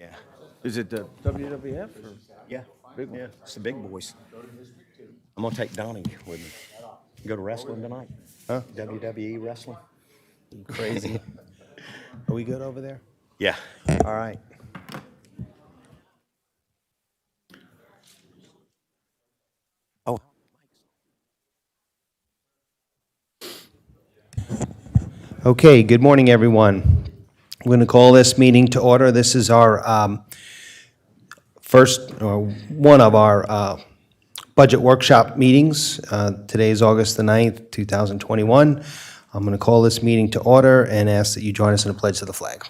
Yeah. Is it the WWF? Or? Yeah. Big one. Yeah. It's the big boys. I'm gonna take Donnie with me. Go to wrestling tonight. Huh? WWE wrestling. Crazy. Are we good over there? Yeah. All right. Oh. Okay, good morning, everyone. We're going to call this meeting to order. This is our one of our budget workshop meetings. Today is August the 9th, 2021. I'm going to call this meeting to order and ask that you join us in a pledge to the flag.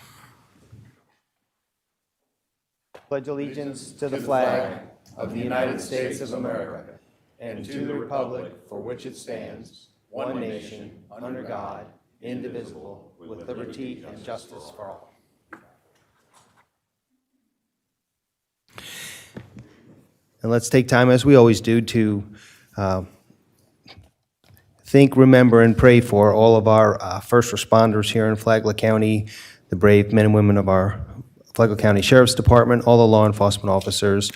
Pledge allegiance to the flag of the United States of America and to the republic for which it stands, one nation, under God, indivisible, with liberty and justice for all. And let's take time, as we always do, to think, remember, and pray for all of our first responders here in Flagler County, the brave men and women of our Flagler County Sheriff's Department, all the law enforcement officers,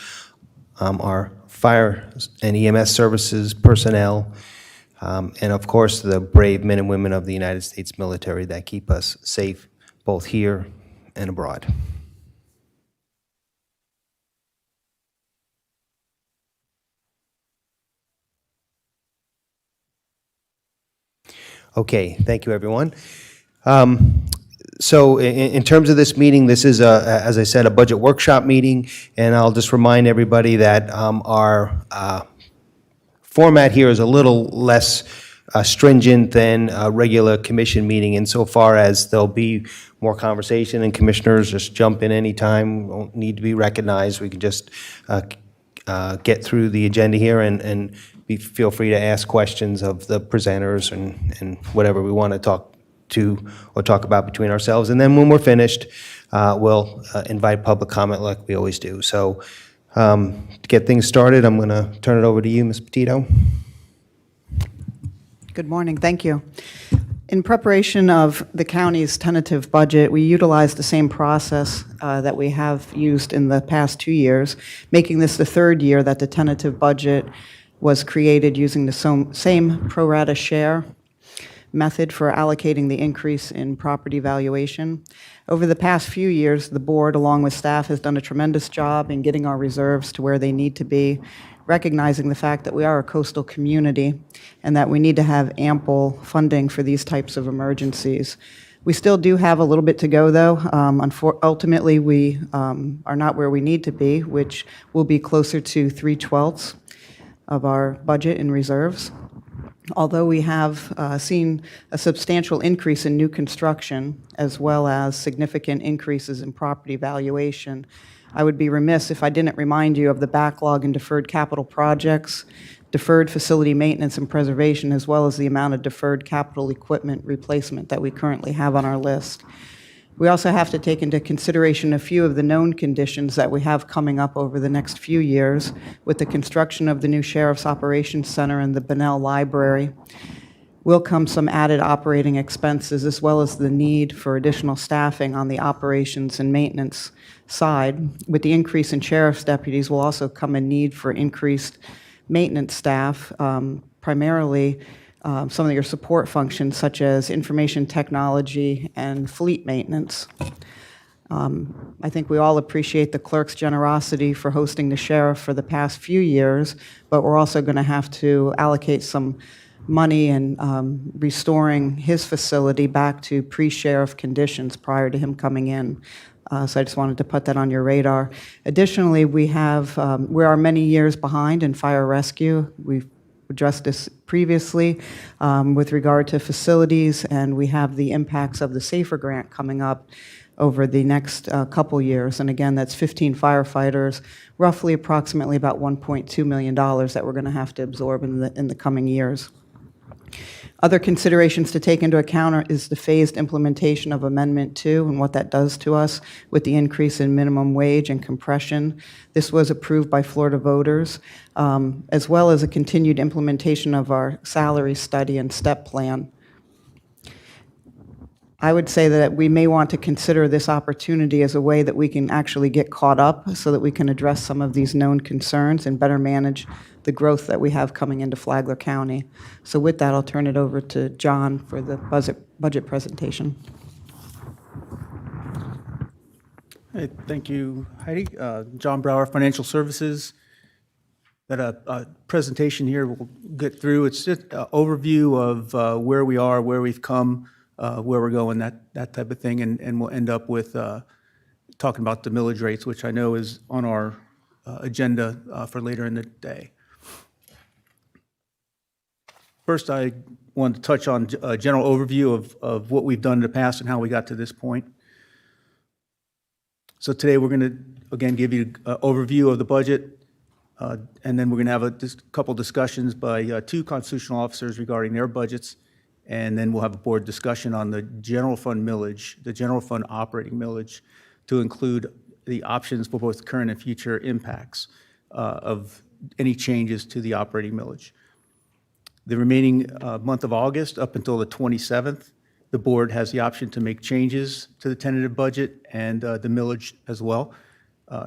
our fire and EMS services personnel, and of course, the brave men and women of the United States military that keep us safe both here and abroad. Okay, thank you, everyone. So in terms of this meeting, this is, as I said, a budget workshop meeting, and I'll just remind everybody that our format here is a little less stringent than a regular commission meeting insofar as there'll be more conversation and commissioners just jump in anytime, won't need to be recognized. We can just get through the agenda here and feel free to ask questions of the presenters and whatever we want to talk to or talk about between ourselves. And then when we're finished, we'll invite public comment like we always do. So to get things started, I'm going to turn it over to you, Ms. Petito. Good morning. Thank you. In preparation of the county's tentative budget, we utilized the same process that we have used in the past 2 years, making this the third year that the tentative budget was created using the same pro rata share method for allocating the increase in property valuation. Over the past few years, the board, along with staff, has done a tremendous job in getting our reserves to where they need to be, recognizing the fact that we are a coastal community and that we need to have ample funding for these types of emergencies. We still do have a little bit to go, though. Ultimately, we are not where we need to be, which will be closer to 3/12 of our budget in reserves. Although we have seen a substantial increase in new construction, as well as significant increases in property valuation, I would be remiss if I didn't remind you of the backlog in deferred capital projects, deferred facility maintenance and preservation, as well as the amount of deferred capital equipment replacement that we currently have on our list. We also have to take into consideration a few of the known conditions that we have coming up over the next few years with the construction of the new Sheriff's Operations Center and the Bunnell Library. Will come some added operating expenses as well as the need for additional staffing on the operations and maintenance side. With the increase in sheriff's deputies will also come a need for increased maintenance staff, primarily some of your support functions such as information technology and fleet maintenance. I think we all appreciate the clerk's generosity for hosting the sheriff for the past few years, but we're also going to have to allocate some money and restoring his facility back to pre-sheriff conditions prior to him coming in. So I just wanted to put that on your radar. Additionally, we are many years behind in fire rescue. We've addressed this previously with regard to facilities, and we have the impacts of the SAFER grant coming up over the next couple years. And again, that's 15 firefighters, roughly approximately about $1.2 million that we're going to have to absorb in the coming years. Other considerations to take into account is the phased implementation of Amendment 2 and what that does to us with the increase in minimum wage and compression. This was approved by Florida voters, as well as a continued implementation of our salary study and step plan. I would say that we may want to consider this opportunity as a way that we can actually get caught up so that we can address some of these known concerns and better manage the growth that we have coming into Flagler County. So with that, I'll turn it over to John for the budget presentation. Hey, thank you, Heidi. John Brower, Financial Services. Got a presentation here we'll get through. It's just an overview of where we are, where we've come, where we're going, that type of thing, and we'll end up with talking about the millage rates, which I know is on our agenda for later in the day. First, I wanted to touch on a general overview of what we've done in the past and how we got to this point. So today, we're going to, again, give you an overview of the budget, and then we're going to have a couple discussions by two constitutional officers regarding their budgets, and then we'll have a board discussion on the general fund millage, the general fund operating millage, to include the options for both current and future impacts of any changes to the operating millage. The remaining month of August, up until the 27th, the board has the option to make changes to the tentative budget and the millage as well,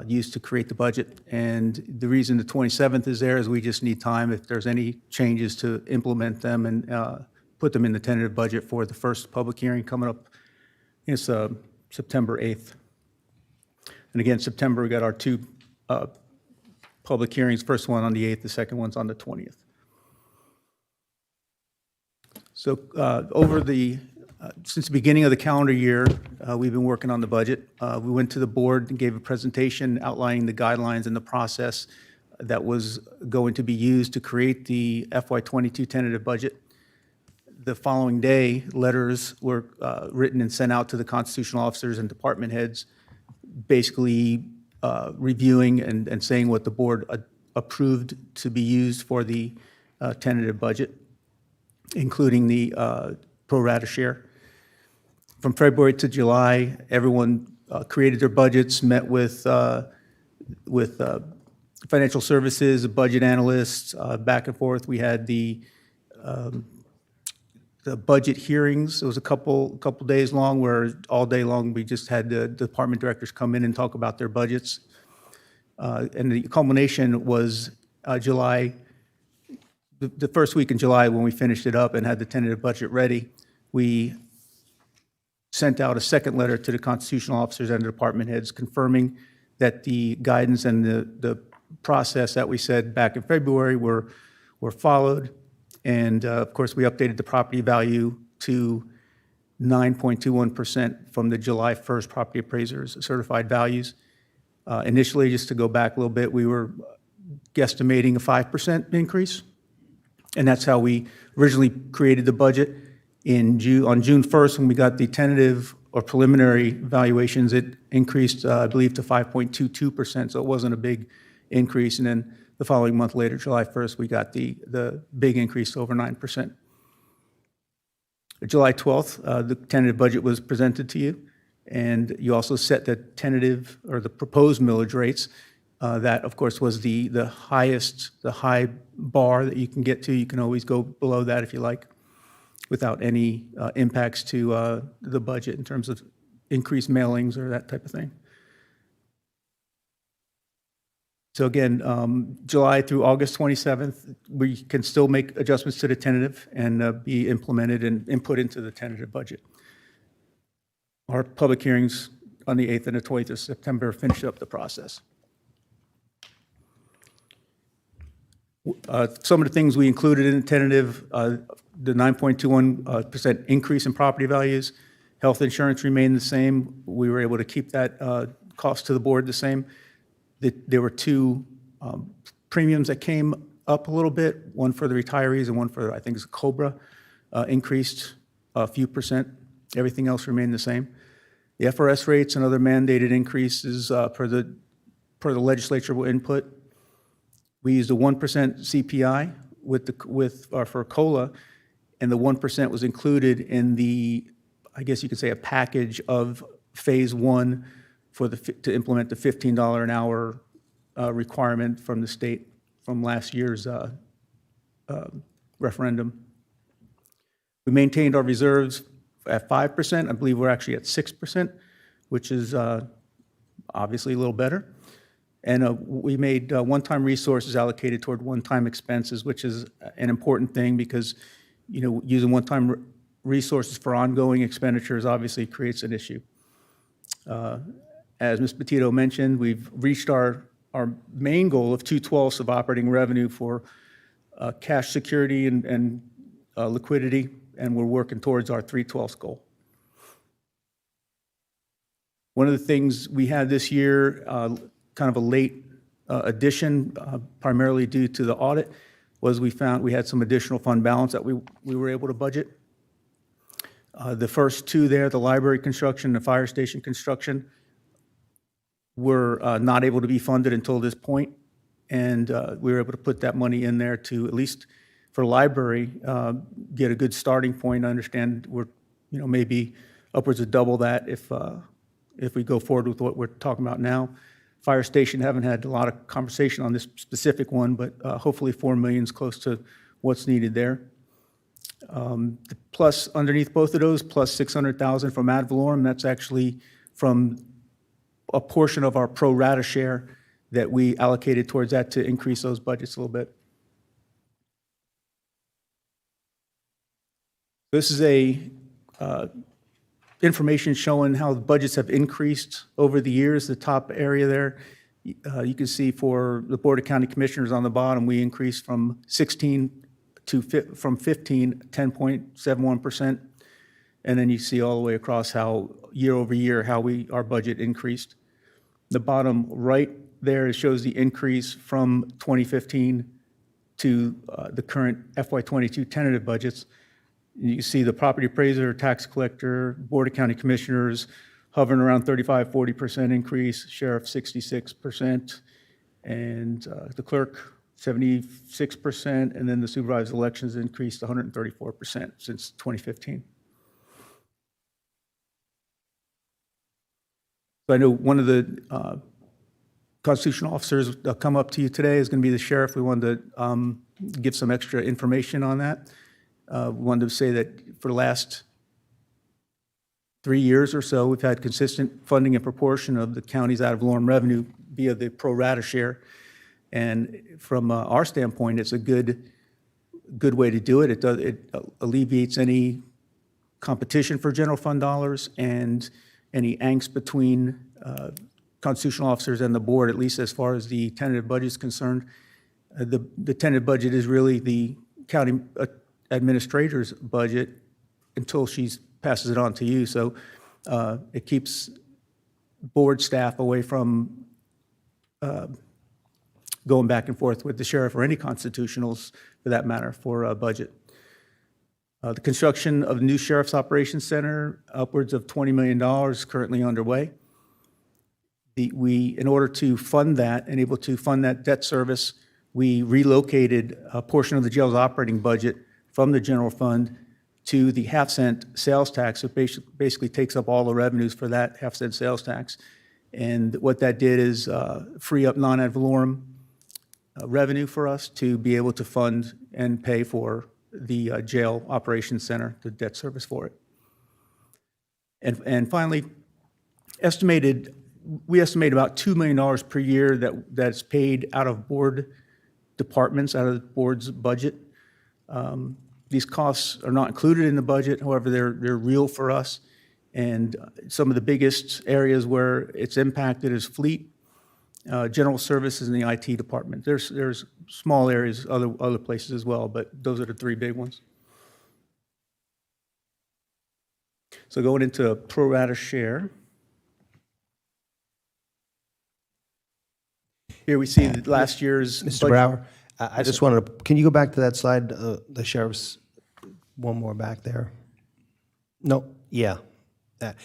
used to create the budget. And the reason the 27th is there is we just need time if there's any changes to implement them and put them in the tentative budget for the first public hearing coming up. It's September 8th. And again, September, we got our two public hearings, first one on the 8th, the second one's on the 20th. So since the beginning of the calendar year, we've been working on the budget. We went to the board and gave a presentation outlining the guidelines and the process that was going to be used to create the FY22 tentative budget. The following day, letters were written and sent out to the constitutional officers and department heads, basically reviewing and saying what the board approved to be used for the tentative budget, including the pro rata share. From February to July, everyone created their budgets, met with financial services, budget analysts, back and forth. We had the budget hearings. It was a couple days long, where all day long we just had the department directors come in and talk about their budgets. And the culmination was July. The first week in July, when we finished it up and had the tentative budget ready, we sent out a second letter to the constitutional officers and the department heads confirming that the guidance and the process that we said back in February were followed. And of course, we updated the property value to 9.21% from the July 1st property appraisers' certified values. Initially, just to go back a little bit, we were guesstimating a 5% increase. And that's how we originally created the budget. On June 1st, when we got the tentative or preliminary valuations, it increased, I believe, to 5.22%, so it wasn't a big increase. And then the following month later, July 1st, we got the big increase to over 9%. July 12th, the tentative budget was presented to you, and you also set the tentative or the proposed millage rates. That, of course, was the high bar that you can get to. You can always go below that if you like, without any impacts to the budget in terms of increased mailings or that type of thing. So again, July through August 27th, we can still make adjustments to the tentative and be implemented and input into the tentative budget. Our public hearings on the 8th and the 20th of September finish up the process. Some of the things we included in the tentative, the 9.21% increase in property values. Health insurance remained the same. We were able to keep that cost to the board the same. There were two premiums that came up a little bit, one for the retirees and one for, I think it's COBRA, increased a few percent. Everything else remained the same. The FRS rates and other mandated increases per the legislature input. We used a 1% CPI for COLA, and the 1% was included in the, I guess you could say, a package of phase one to implement the $15 an hour requirement from the state from last year's referendum. We maintained our reserves at 5%. I believe we're actually at 6%, which is obviously a little better. And we made one-time resources allocated toward one-time expenses, which is an important thing because, you know, using one-time resources for ongoing expenditures obviously creates an issue. As Ms. Petito mentioned, we've reached our main goal of 2/12 of operating revenue for cash security and liquidity, and we're working towards our 3/12 goal. One of the things we had this year, kind of a late addition, primarily due to the audit, was we found we had some additional fund balance that we were able to budget. The first two there, the library construction, the fire station construction, were not able to be funded until this point, and we were able to put that money in there to, at least for library, get a good starting point. I understand we're, you know, maybe upwards of double that if we go forward with what we're talking about now. Fire station, haven't had a lot of conversation on this specific one, but hopefully 4 million is close to what's needed there. The plus underneath both of those, plus 600,000 from ad valorem, that's actually from a portion of our pro rata share that we allocated towards that to increase those budgets a little bit. This is a information showing how the budgets have increased over the years. The top area there, you can see for the Board of County Commissioners on the bottom, we increased from 15, 10.71%. And then you see all the way across how year over year, how our budget increased. The bottom right there shows the increase from 2015 to the current FY22 tentative budgets. You see the property appraiser, tax collector, Board of County Commissioners hovering around 35-40% increase, sheriff 66%, and the clerk 76%, and then the supervised elections increased 134% since 2015. So I know one of the constitutional officers that come up to you today is going to be the sheriff. We wanted to give some extra information on that. We wanted to say that for the last 3 years or so, we've had consistent funding and proportion of the county's ad valorem revenue via the pro rata share. And from our standpoint, it's a good way to do it. It alleviates any competition for general fund dollars and any angst between constitutional officers and the board, at least as far as the tentative budget is concerned. The tentative budget is really the county administrator's budget until she passes it on to you. So it keeps board staff away from going back and forth with the sheriff or any constitutionals, for that matter, for a budget. The construction of the new Sheriff's Operations Center, upwards of $20 million, is currently underway. In order to fund that and able to fund that debt service, we relocated a portion of the jail's operating budget from the general fund to the half-cent sales tax. It basically takes up all the revenues for that half-cent sales tax. And what that did is free up non-ad valorem revenue for us to be able to fund and pay for the jail operations center, the debt service for it. And finally, we estimate about $2 million per year that's paid out of board departments, out of the board's budget. These costs are not included in the budget, however, they're real for us. And some of the biggest areas where it's impacted is fleet, general services, and the IT department. There's small areas, other places as well, but those are the three big ones. So going into pro rata share. Here we see last year's Mr. budget. Brower, I just wanted to, can you go back to that slide, the sheriff's, one more back there? No, yeah. That.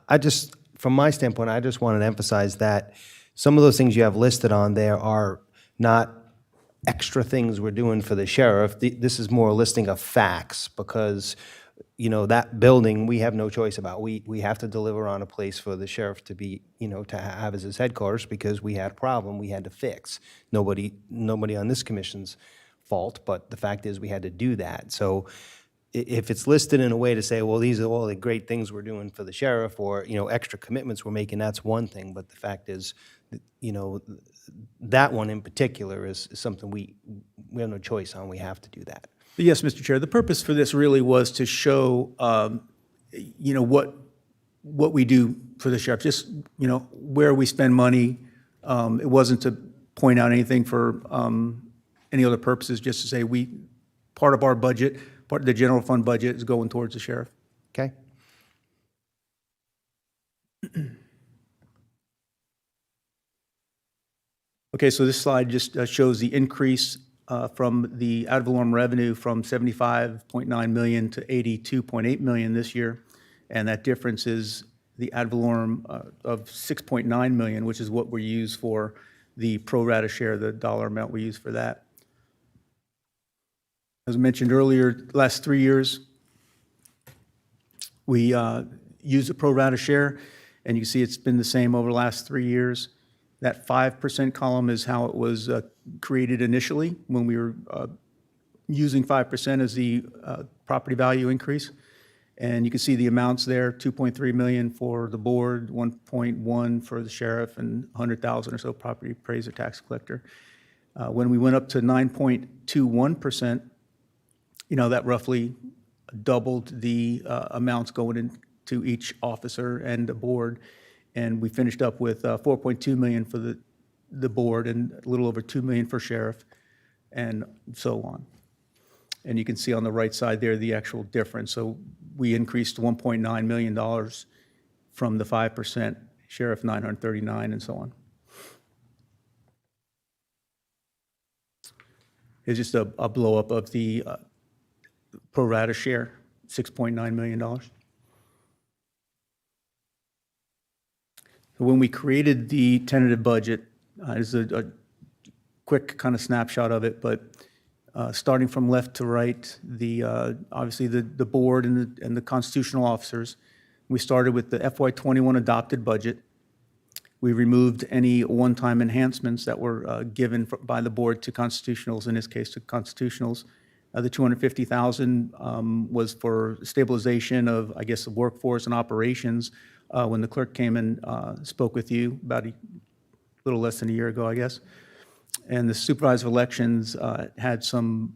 I just, from my standpoint, I just wanted to emphasize that some of those things you have listed on there are not extra things we're doing for the sheriff. This is more a listing of facts because, you know, that building we have no choice about. We have to deliver on a place for the sheriff to be, you know, to have as his headquarters because we had a problem we had to fix. Nobody on this commission's fault, but the fact is we had to do that. So if it's listed in a way to say, well, these are all the great things we're doing for the sheriff, or, extra commitments we're making, that's one thing. But the fact is, that one in particular is something we have no choice on. We have to do that. Yes, Mr. Chair, the purpose for this really was to show, what we do for the sheriff, just, where we spend money. It wasn't to point out anything for any other purposes, just to say part of our budget, part of the general fund budget is going towards the sheriff. Okay? Okay, so this slide just shows the increase from the ad valorem revenue from 75.9 million to 82.8 million this year. And that difference is the ad valorem of 6.9 million, which is what we use for the pro rata share, the dollar amount we use for that. As mentioned earlier, last 3 years, we used a pro rata share, and you can see it's been the same over the last 3 years. That 5% column is how it was created initially, when we were using 5% as the property value increase. And you can see the amounts there, 2.3 million for the board, 1.1 for the sheriff, and 100,000 or so property appraiser tax collector. When we went up to 9.21%, that roughly doubled the amounts going into each officer and the board. And we finished up with 4.2 million for the board and a little over 2 million for sheriff, and so on. And you can see on the right side there the actual difference. So we increased $1.9 million from the 5%, sheriff 939, and so on. It's just a blow up of the pro rata share, $6.9 million. So when we created the tentative budget, this is a quick kind of snapshot of it, but starting from left to right, obviously the board and the constitutional officers, we started with the FY21 adopted budget. We removed any one-time enhancements that were given by the board to constitutionals, in this case to constitutionals. The $250,000 was for stabilization of, I guess, the workforce and operations. When the clerk came and spoke with you about a little less than a year ago, I guess. And the supervisor of elections had some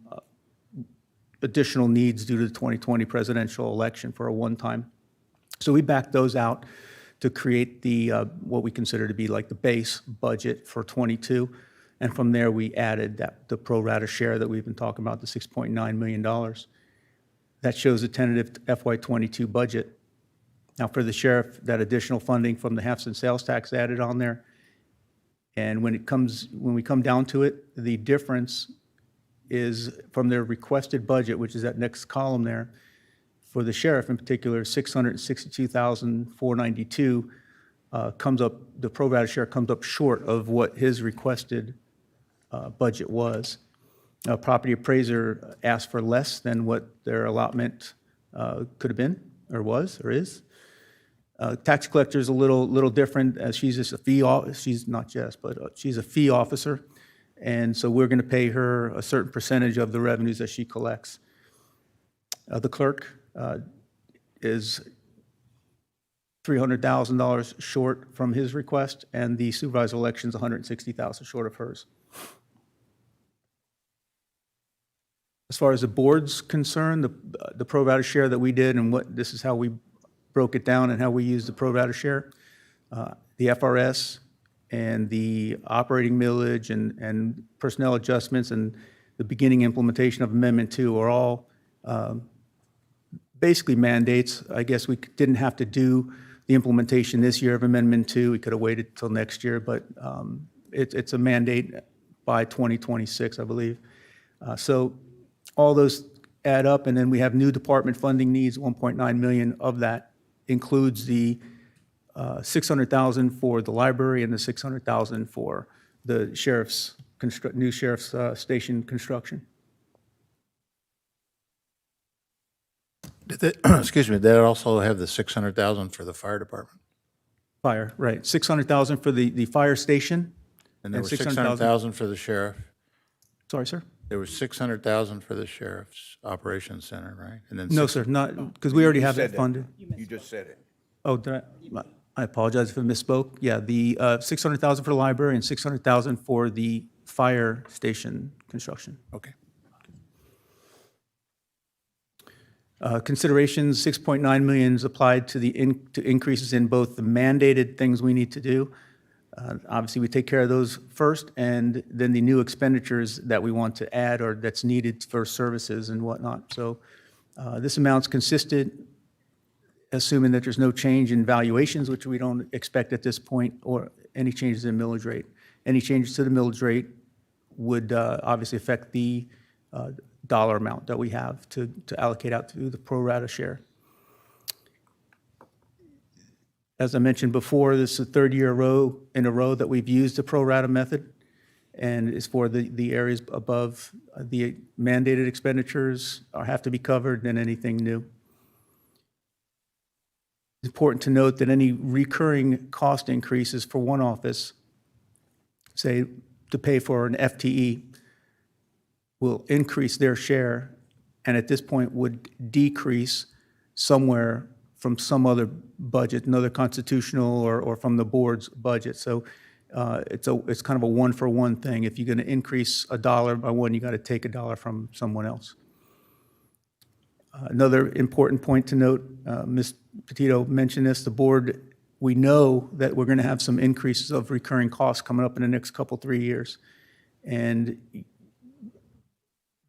additional needs due to the 2020 presidential election for a one-time. So we backed those out to create the what we consider to be like the base budget for 22. And from there, we added the pro rata share that we've been talking about, the $6.9 million. That shows the tentative FY22 budget. Now, for the sheriff, that additional funding from the half-cent sales tax added on there. And when we come down to it, the difference is from their requested budget, which is that next column there, for the sheriff in particular, $662,492 comes up, the pro rata share comes up short of what his requested budget was. Property appraiser asked for less than what their allotment could have been, or was, or is. Tax collector is a little different, as she's just a fee, she's not just, but she's a fee officer. And so we're going to pay her a certain percentage of the revenues that she collects. The clerk is $300,000 short from his request, and the supervisor of elections $160,000 short of hers. As far as the board's concerned, the pro rata share that we did, and this is how we broke it down and how we use the pro rata share. The FRS and the operating millage and personnel adjustments and the beginning implementation of Amendment 2 are all basically mandates. I guess we didn't have to do the implementation this year of Amendment 2. We could have waited till next year, but it's a mandate by 2026, I believe. So all those add up, and then we have new department funding needs. 1.9 million of that includes the $600,000 for the library and the $600,000 for the new sheriff's station construction. Excuse me, did that also have the $600,000 for the fire department? Fire, right. $600,000 for the fire station. And there was $600,000 for the sheriff? Sorry, sir? There was 600,000 for the sheriff's operations center, right? And then No, sir, not, because we already have that funded. You just said it. Oh, did I apologize if I misspoke. Yeah, the 600,000 for the library and 600,000 for the fire station construction. Okay. Considerations, 6.9 million is applied to to increases in both the mandated things we need to do. Obviously, we take care of those first, and then the new expenditures that we want to add or that's needed for services and whatnot. So this amount's consistent, assuming that there's no change in valuations, which we don't expect at this point, or any changes in millage rate. Any changes to the millage rate would obviously affect the dollar amount that we have to allocate out to the pro rata share. As I mentioned before, this is the third year in a row that we've used the pro rata method, and it's for the areas above the mandated expenditures have to be covered and anything new. It's important to note that any recurring cost increases for one office, say to pay for an FTE, will increase their share, and at this point would decrease somewhere from some other budget, another constitutional or from the board's budget. So it's kind of a one-for-one thing. If you're going to increase a dollar by one, you got to take a dollar from someone else. Another important point to note, Ms. Petito mentioned this, the board, we know that we're going to have some increases of recurring costs coming up in the next couple, 3 years. And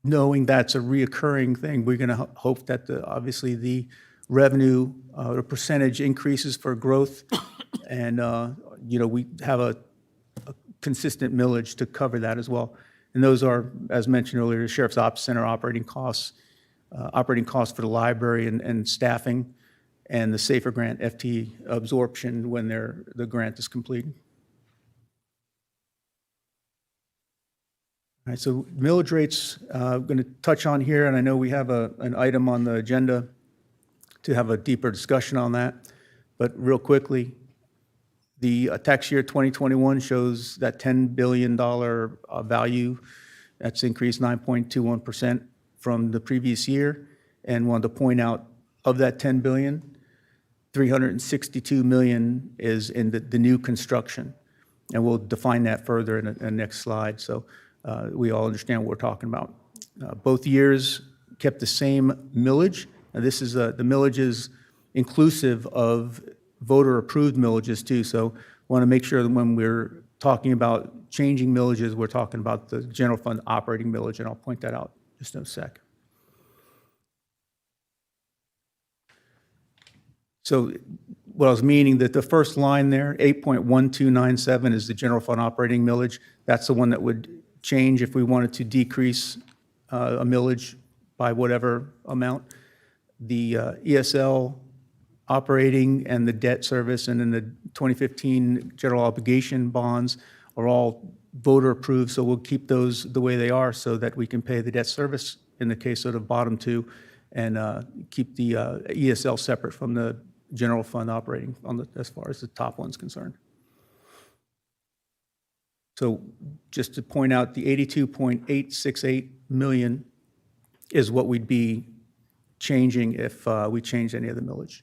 knowing that's a reoccurring thing, we're going to hope that obviously the revenue, the percentage increases for growth, and we have a consistent millage to cover that as well. And those are, as mentioned earlier, the Sheriff's Ops Center operating costs for the library and staffing, and the SAFER grant FT absorption when the grant is completed. All right, so millage rates, I'm going to touch on here, and I know we have an item on the agenda to have a deeper discussion on that. But real quickly, the tax year 2021 shows that $10 billion value. That's increased 9.21% from the previous year. And wanted to point out, of that $10 billion, $362 million is in the new construction. And we'll define that further in the next slide, so we all understand what we're talking about. Both years kept the same millage. Now, this is the millage is inclusive of voter-approved millages too. So want to make sure that when we're talking about changing millages, we're talking about the general fund operating millage, and I'll point that out just in a sec. So what I was meaning that the first line there, 8.1297, is the general fund operating millage. That's the one that would change if we wanted to decrease a millage by whatever amount. The ESL operating and the debt service and then the 2015 general obligation bonds are all voter approved, so we'll keep those the way they are so that we can pay the debt service in the case of the bottom two, and keep the ESL separate from the general fund operating as far as the top one's concerned. So just to point out, the 82.868 million is what we'd be changing if we changed any of the millage.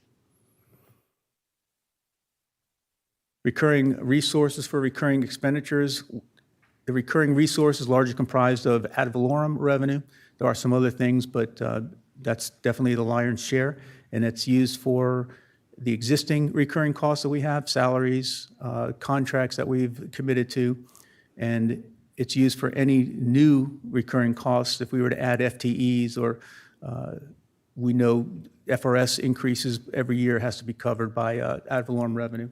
Recurring resources for recurring expenditures. The recurring resource is largely comprised of ad valorem revenue. There are some other things, but that's definitely the lion's share, and it's used for the existing recurring costs that we have, salaries, contracts that we've committed to, and it's used for any new recurring costs. If we were to add FTEs, or we know FRS increases every year, has to be covered by ad valorem revenue.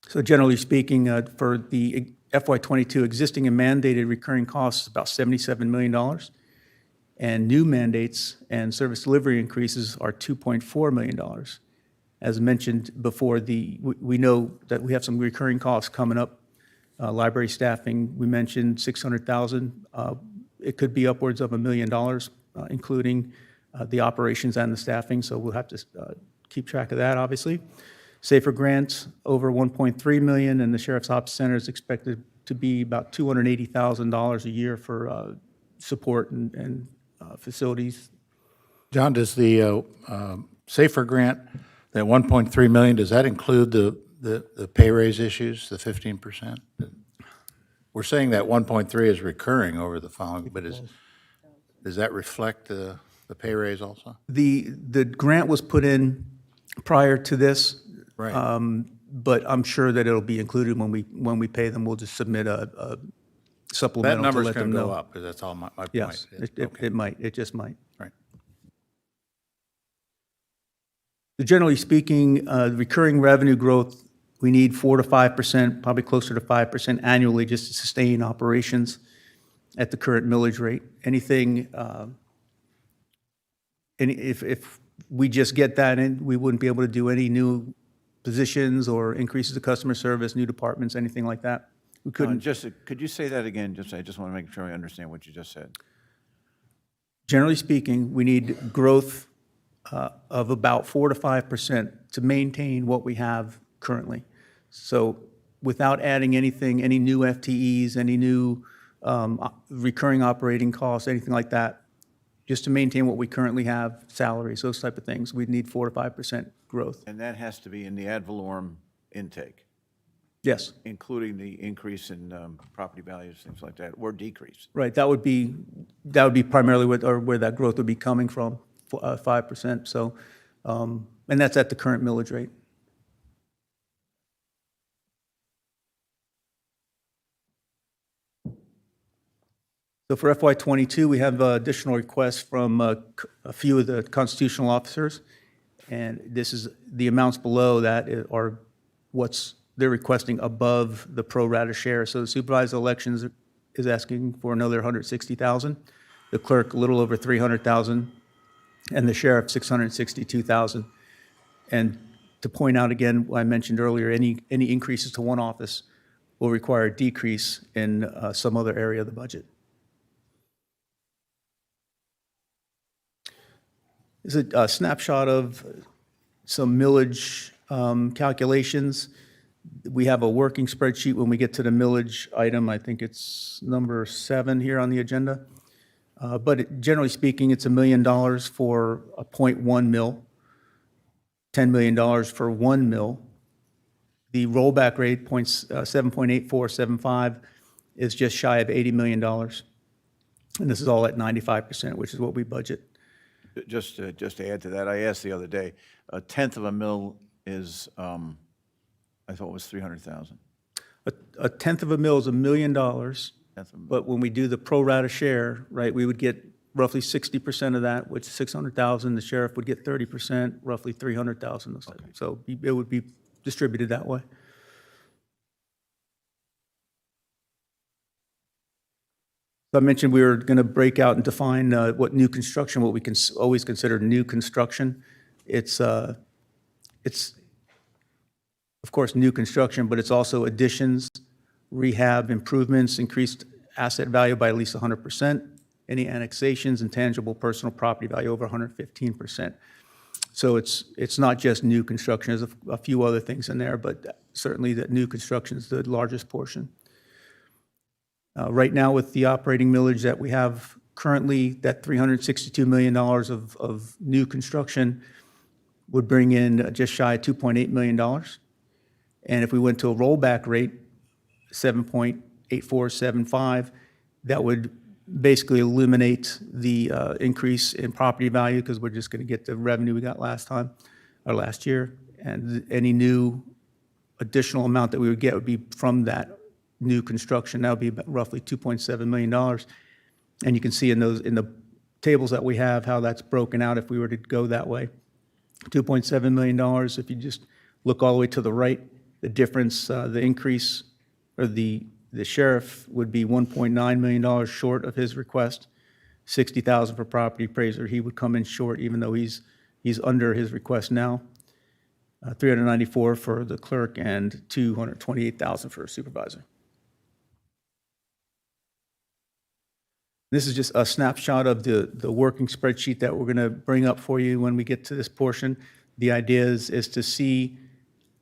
So generally speaking, for the FY22 existing and mandated recurring costs, about $77 million. And new mandates and service delivery increases are $2.4 million. As mentioned before, we know that we have some recurring costs coming up. Library staffing, we mentioned $600,000. It could be upwards of $1 million, including the operations and the staffing, so we'll have to keep track of that, obviously. SAFER grants, over $1.3 million, and the Sheriff's Ops Center is expected to be about $280,000 a year for support and facilities. John, does the SAFER grant, that 1.3 million, does that include the pay raise issues, the 15%? We're saying that 1.3 is recurring over the following, but does that reflect the pay raise also? The grant was put in prior to this. Right. But I'm sure that it'll be included when we pay them. We'll just submit a That supplemental to number's let going them to go know. up, because that's all my point. Yes, is. it Okay. might, it just might. Right. Generally speaking, recurring revenue growth, we need 4 to 5%, probably closer to 5% annually just to sustain operations at the current millage rate. Anything, if we just get that in, we wouldn't be able to do any new positions or increases to customer service, new departments, anything like that. We couldn't. Could you say that again? I just want to make sure I understand what you just said. Generally speaking, we need growth of about 4 to 5% to maintain what we have currently. So without adding anything, any new FTEs, any new recurring operating costs, anything like that, just to maintain what we currently have, salaries, those type of things, we'd need 4 to 5% growth. And that has to be in the ad valorem intake, Yes, including the increase in property values, things like that, or decrease. right. That would be primarily where that growth would be coming from, 5%. So, and that's at the current millage rate. So for FY '22, we have additional requests from a few of the constitutional officers, and this is the amounts below that are what's they're requesting above the pro rata share. So the supervisor elections is asking for another 160,000, the clerk a little over 300,000, and the sheriff 662,000. And to point out again, what I mentioned earlier, any increases to one office will require a decrease in some other area of the budget. This is a snapshot of some millage calculations. We have a working spreadsheet when we get to the millage item. I think it's number 7 here on the agenda. But generally speaking, it's $1 million for a 0.1 mil, $10 million for 1 mil. The rollback rate, 7.8475, is just shy of $80 million. And this is all at 95%, which is what we budget. Just to add to that, I asked the other day, a tenth of a mil is, I thought it was 300,000. A tenth of a mil is $1 million, Tenth of a mil. but when we do the pro rata share, right, we would get roughly 60% of that, which is 600,000. The sheriff would get 30%, roughly 300,000. So it would be distributed that way. So I mentioned we were going to break out and define what new construction, what we can always consider new construction. It's of course new construction, but it's also additions, rehab, improvements, increased asset value by at least 100%, any annexations, and tangible personal property value over 115%. So it's not just new construction. There's a few other things in there, but certainly that new construction is the largest portion. Right now, with the operating millage that we have currently, that $362 million of new construction would bring in just shy of $2.8 million. And if we went to a rollback rate, 7.8475, that would basically eliminate the increase in property value because we're just going to get the revenue we got last time, or last year. And any new additional amount that we would get would be from that new construction. That would be about roughly $2.7 million. And you can see in the tables that we have how that's broken out if we were to go that way. $2.7 million, if you just look all the way to the right, the difference, the increase, or the sheriff would be $1.9 million short of his request, $60,000 for property appraiser. He would come in short even though he's under his request now. $394,000 for the clerk and $228,000 for a supervisor. This is just a snapshot of the working spreadsheet that we're going to bring up for you when we get to this portion. The idea is to see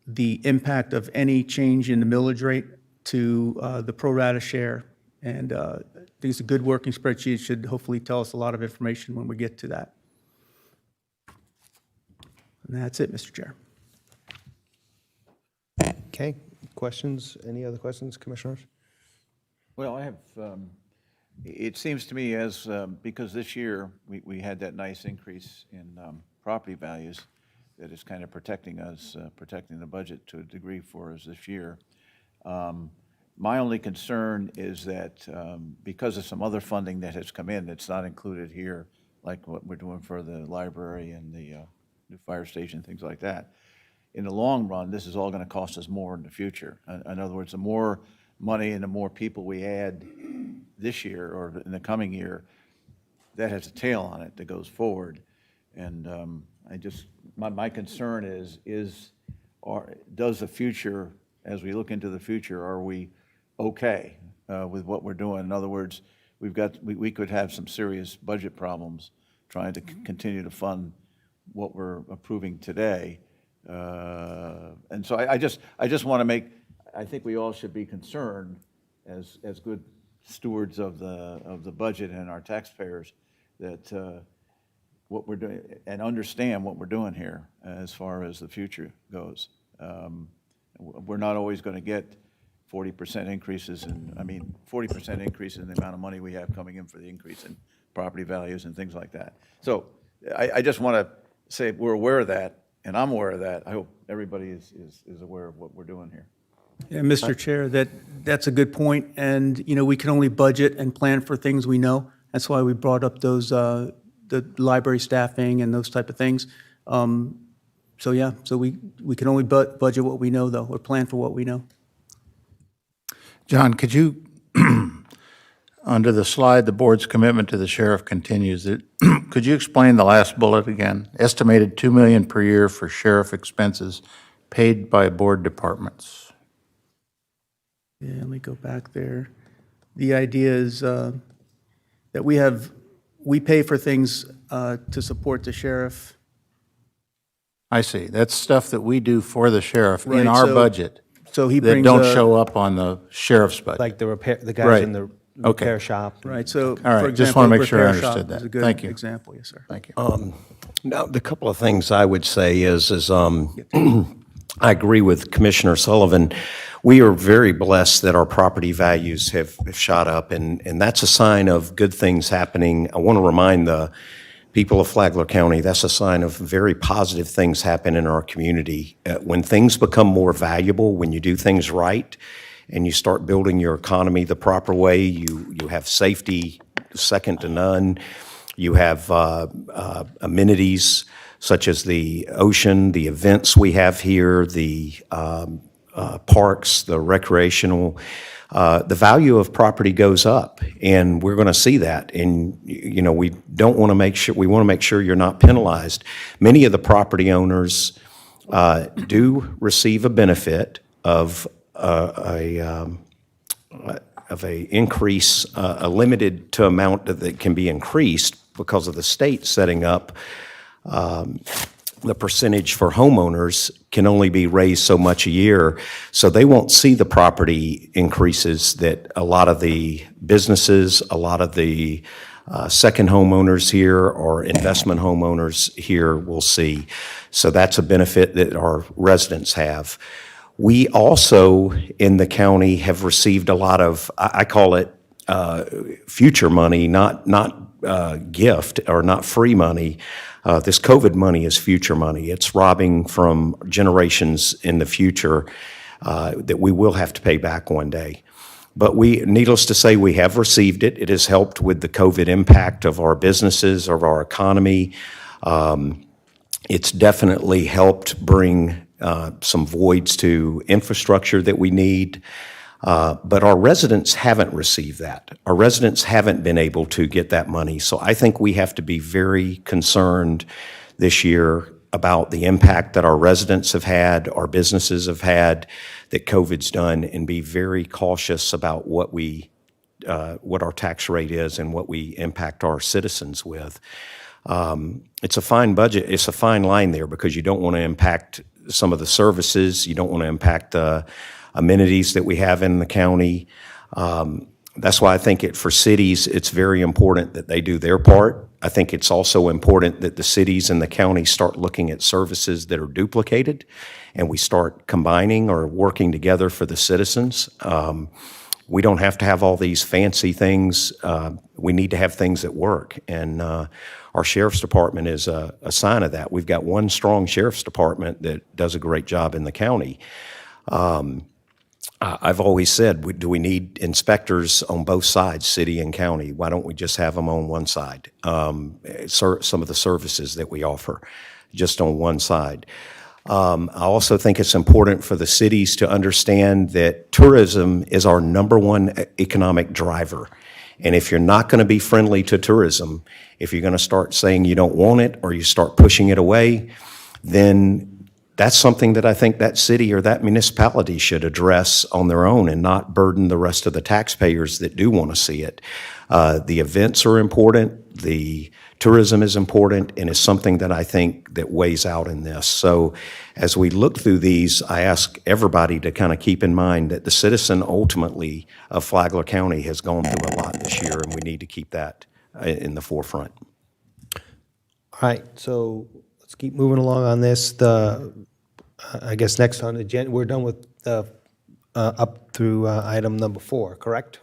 the impact of any change in the millage rate to the pro rata share. And I think it's a good working spreadsheet. It should hopefully tell us a lot of information when we get to that. And that's it, Mr. Chair. Okay, questions? Any other questions, Commissioners? Well, I have, it seems to me as, because this year, we had that nice increase in property values that is kind of protecting us, protecting the budget to a degree for us this year. My only concern is that because of some other funding that has come in that's not included here, like what we're doing for the library and the new fire station, things like that, in the long run, this is all going to cost us more in the future. In other words, the more money and the more people we add this year or in the coming year, that has a tail on it that goes forward. And my concern does the future, as we look into the future, are we okay with what we're doing? In other words, we could have some serious budget problems trying to continue to fund what we're approving today. And so I just want to make, I think we all should be concerned as good stewards of the budget and our taxpayers that what we're doing and understand what we're doing here as far as the future goes. We're not always going to get 40% increases in, 40% increase in the amount of money we have coming in for the increase in property values and things like that. So I just want to say we're aware of that, and I'm aware of that. I hope everybody is aware of what we're doing here. Yeah, Mr. Chair, that's a good point. And, we can only budget and plan for things we know. That's why we brought up those, the library staffing and those type of things. So we can only budget what we know, though, or plan for what we know. John, could you, under the slide, the board's commitment to the sheriff continues, could you explain the last bullet again? Estimated $2 million per year for sheriff expenses paid by board departments. Yeah, let me go back there. The idea is that we pay for things to support the sheriff. I see. That's stuff that we do for the sheriff Right, in our so- budget So he that brings don't a- show up on the sheriff's budget. Like the guys Right. in the Okay. repair shop? Right, so, All right, for just example, wanna make sure I repair shop understood that. is a good Thank you. example, yes, sir. Thank you. Now, the couple of things I would say is I agree with Commissioner Sullivan. We are very blessed that our property values have shot up, and that's a sign of good things happening. I want to remind the people of Flagler County, that's a sign of very positive things happen in our community. When things become more valuable, when you do things right, and you start building your economy the proper way, you have safety second to none. You have amenities such as the ocean, the events we have here, the parks, the recreational. The value of property goes up, and we're going to see that. And we don't want to make sure. We want to make sure you're not penalized. Many of the property owners do receive a benefit of a increase, a limited to amount that can be increased because of the state setting up the percentage for homeowners can only be raised so much a year. So they won't see the property increases that a lot of the businesses, a lot of the second homeowners here or investment homeowners here will see. So that's a benefit that our residents have. We also, in the county, have received a lot of, I call it future money, not gift or not free money. This COVID money is future money. It's robbing from generations in the future that we will have to pay back one day. But needless to say, we have received it. It has helped with the COVID impact of our businesses, of our economy. It's definitely helped bring some voids to infrastructure that we need. But our residents haven't received that. Our residents haven't been able to get that money. So I think we have to be very concerned this year about the impact that our residents have had, our businesses have had, that COVID's done, and be very cautious about what our tax rate is and what we impact our citizens with. It's a fine budget. It's a fine line there because you don't want to impact some of the services. You don't want to impact the amenities that we have in the county. That's why I think for cities, it's very important that they do their part. I think it's also important that the cities and the county start looking at services that are duplicated, and we start combining or working together for the citizens. We don't have to have all these fancy things. We need to have things that work, and our sheriff's department is a sign of that. We've got one strong sheriff's department that does a great job in the county. I've always said, do we need inspectors on both sides, city and county? Why don't we just have them on one side? Some of the services that we offer, just on one side. I also think it's important for the cities to understand that tourism is our #1 economic driver. And if you're not going to be friendly to tourism, if you're going to start saying you don't want it or you start pushing it away, then that's something that I think that city or that municipality should address on their own and not burden the rest of the taxpayers that do want to see it. The events are important, the tourism is important, and it's something that I think that weighs out in this. So as we look through these, I ask everybody to kind of keep in mind that the citizen ultimately of Flagler County has gone through a lot this year, and we need to keep that in the forefront. All right, so let's keep moving along on this. I guess next on the agenda, we're done with up through item number 4, correct?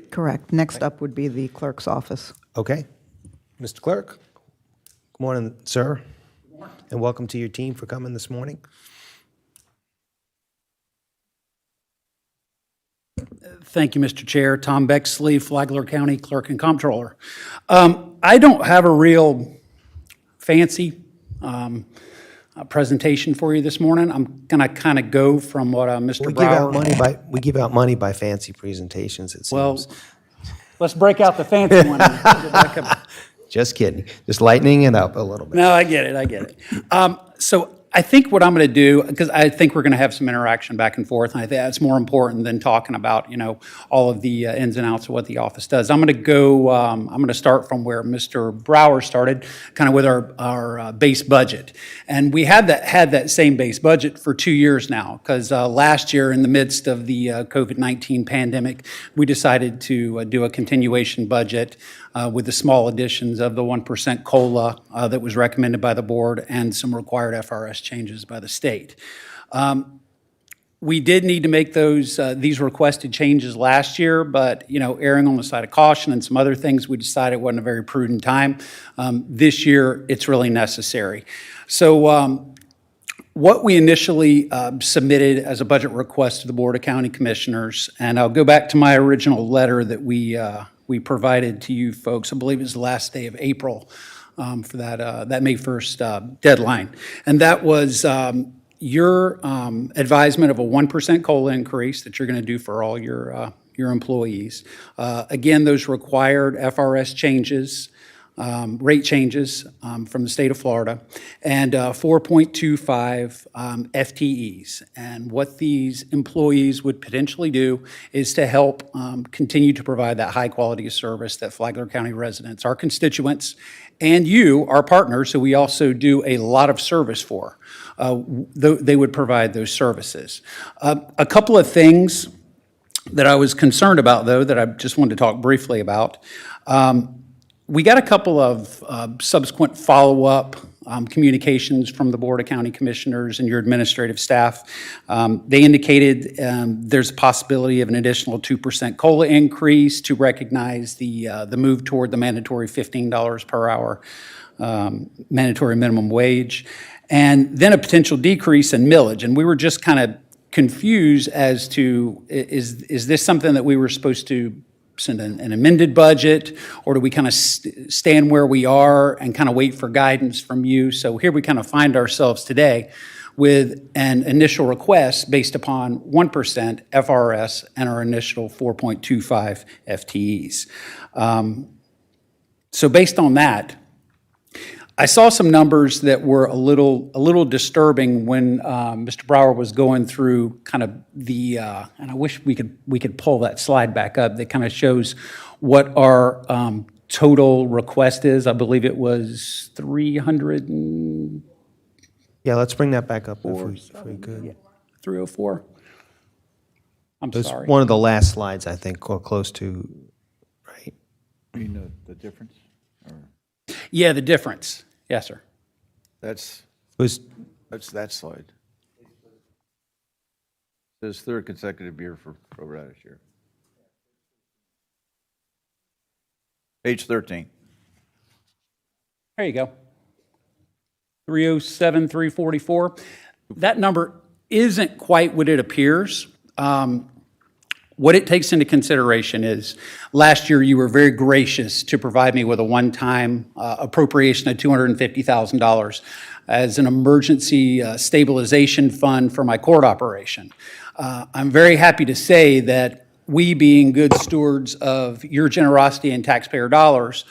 Correct. Next up would be the clerk's office. Okay. Mr. Clerk? Good morning, sir. Good morning. And welcome to your team for coming this morning. Thank you, Mr. Chair. Tom Bexley, Flagler County Clerk and Comptroller. I don't have a real fancy presentation for you this morning. I'm going to kind of go from what Mr. Brower. We give out money by fancy presentations, it Well, seems. let's break out the fancy one. Just kidding. Just lightening it up a little bit. No, I get it. So I think what I'm going to do, because I think we're going to have some interaction back and forth, and I think that's more important than talking about, all of the ins and outs of what the office does. I'm going to start from where Mr. Brower started, kind of with our base budget. And we had that same base budget for 2 years now, because last year in the midst of the COVID-19 pandemic, we decided to do a continuation budget with the small additions of the 1% COLA that was recommended by the board and some required FRS changes by the state. We did need to make these requested changes last year, but erring on the side of caution and some other things, we decided it wasn't a very prudent time. This year, it's really necessary. So what we initially submitted as a budget request to the Board of County Commissioners, and I'll go back to my original letter that we provided to you folks. I believe it was the last day of April for that May 1st deadline. And that was your advisement of a 1% COLA increase that you're going to do for all your employees. Again, those required FRS changes, rate changes from the state of Florida, and 4.25 FTEs. And what these employees would potentially do is to help continue to provide that high quality of service that Flagler County residents, our constituents, and you, our partners, who we also do a lot of service for, they would provide those services. A couple of things that I was concerned about, though, that I just wanted to talk briefly about. We got a couple of subsequent follow-up communications from the Board of County Commissioners and your administrative staff. They indicated there's a possibility of an additional 2% COLA increase to recognize the move toward the mandatory $15 per hour mandatory minimum wage, and then a potential decrease in millage. And we were just kind of confused as to, is this something that we were supposed to send an amended budget, or do we kind of stand where we are and kind of wait for guidance from you? So here we kind of find ourselves today with an initial request based upon 1% FRS and our initial 4.25 FTEs. So based on that, I saw some numbers that were a little disturbing when Mr. Brower was going through kind of the, and I wish we could pull that slide back up that kind of shows what our total request is. I believe it was 300 Yeah, let's bring that back up if we could. 304. I'm It was sorry. one of the last slides, I think, or close to, right? You mean the difference? Or Yeah, the difference. Yes, sir. That's, It was, that's that slide. Says third consecutive year for pro rata share. Page 13. There you go. 307, 344. That number isn't quite what it appears. What it takes into consideration is, last year you were very gracious to provide me with a one-time appropriation of $250,000 as an emergency stabilization fund for my court operation. I'm very happy to say that we, being good stewards of your generosity and taxpayer dollars,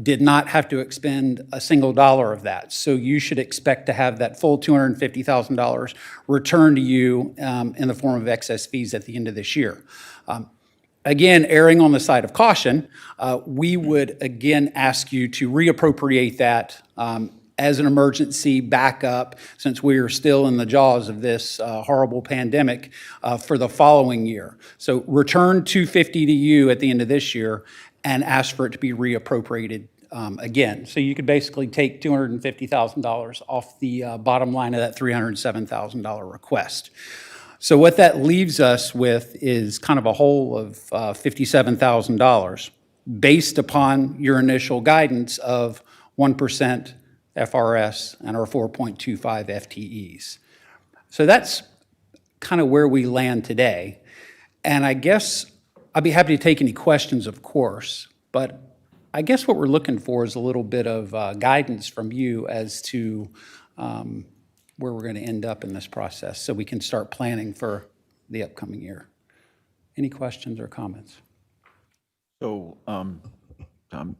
did not have to expend a single dollar of that. So you should expect to have that full $250,000 returned to you in the form of excess fees at the end of this year. Again, erring on the side of caution, we would again ask you to reappropriate that as an emergency backup, since we are still in the jaws of this horrible pandemic, for the following year. So return 250 to you at the end of this year and ask for it to be reappropriated again. So you could basically take $250,000 off the bottom line of that $307,000 request. So what that leaves us with is kind of a hole of $57,000 based upon your initial guidance of 1% FRS and our 4.25 FTEs. So that's kind of where we land today. And I guess I'd be happy to take any questions, of course, but I guess what we're looking for is a little bit of guidance from you as to where we're going to end up in this process so we can start planning for the upcoming year. Any questions or comments? So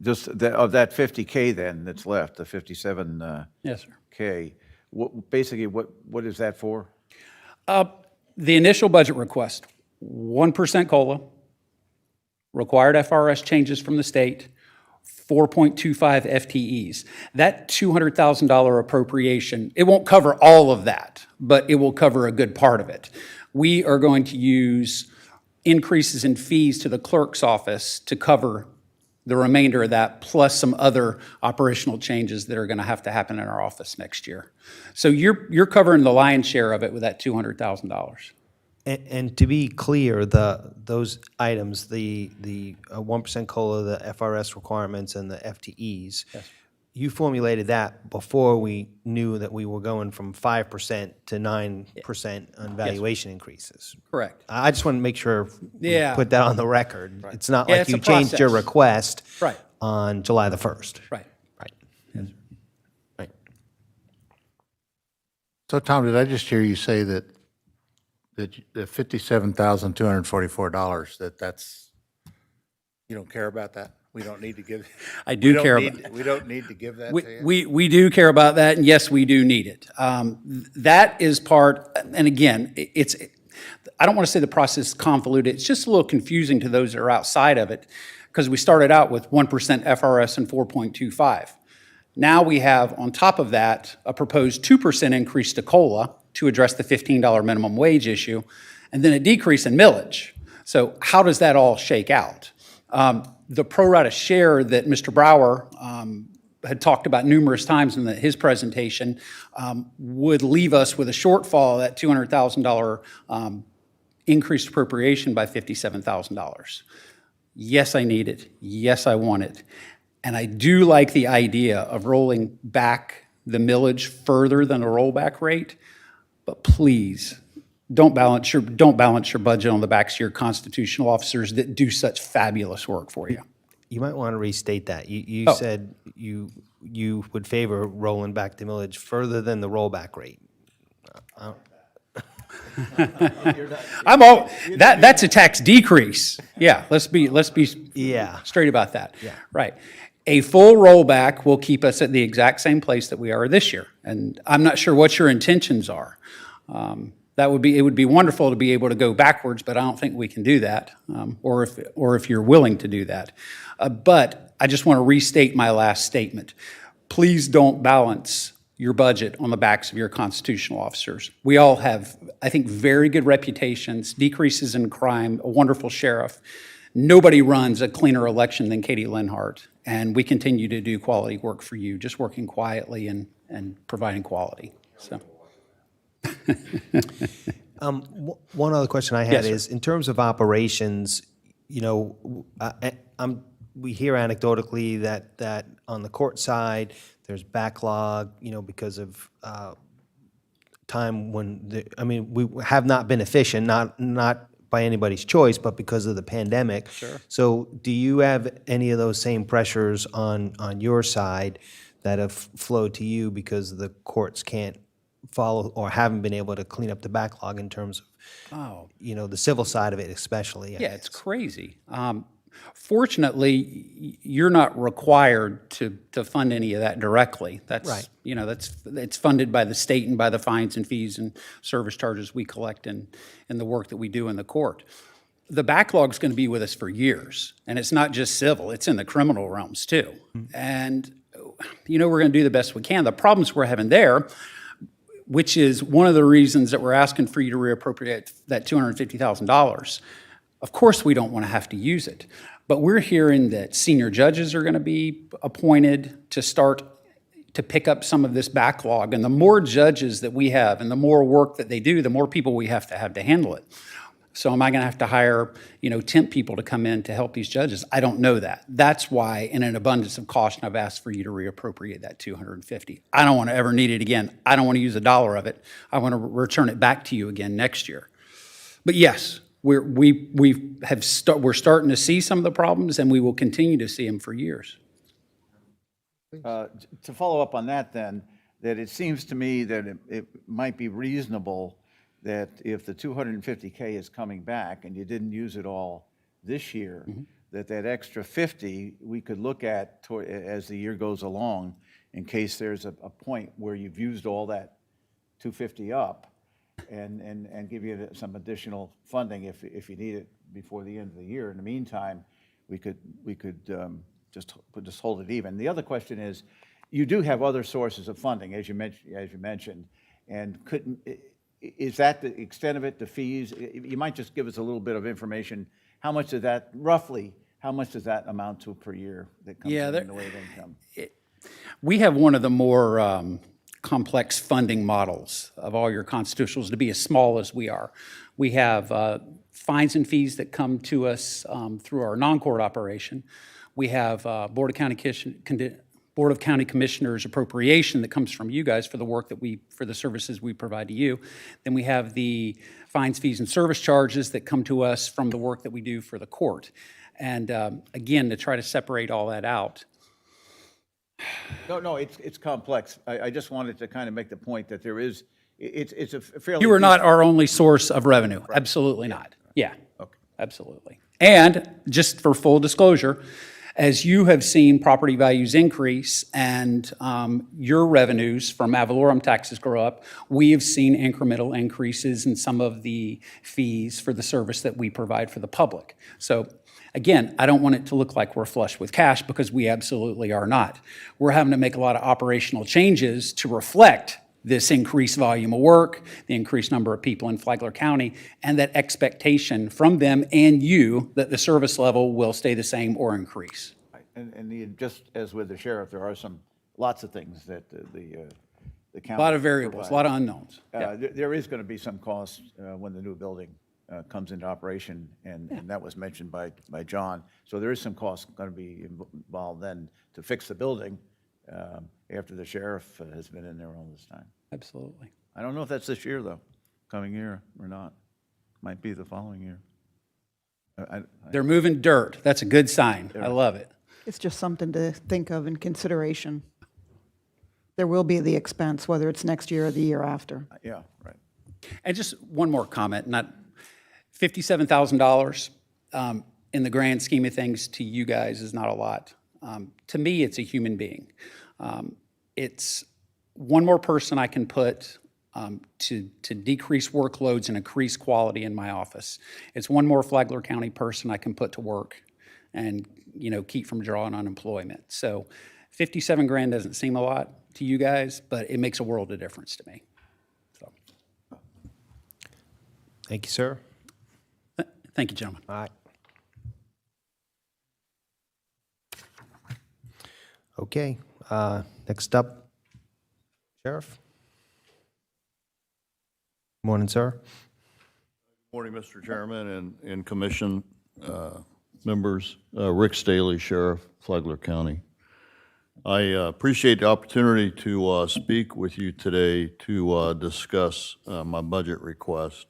just of that 50K then that's left, the 57K, Yes, sir. basically what is that for? The initial budget request, 1% COLA, required FRS changes from the state, 4.25 FTEs. That $200,000 appropriation, it won't cover all of that, but it will cover a good part of it. We are going to use increases in fees to the clerk's office to cover the remainder of that, plus some other operational changes that are going to have to happen in our office next year. So you're covering the lion's share of it with that $200,000. and to be clear, those items, the 1% COLA, the FRS requirements, and the FTEs, you formulated that before we knew that we were going from 5% to 9% on valuation increases. Correct. I just want to make sure we Yeah. put that on the record. It's not Yeah, like it's you a changed your process. request Right. on July the 1st. Right. Right. Right. So Tom, did I just hear you say that the $57,244, that's, you don't care about that? We don't need to give? I do care about. We don't need to give that to you? We do care about that, and yes, we do need it. That is part, and again, it's, I don't want to say the process is convoluted, it's just a little confusing to those that are outside of it, because we started out with 1% FRS and 4.25. Now we have, on top of that, a proposed 2% increase to COLA to address the $15 minimum wage issue, and then a decrease in millage. So how does that all shake out? The pro rata share that Mr. Brower had talked about numerous times in his presentation would leave us with a shortfall of that $200,000 increased appropriation by $57,000. Yes, I need it. Yes, I want it. And I do like the idea of rolling back the millage further than a rollback rate, but please, don't balance your budget on the backs of your constitutional officers that do such fabulous work for you. You might want to restate that. You Oh. said you would favor rolling back the millage further than the rollback rate. That's a tax decrease. Yeah, let's be Yeah. straight about that. Yeah. Right. A full rollback will keep us at the exact same place that we are this year. And I'm not sure what your intentions are. It would be wonderful to be able to go backwards, but I don't think we can do that, or if you're willing to do that. But I just want to restate my last statement. Please don't balance your budget on the backs of your constitutional officers. We all have, I think, very good reputations, decreases in crime, a wonderful sheriff. Nobody runs a cleaner election than Katie Lenhart, and we continue to do quality work for you, just working quietly and providing quality. So. One other question I had Yes, sir. is, in terms of operations, you know, we hear anecdotally that on the court side, there's backlog, you know, because of time when, we have not been efficient, not by anybody's choice, but because of the pandemic. Sure. So do you have any of those same pressures on your side that have flowed to you because the courts can't follow or haven't been able to clean up the backlog in terms of, you know, the civil side of it especially? Yeah, it's crazy. Fortunately, you're not required to fund any of that directly. That's, Right. you know, it's funded by the state and by the fines and fees and service charges we collect in the work that we do in the court. The backlog's going to be with us for years, and it's not just civil, it's in the criminal realms too. And, you know, we're going to do the best we can. The problems we're having there, which is one of the reasons that we're asking for you to reappropriate that $250,000. Of course, we don't want to have to use it, but we're hearing that senior judges are going to be appointed to start to pick up some of this backlog. And the more judges that we have and the more work that they do, the more people we have to handle it. So am I going to have to hire, you know, temp people to come in to help these judges? I don't know that. That's why, in an abundance of caution, I've asked for you to reappropriate that $250,000. I don't want to ever need it again. I don't want to use a dollar of it. I want to return it back to you again next year. But yes, we're starting to see some of the problems, and we will continue to see them for years. To follow up on that then, that it seems to me that it might be reasonable that if the $250K is coming back and you didn't use it all this year, that extra 50 we could look at as the year goes along, in case there's a point where you've used all that 250 up, and give you some additional funding if you need it before the end of the year. In the meantime, we could just hold it even. The other question is, you do have other sources of funding, as you mentioned, and is that the extent of it, the fees? You might just give us a little bit of information. How much of that, roughly, how much does that amount to per year that comes in the way of income? We have one of the more complex funding models of all your constitutionals to be as small as we are. We have fines and fees that come to us through our non-court operation. We have Board of County Commissioners appropriation that comes from you guys for the work for the services we provide to you. Then we have the fines, fees, and service charges that come to us from the work that we do for the court. And again, to try to separate all that out. No, it's complex. I just wanted to kind of make the point that it's a fairly... You are not our only source of revenue. Right. Absolutely not. Yeah, okay. Absolutely. And just for full disclosure, as you have seen property values increase and your revenues from ad valorem taxes grow up, we have seen incremental increases in some of the fees for the service that we provide for the public. So again, I don't want it to look like we're flush with cash, because we absolutely are not. We're having to make a lot of operational changes to reflect this increased volume of work, the increased number of people in Flagler County, and that expectation from them and you that the service level will stay the same or increase. And just as with the sheriff, there are lots of things that the county... A lot of variables, a lot of unknowns. Yeah. There is going to be some cost when the new building comes into operation, and that was mentioned by John. So there is some cost going to be involved then to fix the building after the sheriff has been in there all this time. Absolutely. I don't know if that's this year, though, coming year or not. Might be the following year. They're moving dirt. That's a good sign. I love it. It's just something to think of in consideration. There will be the expense, whether it's next year or the year after. Yeah, right. And just one more comment, not $57,000 in the grand scheme of things to you guys is not a lot. To me, it's a human being. It's one more person I can put to decrease workloads and increase quality in my office. It's one more Flagler County person I can put to work and, you know, keep from drawing unemployment. So 57 grand doesn't seem a lot. to you guys, but it makes a world of difference to me. So, Thank you, sir. thank you, gentlemen. All right. Okay, next up, Sheriff. Morning, sir. Morning, Mr. Chairman and Commission members. Rick Staley, Sheriff, Flagler County. I appreciate the opportunity to speak with you today to discuss my budget request.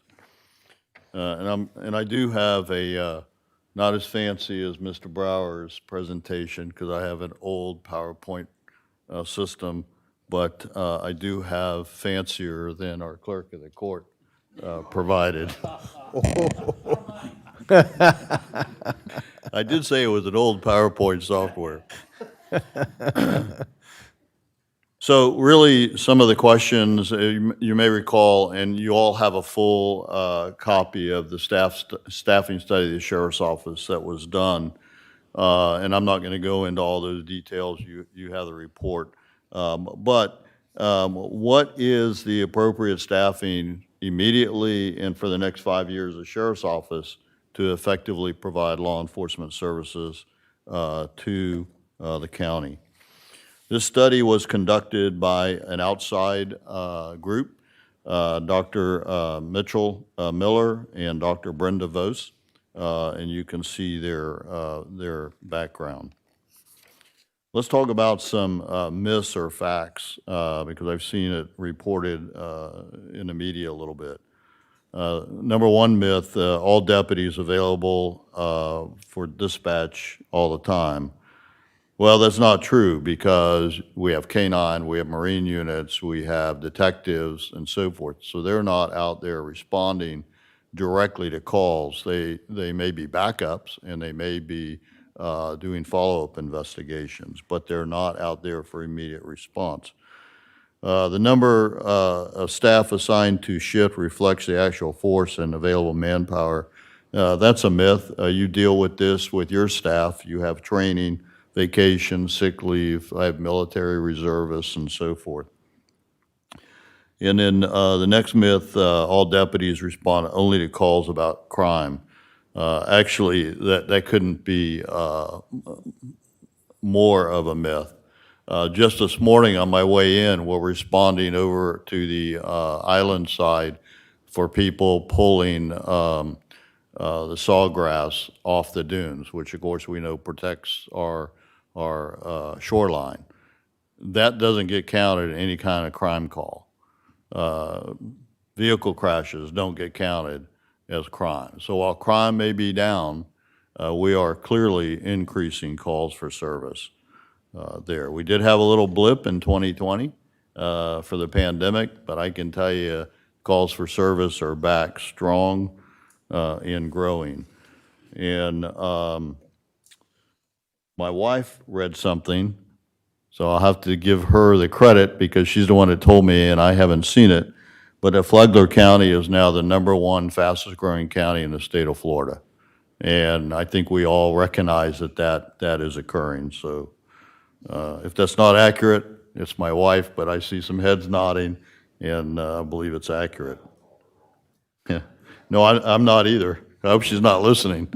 And I do have a, not as fancy as Mr. Brower's presentation, because I have an old PowerPoint system, but I do have fancier than our clerk of the court provided. I did say it was an old PowerPoint software. So really, some of the questions you may recall, and you all have a full copy of the staffing study of the Sheriff's Office that was done. And I'm not going to go into all those details. You have the report. But what is the appropriate staffing immediately and for the next 5 years of the Sheriff's Office to effectively provide law enforcement services to the county? This study was conducted by an outside group, Dr. Mitchell Miller and Dr. Brenda Vos, and you can see their background. Let's talk about some myths or facts, because I've seen it reported in the media a little bit. Number one myth, all deputies available for dispatch all the time. Well, that's not true, because we have K-9, we have Marine units, we have detectives and so forth. So they're not out there responding directly to calls. They may be backups and they may be doing follow-up investigations, but they're not out there for immediate response. The number of staff assigned to shift reflects the actual force and available manpower. That's a myth. You deal with this with your staff. You have training, vacation, sick leave. I have military reservists and so forth. And then the next myth, all deputies respond only to calls about crime. Actually, that couldn't be more of a myth. Just this morning on my way in, we're responding over to the island side for people pulling the sawgrass off the dunes, which of course we know protects our shoreline. That doesn't get counted in any kind of crime call. Vehicle crashes don't get counted as crime. So while crime may be down, we are clearly increasing calls for service there. We did have a little blip in 2020 for the pandemic, but I can tell you calls for service are back strong and growing. And my wife read something, so I'll have to give her the credit because she's the one that told me and I haven't seen it, but that Flagler County is now the #1 fastest growing county in the state of Florida. And I think we all recognize that is occurring. So if that's not accurate, it's my wife, but I see some heads nodding and I believe it's accurate. Yeah. No, I'm not either. I hope she's not listening.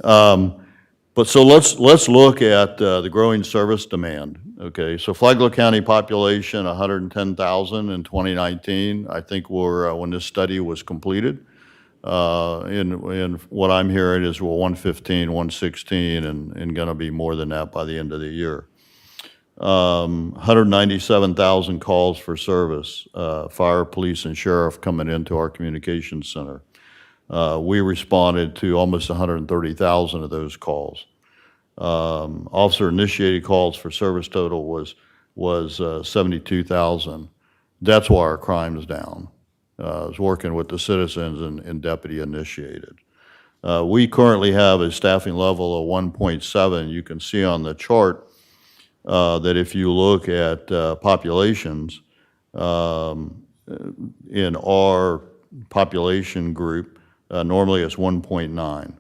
But so let's look at the growing service demand. Okay, so Flagler County population 110,000 in 2019. I think we're when this study was completed. And what I'm hearing is we're 115, 116, and going to be more than that by the end of the year. 197,000 calls for service, fire, police, and sheriff coming into our communications center. We responded to almost 130,000 of those calls. Officer-initiated calls for service total was 72,000. That's why our crime is down. I was working with the citizens and deputy-initiated. We currently have a staffing level of 1.7. You can see on the chart that if you look at populations in our population group, normally it's 1.9.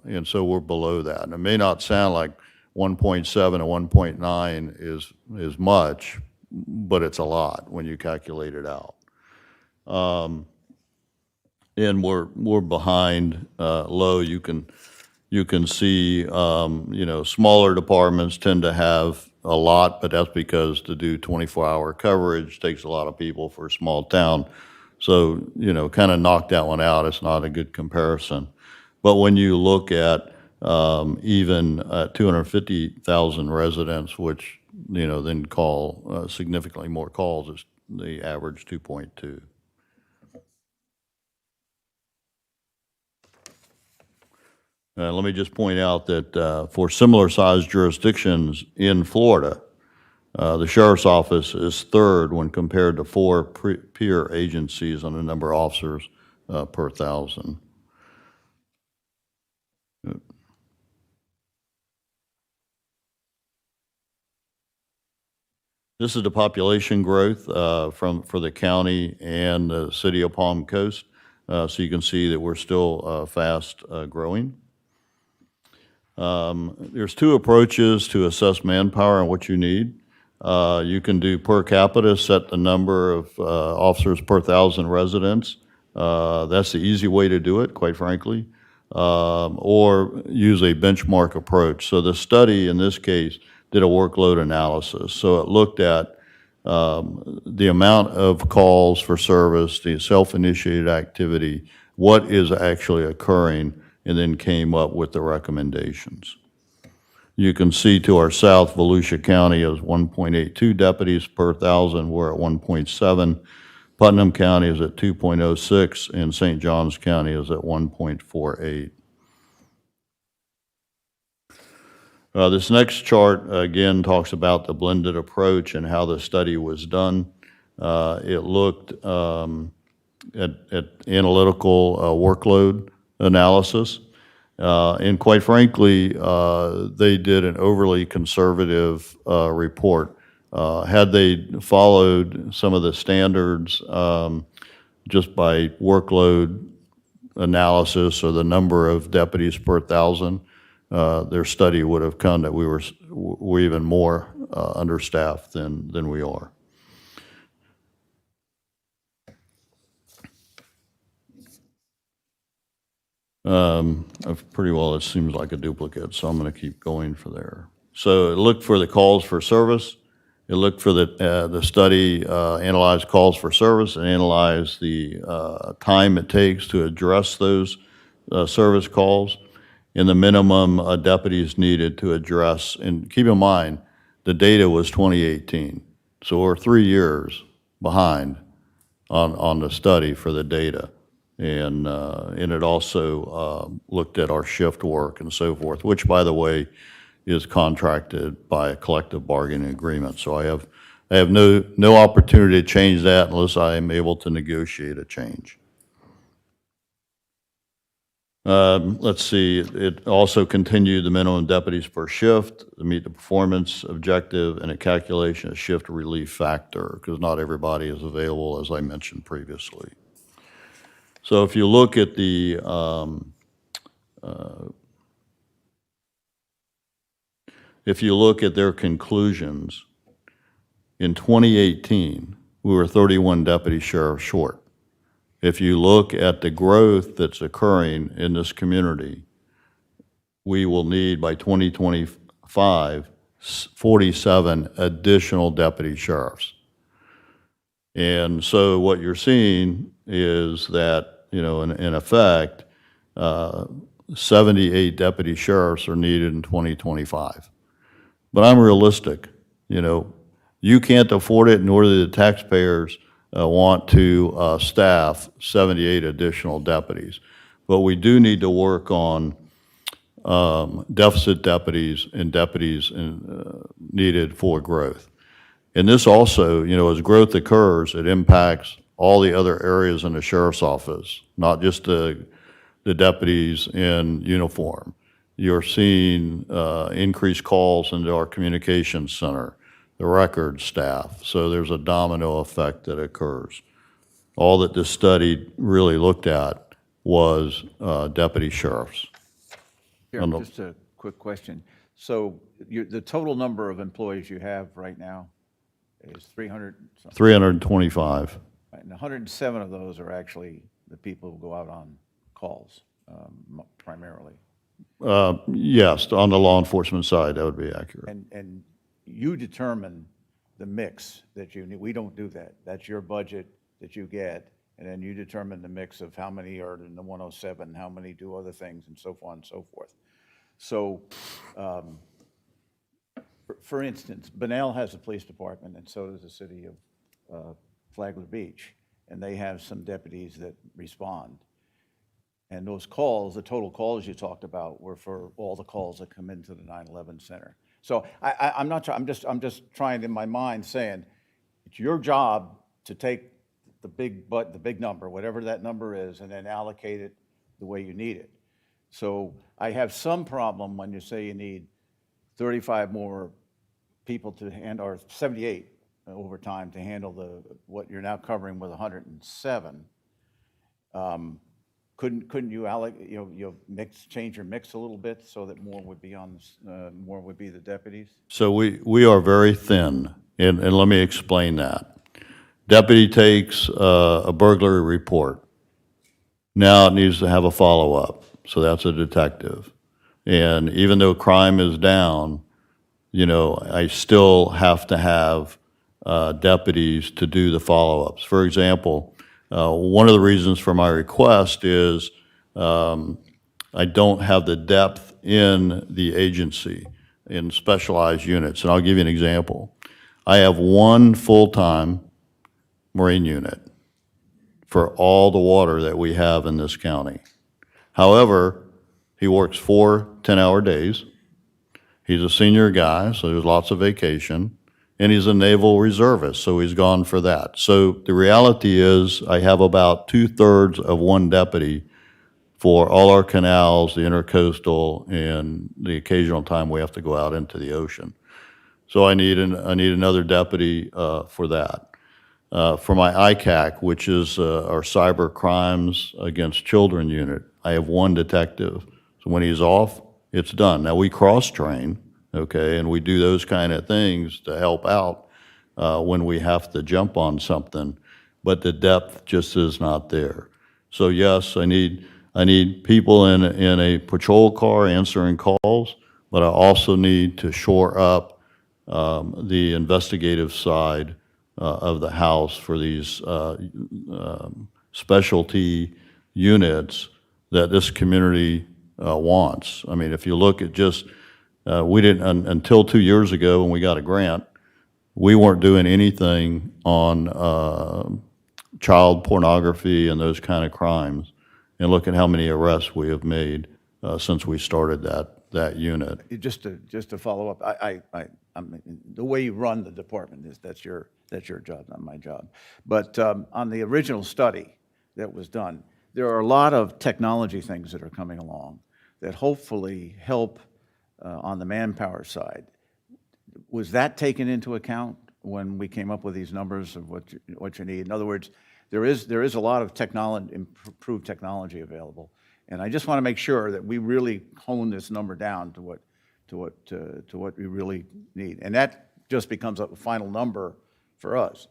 And so we're below that. And it may not sound like 1.7 and 1.9 is much, but it's a lot when you calculate it out. And we're behind low. You can see, smaller departments tend to have a lot, but that's because to do 24-hour coverage takes a lot of people for a small town. So, kind of knock that one out. It's not a good comparison. But when you look at even 250,000 residents, which, then call significantly more calls, it's the average 2.2. Let me just point out that for similar sized jurisdictions in Florida, the sheriff's office is third when compared to 4 peer agencies on the number of officers per 1,000. This is the population growth for the county and the city of Palm Coast. So you can see that we're still fast growing. There's 2 approaches to assess manpower and what you need. You can do per capita, set the number of officers per 1,000 residents. That's the easy way to do it, quite frankly, or use a benchmark approach. So the study in this case did a workload analysis. So it looked at the amount of calls for service, the self-initiated activity, what is actually occurring, and then came up with the recommendations. You can see to our south, Volusia County is 1.82 deputies per 1,000. We're at 1.7. Putnam County is at 2.06, and St. Johns County is at 1.48. This next chart, again, talks about the blended approach and how the study was done. It looked at analytical workload analysis. And quite frankly, they did an overly conservative report. Had they followed some of the standards just by workload analysis or the number of deputies per 1,000, their study would have come that we're even more understaffed than we are. Pretty well, it seems like a duplicate, so I'm going to keep going for there. So it looked for the calls for service. It looked for the study, analyzed calls for service and analyzed the time it takes to address those service calls and the minimum deputies needed to address. And keep in mind, the data was 2018. So we're 3 years behind on the study for the data. And it also looked at our shift work and so forth, which, by the way, is contracted by a collective bargaining agreement. So I have no opportunity to change that unless I am able to negotiate a change. Let's see, it also continued the minimum deputies per shift to meet the performance objective and a calculation of shift relief factor, because not everybody is available, as I mentioned previously. So if you look at the their conclusions, in 2018, we were 31 deputy sheriffs short. If you look at the growth that's occurring in this community, we will need by 2025 47 additional deputy sheriffs. And so what you're seeing is that, in effect, 78 deputy sheriffs are needed in 2025. But I'm realistic. You can't afford it, nor do the taxpayers want to staff 78 additional deputies. But we do need to work on deficit deputies and deputies needed for growth. And this also, as growth occurs, it impacts all the other areas in the sheriff's office, not just the deputies in uniform. You're seeing increased calls into our communications center, the records staff. So there's a domino effect that occurs. All that this study really looked at was deputy sheriffs. Sheriff, just a quick question. So the total number of employees you have right now is 300 something. 325. And 107 of those are actually the people who go out on calls, primarily. Yes, on the law enforcement side, that would be accurate. And you determine the mix that you need. We don't do that. That's your budget that you get, and then you determine the mix of how many are in the 107, how many do other things, and so on and so forth. So, for instance, Bunnell has a police department, and so does the city of Flagler Beach, and they have some deputies that respond. And those calls, the total calls you talked about, were for all the calls that come into the 9/11 center. So I'm not. I'm just trying in my mind saying, it's your job to take the big number, whatever that number is, and then allocate it the way you need it. So I have some problem when you say you need 35 more people to handle, or 78 over time to handle what you're now covering with 107. Couldn't you change your mix a little bit so that more would be more would be the deputies? So we are very thin, and let me explain that. Deputy takes a burglary report. Now it needs to have a follow-up, so that's a detective. And even though crime is down, I still have to have deputies to do the follow-ups. For example, one of the reasons for my request is I don't have the depth in the agency in specialized units. And I'll give you an example. I have one full-time Marine unit for all the water that we have in this county. However, he works 4 10-hour days. He's a senior guy, so there's lots of vacation. And he's a naval reservist, so he's gone for that. So the reality is I have about 2/3 of one deputy for all our canals, the intercoastal, and the occasional time we have to go out into the ocean. So I need another deputy for that. For my ICAC, which is our cyber crimes against children unit, I have one detective. So when he's off, it's done. Now we cross-train, okay, and we do those kind of things to help out when we have to jump on something, but the depth just is not there. So yes, I need people in a patrol car answering calls, but I also need to shore up the investigative side of the house for these specialty units that this community wants. I mean, if you look at just, we didn't, until 2 years ago when we got a grant, we weren't doing anything on child pornography and those kind of crimes. And look at how many arrests we have made since we started that unit. Just to follow up, I mean, the way you run the department that's your job, not my job. But on the original study that was done, there are a lot of technology things that are coming along that hopefully help on the manpower side. Was that taken into account when we came up with these numbers of what you need? In other words, there is a lot of improved technology available, and I just want to make sure that we really hone this number down to what we really need, and that just becomes a final number for us.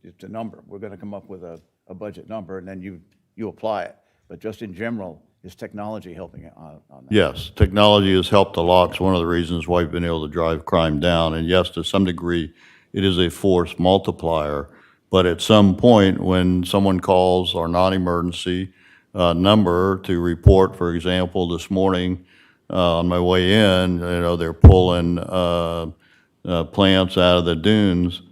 It's a number. We're going to come up with a budget number, and then you apply it. But just in general, is technology helping on that? Yes, technology has helped a lot. It's one of the reasons why we've been able to drive crime down. And yes, to some degree, it is a force multiplier. But at some point, when someone calls our non-emergency number to report, for example, this morning on my way in, they're pulling plants out of the dunes,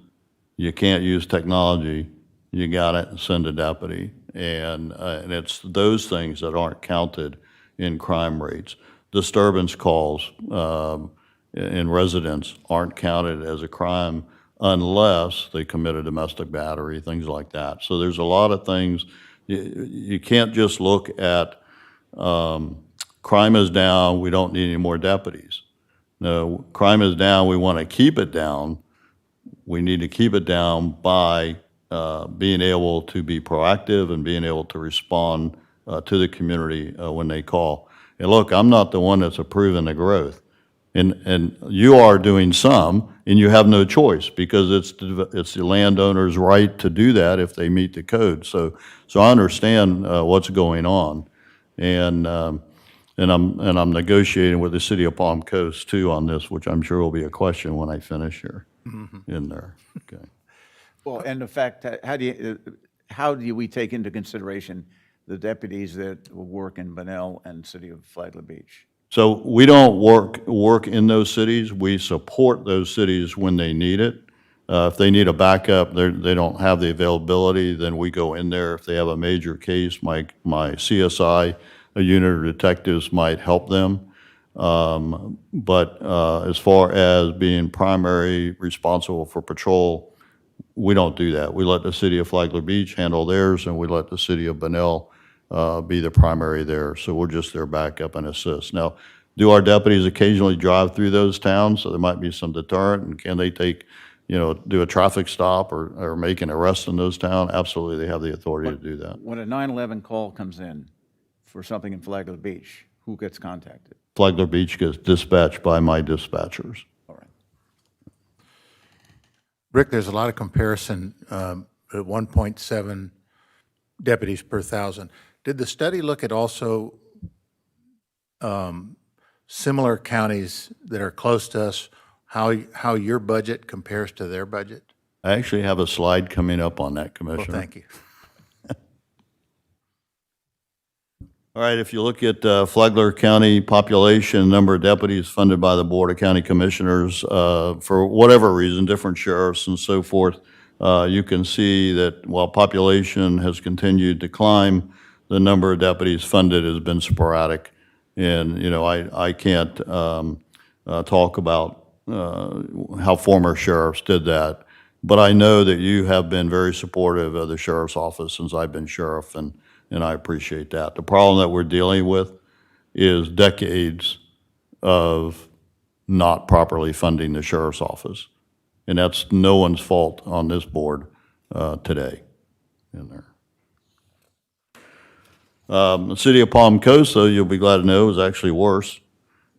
you can't use technology. You got to send a deputy. And it's those things that aren't counted in crime rates. Disturbance calls in residents aren't counted as a crime unless they commit a domestic battery, things like that. So there's a lot of things. You can't just look at crime is down, we don't need any more deputies. No, crime is down, we want to keep it down. We need to keep it down by being able to be proactive and being able to respond to the community when they call. And look, I'm not the one that's approving the growth. And you are doing some, and you have no choice, because it's the landowner's right to do that if they meet the code. So I understand what's going on. And I'm negotiating with the city of Palm Coast too on this, which I'm sure will be a question when I finish here in there. Okay. Well, and the fact, how do we take into consideration the deputies that will work in Bunnell and city of Flagler Beach? So we don't work in those cities. We support those cities when they need it. If they need a backup, they don't have the availability, then we go in there. If they have a major case, my CSI, a unit of detectives might help them. But as far as being primary responsible for patrol, we don't do that. We let the city of Flagler Beach handle theirs, and we let the city of Bunnell be the primary there. So we're just their backup and assist. Now, do our deputies occasionally drive through those towns? So there might be some deterrent, and can they take, do a traffic stop or make an arrest in those towns? Absolutely, they have the authority to do that. When a 911 call comes in for something in Flagler Beach, who gets contacted? Flagler Beach gets dispatched by my dispatchers. All right. Rick, there's a lot of comparison at 1.7 deputies per thousand. Did the study look at also similar counties that are close to us, how your budget compares to their budget? I actually have a slide coming up on that, Well, Commissioner. thank you. All right, if you look at Flagler County population, number of deputies funded by the Board of County Commissioners, for whatever reason, different sheriffs and so forth, you can see that while population has continued to climb, the number of deputies funded has been sporadic. And, I can't talk about how former sheriffs did that, but I know that you have been very supportive of the sheriff's office since I've been sheriff, and I appreciate that. The problem that we're dealing with is decades of not properly funding the sheriff's office. And that's no one's fault on this board today in there. The city of Palm Coast, though, you'll be glad to know, is actually worse.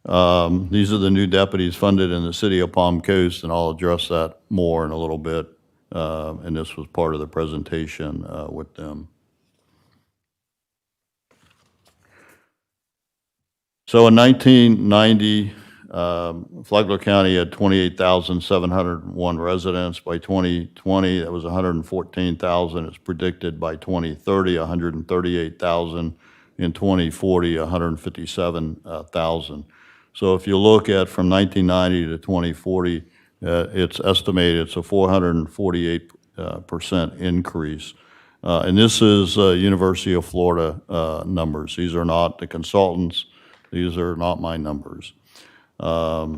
These are the new deputies funded in the city of Palm Coast, and I'll address that more in a little bit. And this was part of the presentation with them. So in 1990, Flagler County had 28,701 residents. By 2020, that was 114,000. It's predicted by 2030, 138,000. In 2040, 157,000. So if you look at from 1990 to 2040, it's estimated it's a 448% increase. And this is University of Florida numbers. These are not the consultants. These are not my numbers. We're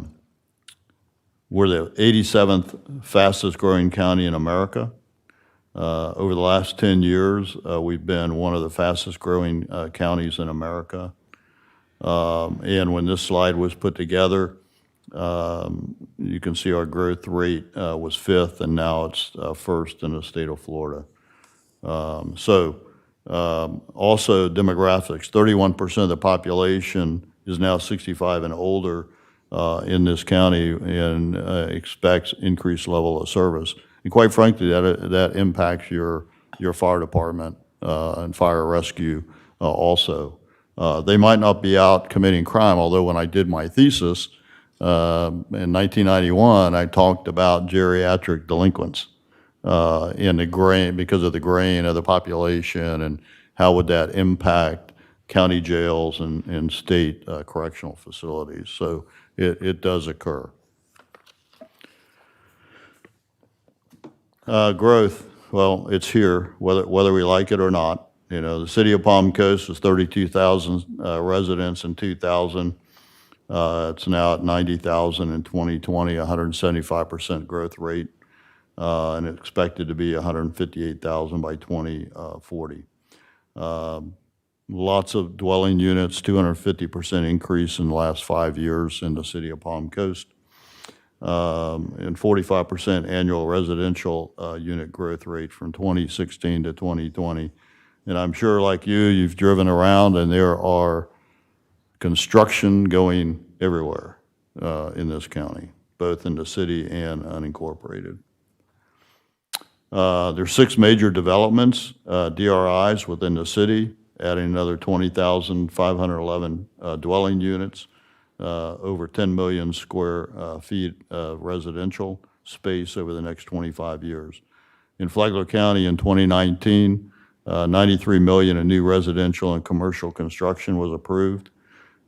the 87th fastest growing county in America. Over the last 10 years, we've been one of the fastest growing counties in America. And when this slide was put together, you can see our growth rate was 5th, and now it's 1st in the state of Florida. Also demographics, 31% of the population is now 65 and older in this county, and expects increased level of service. And quite frankly, that impacts your fire department and fire rescue also. They might not be out committing crime, although when I did my thesis in 1991, I talked about geriatric delinquents in the grain, because of the grain of the population, and how would that impact county jails and state correctional facilities. So it does occur. Growth, well, it's here, whether we like it or not. The city of Palm Coast was 32,000 residents in 2000. It's now at 90,000 in 2020, 175% growth rate, and it's expected to be 158,000 by 2040. Lots of dwelling units, 250% increase in the last 5 years in the city of Palm Coast. And 45% annual residential unit growth rate from 2016 to 2020. And I'm sure, like you've driven around, and there are construction going everywhere. in this county, both in the city and unincorporated. There's 6 major developments, DRIs within the city, adding another 20,511 dwelling units, over 10 million square feet of residential space over the next 25 years. In Flagler County in 2019, 93 million in new residential and commercial construction was approved.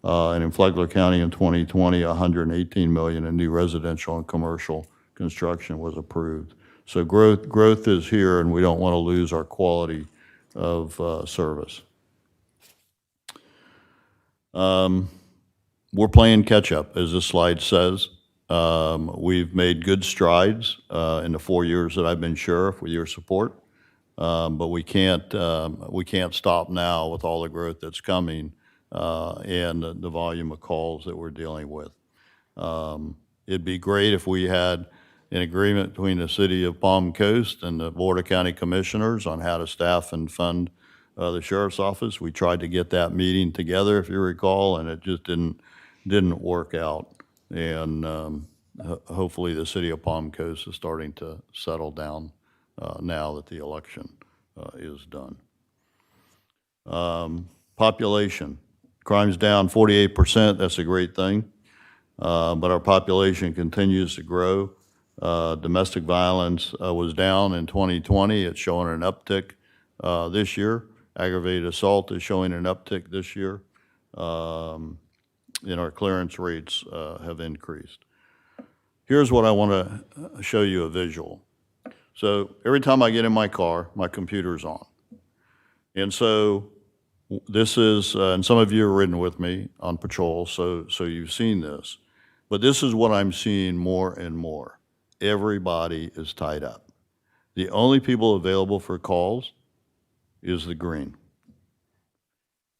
And in Flagler County in 2020, 118 million in new residential and commercial construction was approved. So growth is here, and we don't want to lose our quality of service. We're playing catch-up, as this slide says. We've made good strides in the 4 years that I've been sheriff with your support, but we can't stop now with all the growth that's coming and the volume of calls that we're dealing with. It'd be great if we had an agreement between the city of Palm Coast and the Board of County Commissioners on how to staff and fund the sheriff's office. We tried to get that meeting together, if you recall, and it just didn't work out. And hopefully the city of Palm Coast is starting to settle down now that the election is done. Population. Crime's down 48%. That's a great thing. But our population continues to grow. Domestic violence was down in 2020. It's showing an uptick this year. Aggravated assault is showing an uptick this year. And our clearance rates have increased. Here's what I want to show you a visual. So every time I get in my car, my computer's on. And so this is, and some of you have ridden with me on patrol, so you've seen this. But this is what I'm seeing more and more. Everybody is tied up. The only people available for calls is the green.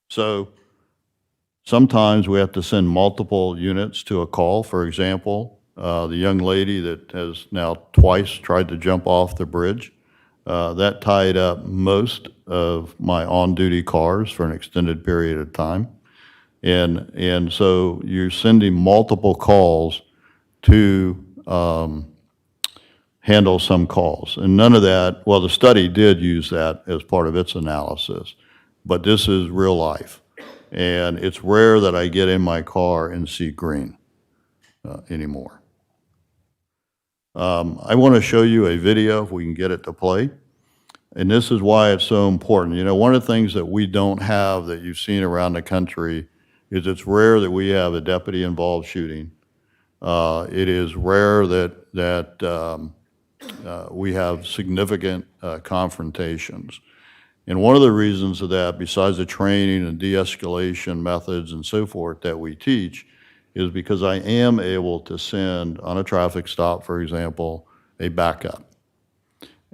So sometimes we have to send multiple units to a call. For example, the young lady that has now twice tried to jump off the bridge, that tied up most of my on-duty cars for an extended period of time. And so you're sending multiple calls to handle some calls. And none of that, well, the study did use that as part of its analysis, but this is real life. And it's rare that I get in my car and see green anymore. I want to show you a video, if we can get it to play. And this is why it's so important. You know, one of the things that we don't have that you've seen around the country is it's rare that we have a deputy-involved shooting. It is rare that we have significant confrontations. And one of the reasons of that, besides the training and de-escalation methods and so forth that we teach, is because I am able to send, on a traffic stop, for example, a backup.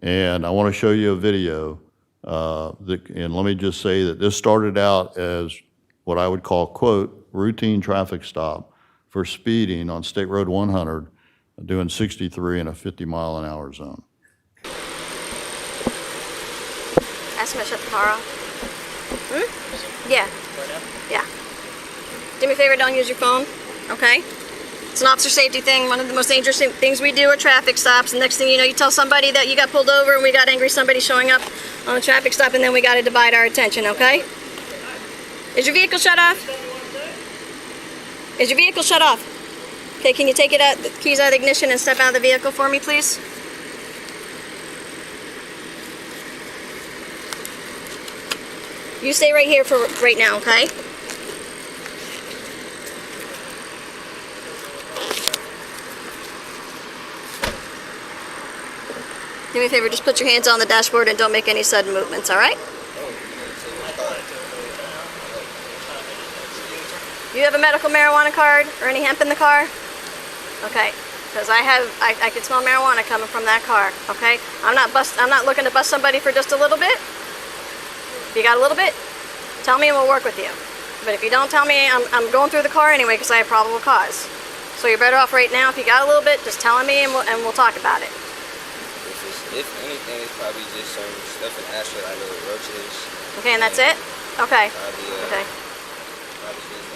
And I want to show you a video, and let me just say that this started out as what I would call, quote, routine traffic stop for speeding on State Road 100, doing 63 in a 50-mile-an-hour zone. Ask him to shut the car off. Yeah. Yeah. Do me a favor, don't use your phone, okay? It's an officer safety thing. One of the most dangerous things we do are traffic stops. And next thing you know, you tell somebody that you got pulled over and we got angry somebody showing up on a traffic stop, and then we got to divide our attention, okay? Is your vehicle shut off? Is your vehicle shut off? Okay, can you take it out, the keys out of the ignition and step out of the vehicle for me, please? You stay right here for right now, okay? Do me a favor, just put your hands on the dashboard and don't make any sudden movements, all right? You have a medical marijuana card or any hemp in the car? Okay, because I can smell marijuana coming from that car, okay? I'm not looking to bust somebody for just a little bit. If you got a little bit, tell me and we'll work with you. But if you don't tell me, I'm going through the car anyway because I have probable cause. So you're better off right now. If you got a little bit, just tell me and we'll talk about it. If anything, it's probably just some stuff in ashtray, like little roaches. Okay, and that's it? Okay. Probably, Okay. probably just,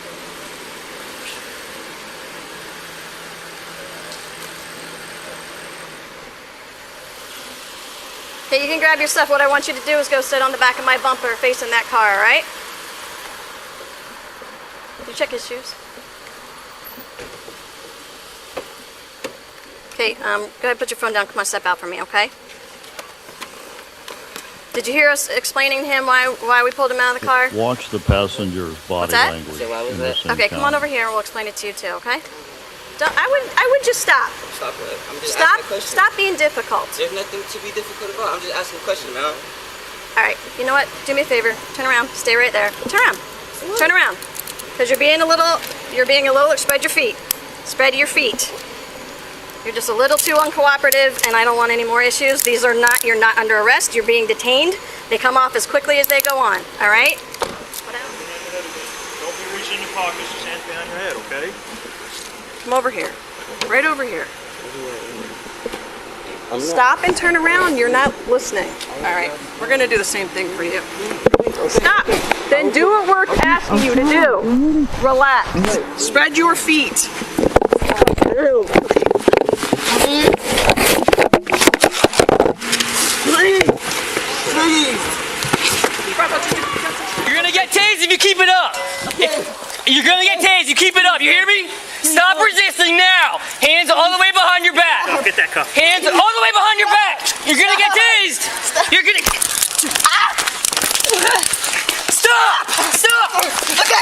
Okay, you can grab your stuff. What I want you to do is go sit on the back of my bumper facing that car, all right? Did you check his shoes? Okay, go ahead, put your phone down. Come on, step out for me, okay? Did you hear us explaining to him why we pulled him out of the car? Watch the passenger's body that? language. So why was in that? this Okay, come on encounter. over here and we'll explain it to you too, okay? I would just stop. Stop it. I'm just Stop, asking a question. stop being difficult. There's nothing to be difficult about. I'm just asking a question, man. All right, you know what? Do me a favor. Turn around. Stay right there. Turn around. Turn around. Because you're being a little, spread your feet. Spread your feet. You're just a little too uncooperative and I don't want any more issues. You're not under arrest. You're being detained. They come off as quickly as they go on, all right? What else? Don't be reaching in your pockets, just hands behind your head, okay? Come over here. Right over here. Stop and turn around. You're not listening. All right. We're going to do the same thing for you. Stop. Then do what we're asking you to do. Relax. Spread your feet. You're gonna get tased if you keep it up. You're gonna get tased. You keep it up. You hear me? Stop resisting now. Hands all the way behind your back. Get that cuff. Hands all the way behind your back. You're gonna get tased. You're gonna. Stop! Stop! Okay.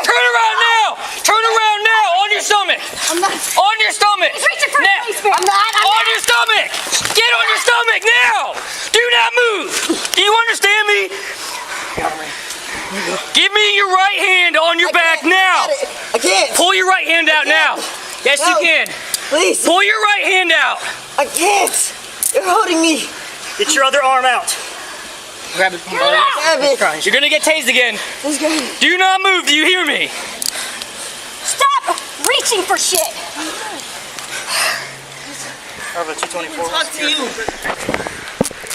Turn around now. Turn around now. On your stomach. I'm not. On your stomach. He's reaching for Now. the face, man. I'm not. On your stomach. Get on your stomach now. Do not move. Do you understand me? Give me your right hand on your back now. I can't. Pull your right hand out now. Yes, you can. Please. Pull your right hand out. I can't. You're holding me. Get your other arm out. Grab it. Grab it. You're gonna get tased again. Let's go. Do not move. Do you hear me? Stop reaching for shit. Bravo 224. Talk to you.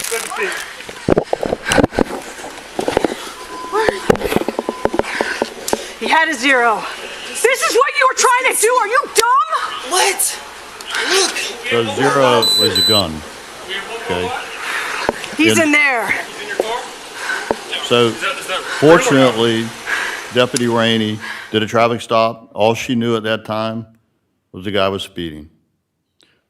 Good to see. He had a 0. This is what you were trying to do. Are you dumb? What? Look. The 0 was a gun, okay? He's In- in there. So fortunately, Deputy Rainey did a traffic stop. All she knew at that time was the guy was speeding.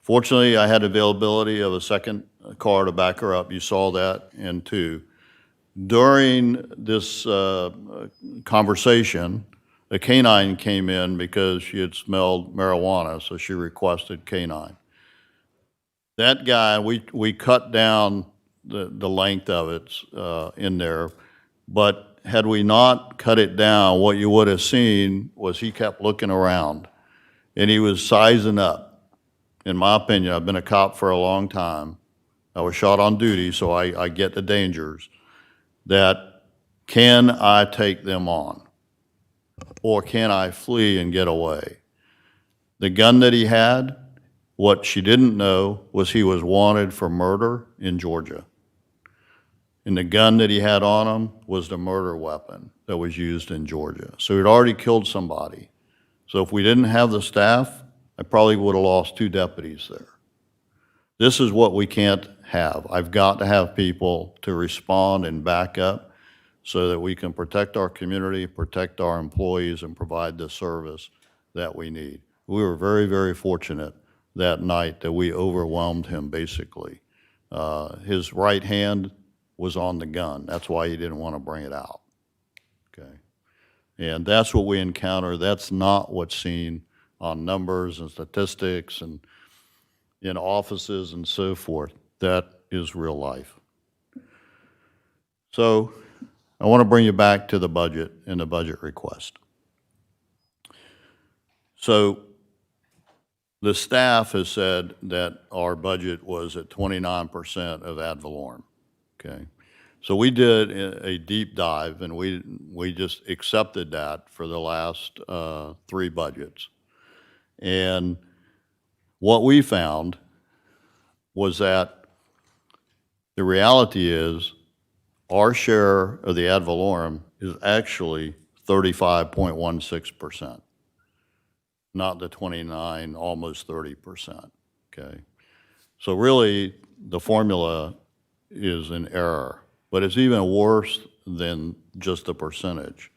Fortunately, I had availability of a second car to back her up. You saw that in 2. During this conversation, a canine came in because she had smelled marijuana, so she requested canine. That guy, we cut down the length of it in there, but had we not cut it down, what you would have seen was he kept looking around, and he was sizing up. In my opinion, I've been a cop for a long time. I was shot on duty, so I get the dangers. That can I take them on? Or can I flee and get away? The gun that he had, what she didn't know was he was wanted for murder in Georgia. And the gun that he had on him was the murder weapon that was used in Georgia. So he'd already killed somebody. So if we didn't have the staff, I probably would have lost 2 deputies there. This is what we can't have. I've got to have people to respond and back up so that we can protect our community, protect our employees, and provide the service that we need. We were very, very fortunate that night that we overwhelmed him, basically. His right hand was on the gun. That's why he didn't want to bring it out, okay? And that's what we encounter. That's not what's seen on numbers and statistics and in offices and so forth. That is real life. So I want to bring you back to the budget and the budget request. So the staff has said that our budget was at 29% of ad valorem, okay? So we did a deep dive, and we just accepted that for the last 3 budgets. And what we found was that the reality is our share of the ad valorem is actually 35.16%, not the 29, almost 30%, okay? So really, the formula is in error. But it's even worse than just the percentage,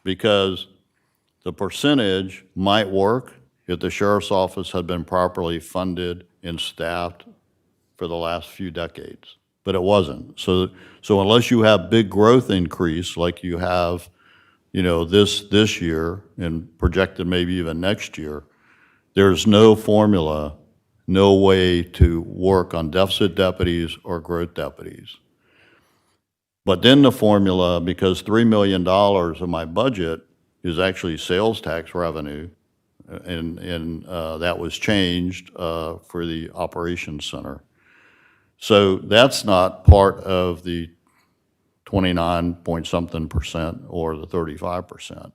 because the percentage might work if the sheriff's office had been properly funded and staffed for the last few decades, but it wasn't. So unless you have big growth increase like you have, this year and projected maybe even next year, there's no formula, no way to work on deficit deputies or growth deputies. But then the formula, because $3 million of my budget is actually sales tax revenue, and that was changed for the operations center. So that's not part of the 29-point-something% or the 35%.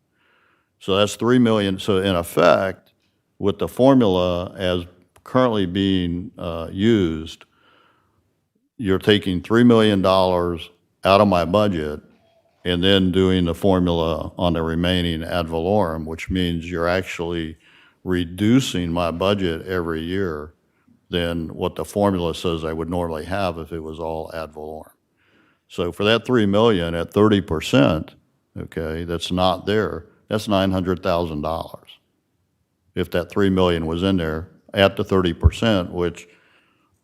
So that's $3 million. So in effect, with the formula as currently being used, you're taking $3 million out of my budget and then doing the formula on the remaining ad valorem, which means you're actually reducing my budget every year than what the formula says I would normally have if it was all ad valorem. So for that $3 million at 30%, okay, that's not there, that's $900,000. If that $3 million was in there at the 30%, which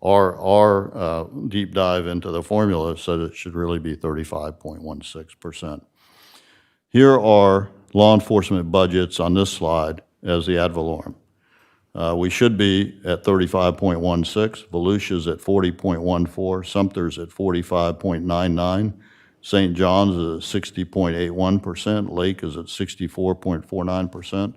our deep dive into the formula said it should really be 35.16%. Here are law enforcement budgets on this slide as the ad valorem. We should be at 35.16, Volusia's at 40.14, Sumter's at 45.99, St. John's is at 60.81%, Lake is at 64.49%,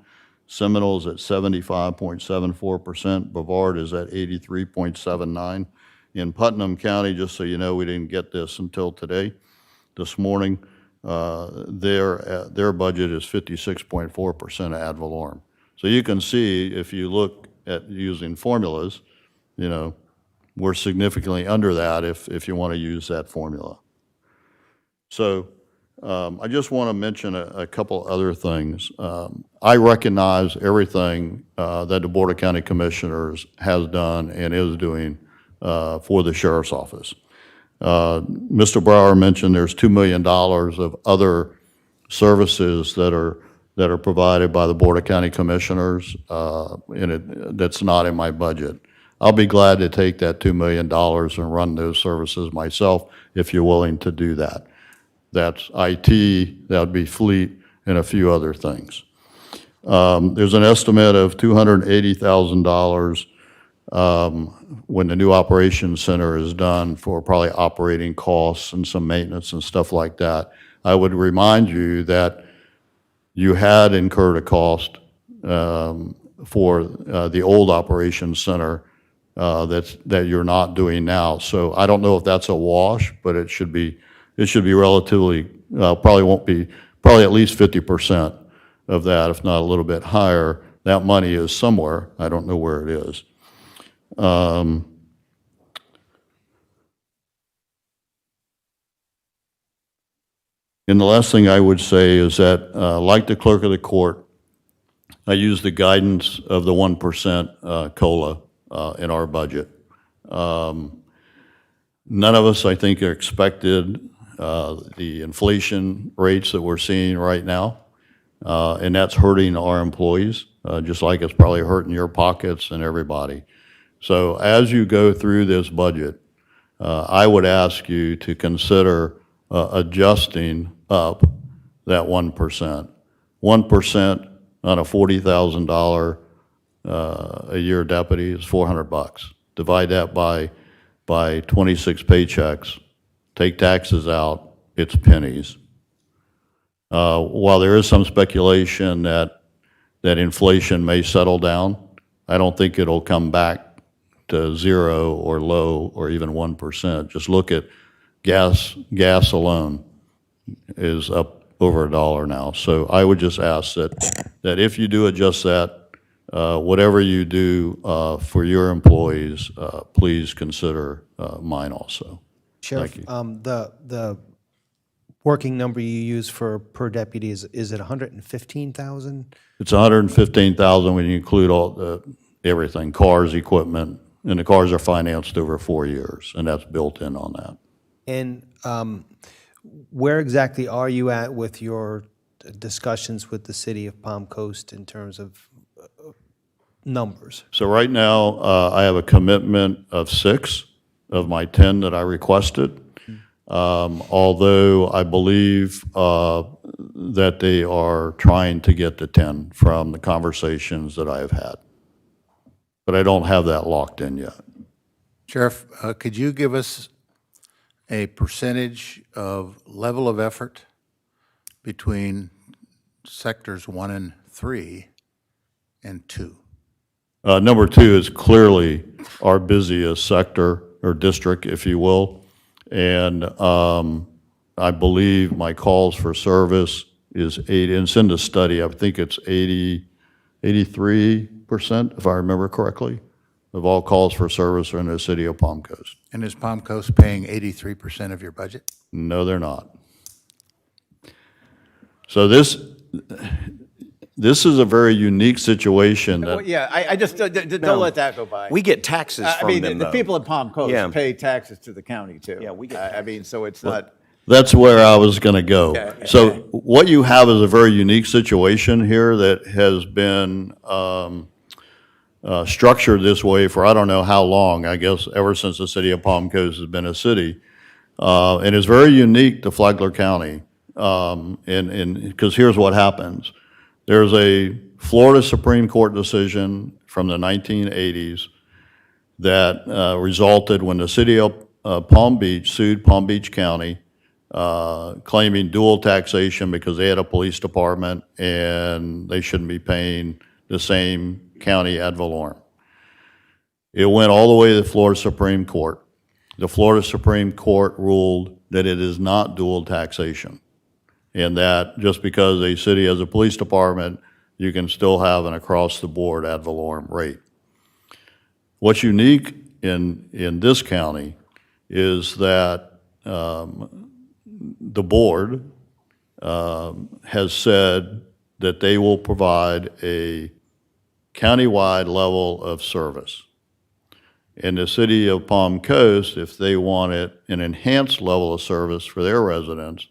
Seminole's at 75.74%, Brevard is at 83.79. In Putnam County, just so you know, we didn't get this until today, this morning, their budget is 56.4% ad valorem. So you can see, if you look at using formulas, we're significantly under that if you want to use that formula. So I just want to mention a couple other things. I recognize everything that the Board of County Commissioners has done and is doing for the Sheriff's Office. Mr. Brower mentioned there's $2 million of other services that are provided by the Board of County Commissioners, that's not in my budget. I'll be glad to take that $2 million and run those services myself if you're willing to do that. That's IT, that would be fleet, and a few other things. There's an estimate of $280,000 when the new operations center is done for probably operating costs and some maintenance and stuff like that. I would remind you that you had incurred a cost for the old operations center that you're not doing now. So I don't know if that's a wash, but it should be relatively, probably at least 50% of that, if not a little bit higher. That money is somewhere. I don't know where it is. And the last thing I would say is that, like the clerk of the court, I use the guidance of the 1% COLA in our budget. None of us, I think, expected the inflation rates that we're seeing right now, and that's hurting our employees, just like it's probably hurting your pockets and everybody. So as you go through this budget, I would ask you to consider adjusting up that 1%. 1% on a $40,000 a year deputy is $400. Divide that by 26 paychecks, take taxes out, it's pennies. While there is some speculation that inflation may settle down, I don't think it'll come back to 0 or low or even 1%. Just look at gas alone is up over $1 now. So I would just ask that if you do adjust that, whatever you do for your employees, please consider mine also. Sheriff, Thank you. the working number you use for per deputy, is it 115,000? It's 115,000 when you include everything, cars, equipment, and the cars are financed over 4 years, and that's built in on that. And where exactly are you at with your discussions with the city of Palm Coast in terms of numbers? So right now, I have a commitment of 6 of my 10 that I requested. Although I believe that they are trying to get to 10 from the conversations that I have had. But I don't have that locked in yet. Sheriff, could you give us a percentage of level of effort between sectors 1 and 3 and 2? Number 2 is clearly our busiest sector or district, if you will. And I believe my calls for service is 8, and it's in the study, I think it's 83%, if I remember correctly, of all calls for service are in the city of Palm Coast. And is Palm Coast paying 83% of your budget? No, they're not. So this is a very unique situation Well, that, yeah, I just, don't let that go by. We get taxes I from mean, them, the though. people in Palm Coast Yeah. pay taxes to the county, too. Yeah, we get I mean, so it's not, that's where I was going to go. Okay. So what you have is a very unique situation here that has been structured this way for I don't know how long, I guess ever since the city of Palm Coast has been a city. And it's very unique to Flagler County. Because here's what happens. There's a Florida Supreme Court decision from the 1980s that resulted when the city of Palm Beach sued Palm Beach County, claiming dual taxation because they had a police department and they shouldn't be paying the same county ad valorem. It went all the way to the Florida Supreme Court. The Florida Supreme Court ruled that it is not dual taxation, and that just because a city has a police department, you can still have an across-the-board ad valorem rate. What's unique in this county is that the board has said that they will provide a countywide level of service. In the city of Palm Coast, if they wanted an enhanced level of service for their residents,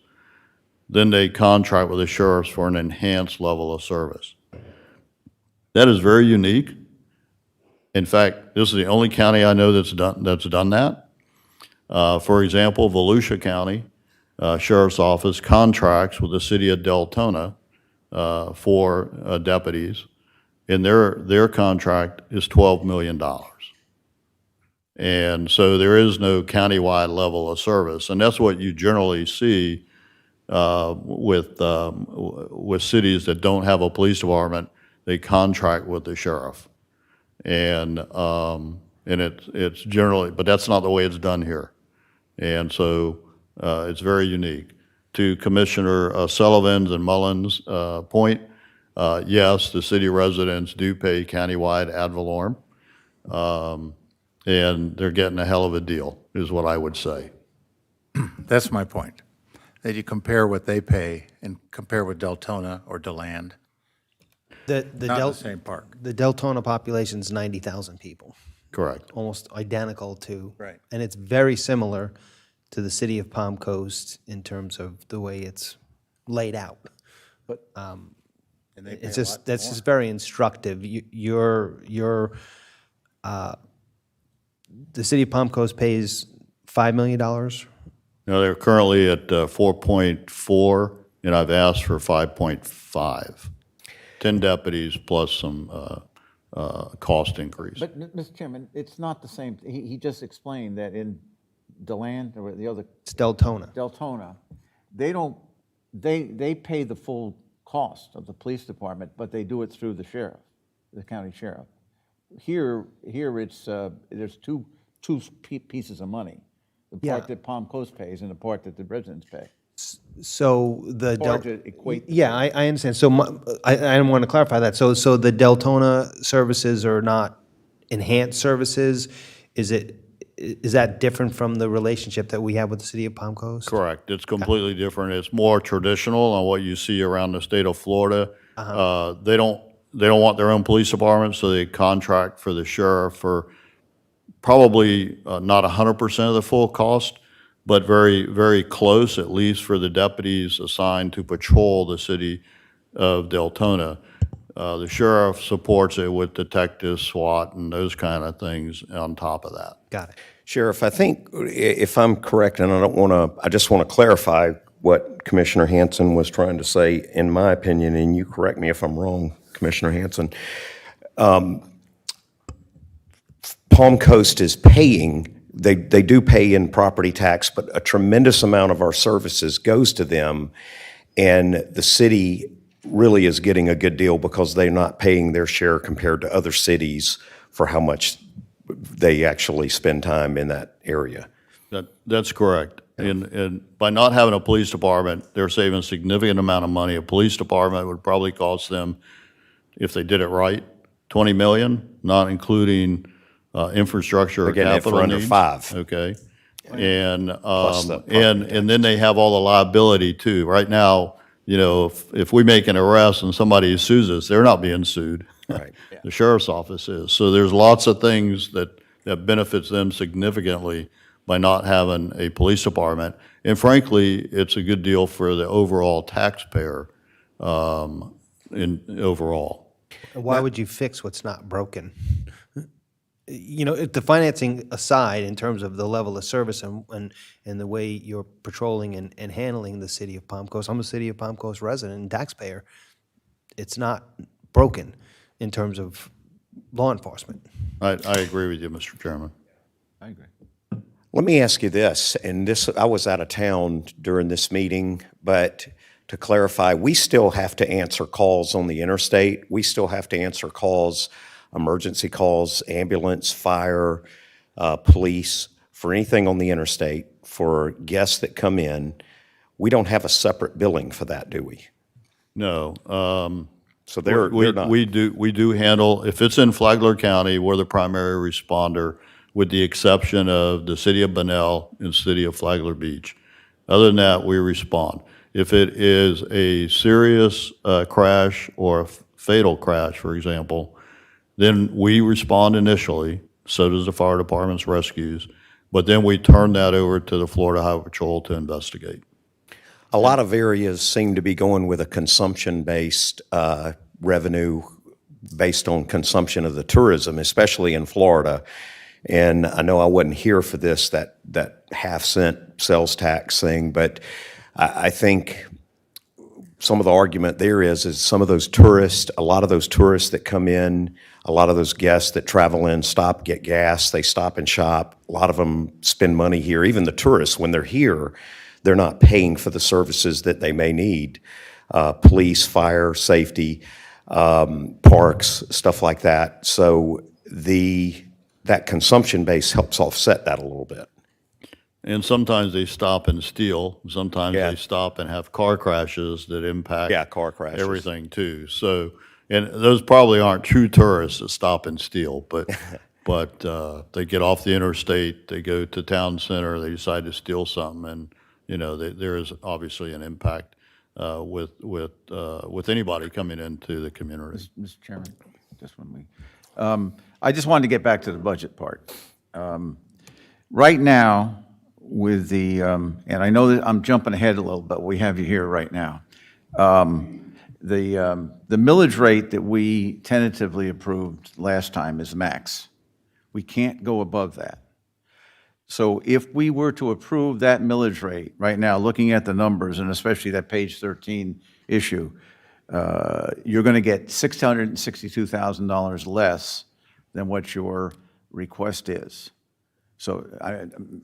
then they contract with the sheriffs for an enhanced level of service. That is very unique. In fact, this is the only county I know that's done that. For example, Volusia County Sheriff's Office contracts with the city of Deltona for deputies, and their contract is $12 million. And so there is no countywide level of service, and that's what you generally see with cities that don't have a police department. They contract with the sheriff, and it's generally, but that's not the way it's done here, and so it's very unique. To Commissioner Sullivan's and Mullins' point, yes, the city residents do pay countywide ad valorem, and they're getting a hell of a deal, is what I would say. That's my point. That you compare what they pay and compare with Deltona or DeLand, not the same park. The Deltona population's 90,000 people, Correct. almost identical to. Right. And it's very similar to the city of Palm Coast in terms of the way it's laid out. And they pay It's a just, lot that's more. just very instructive. The city of Palm Coast pays $5 million. Now, they're currently at 4.4, and I've asked for 5.5. 10 deputies plus some cost increase. but, Mr. Chairman, it's not the same, he just explained that in DeLand, or the other, It's Deltona. Deltona, they pay the full cost of the police department, but they do it through the sheriff, the county sheriff. Here it's, there's two pieces of money. The part Yeah. that Palm Coast pays and the part that the residents pay. So the Hard to equate the yeah, I understand. So I want to clarify that. So the Deltona services are not enhanced services. Is that different from the relationship that we have with the city of Palm Coast? Correct. It's completely different. It's more traditional on what you see around the state of Florida. They don't want their own police department, so they contract for the sheriff for probably not 100% of the full cost, but very, very close, at least for the deputies assigned to patrol the city of Deltona. The sheriff supports it with detectives, SWAT, and those kind of things on top of that. Got it. Sheriff, I think if I'm correct, and I just want to clarify what Commissioner Hanson was trying to say, in my opinion, and you correct me if I'm wrong, Commissioner Hanson. Palm Coast is paying, they do pay in property tax, but a tremendous amount of our services goes to them, and the city really is getting a good deal because they're not paying their share compared to other cities for how much they actually spend time in that area. That's correct. And by not having a police department, they're saving a significant amount of money. A police department would probably cost them, if they did it right, $20 million, not including infrastructure or They're getting it capital for under needs. $5. Okay. And, the and then they have all the liability too. Right now, you know, if we make an arrest and somebody sues us, they're not being sued. Right. The sheriff's office is. So there's lots of things that benefits them significantly by not having a police department. And frankly, it's a good deal for the overall taxpayer overall. Why would you fix what's not broken? You know, if the financing aside, in terms of the level of service and the way you're patrolling and handling the city of Palm Coast, I'm a city of Palm Coast resident and taxpayer, it's not broken in terms of law enforcement. I agree with you, Mr. Chairman. I agree. Let me ask you this, and I was out of town during this meeting, but to clarify, we still have to answer calls on the interstate. We still have to answer calls, emergency calls, ambulance, fire, police, for anything on the interstate, for guests that come in. We don't have a separate billing for that, do we? No. So they're not. We do handle, if it's in Flagler County, we're the primary responder, with the exception of the city of Bunnell and city of Flagler Beach. Other than that, we respond. If it is a serious crash or a fatal crash, for example, then we respond initially, so does the fire department's rescues, but then we turn that over to the Florida Highway Patrol to investigate. A lot of areas seem to be going with a consumption-based revenue based on consumption of the tourism, especially in Florida. And I know I wasn't here for this, that half-cent sales tax thing, but I think some of the argument there is some of those tourists, a lot of those tourists that come in, a lot of those guests that travel in, stop, get gas, they stop and shop. A lot of them spend money here. Even the tourists, when they're here, they're not paying for the services that they may need. Police, fire, safety, parks, stuff like that. So that consumption base helps offset that a little bit. And sometimes they stop and steal. Sometimes Yeah. they stop and have car crashes that impact car crashes. everything too. So, and those probably aren't true tourists that stop and steal, but they get off the interstate, they go to town center, they decide to steal something, and you know there is obviously an impact with anybody coming into the community. Mr. Chairman, just when I just wanted to get back to the budget part. Right now, with the, and I know that I'm jumping ahead a little, but we have you here right now. The millage rate that we tentatively approved last time is max. We can't go above that. So if we were to approve that millage rate right now, looking at the numbers, and especially that page 13 issue, you're going to get $662,000 less than what your request is. So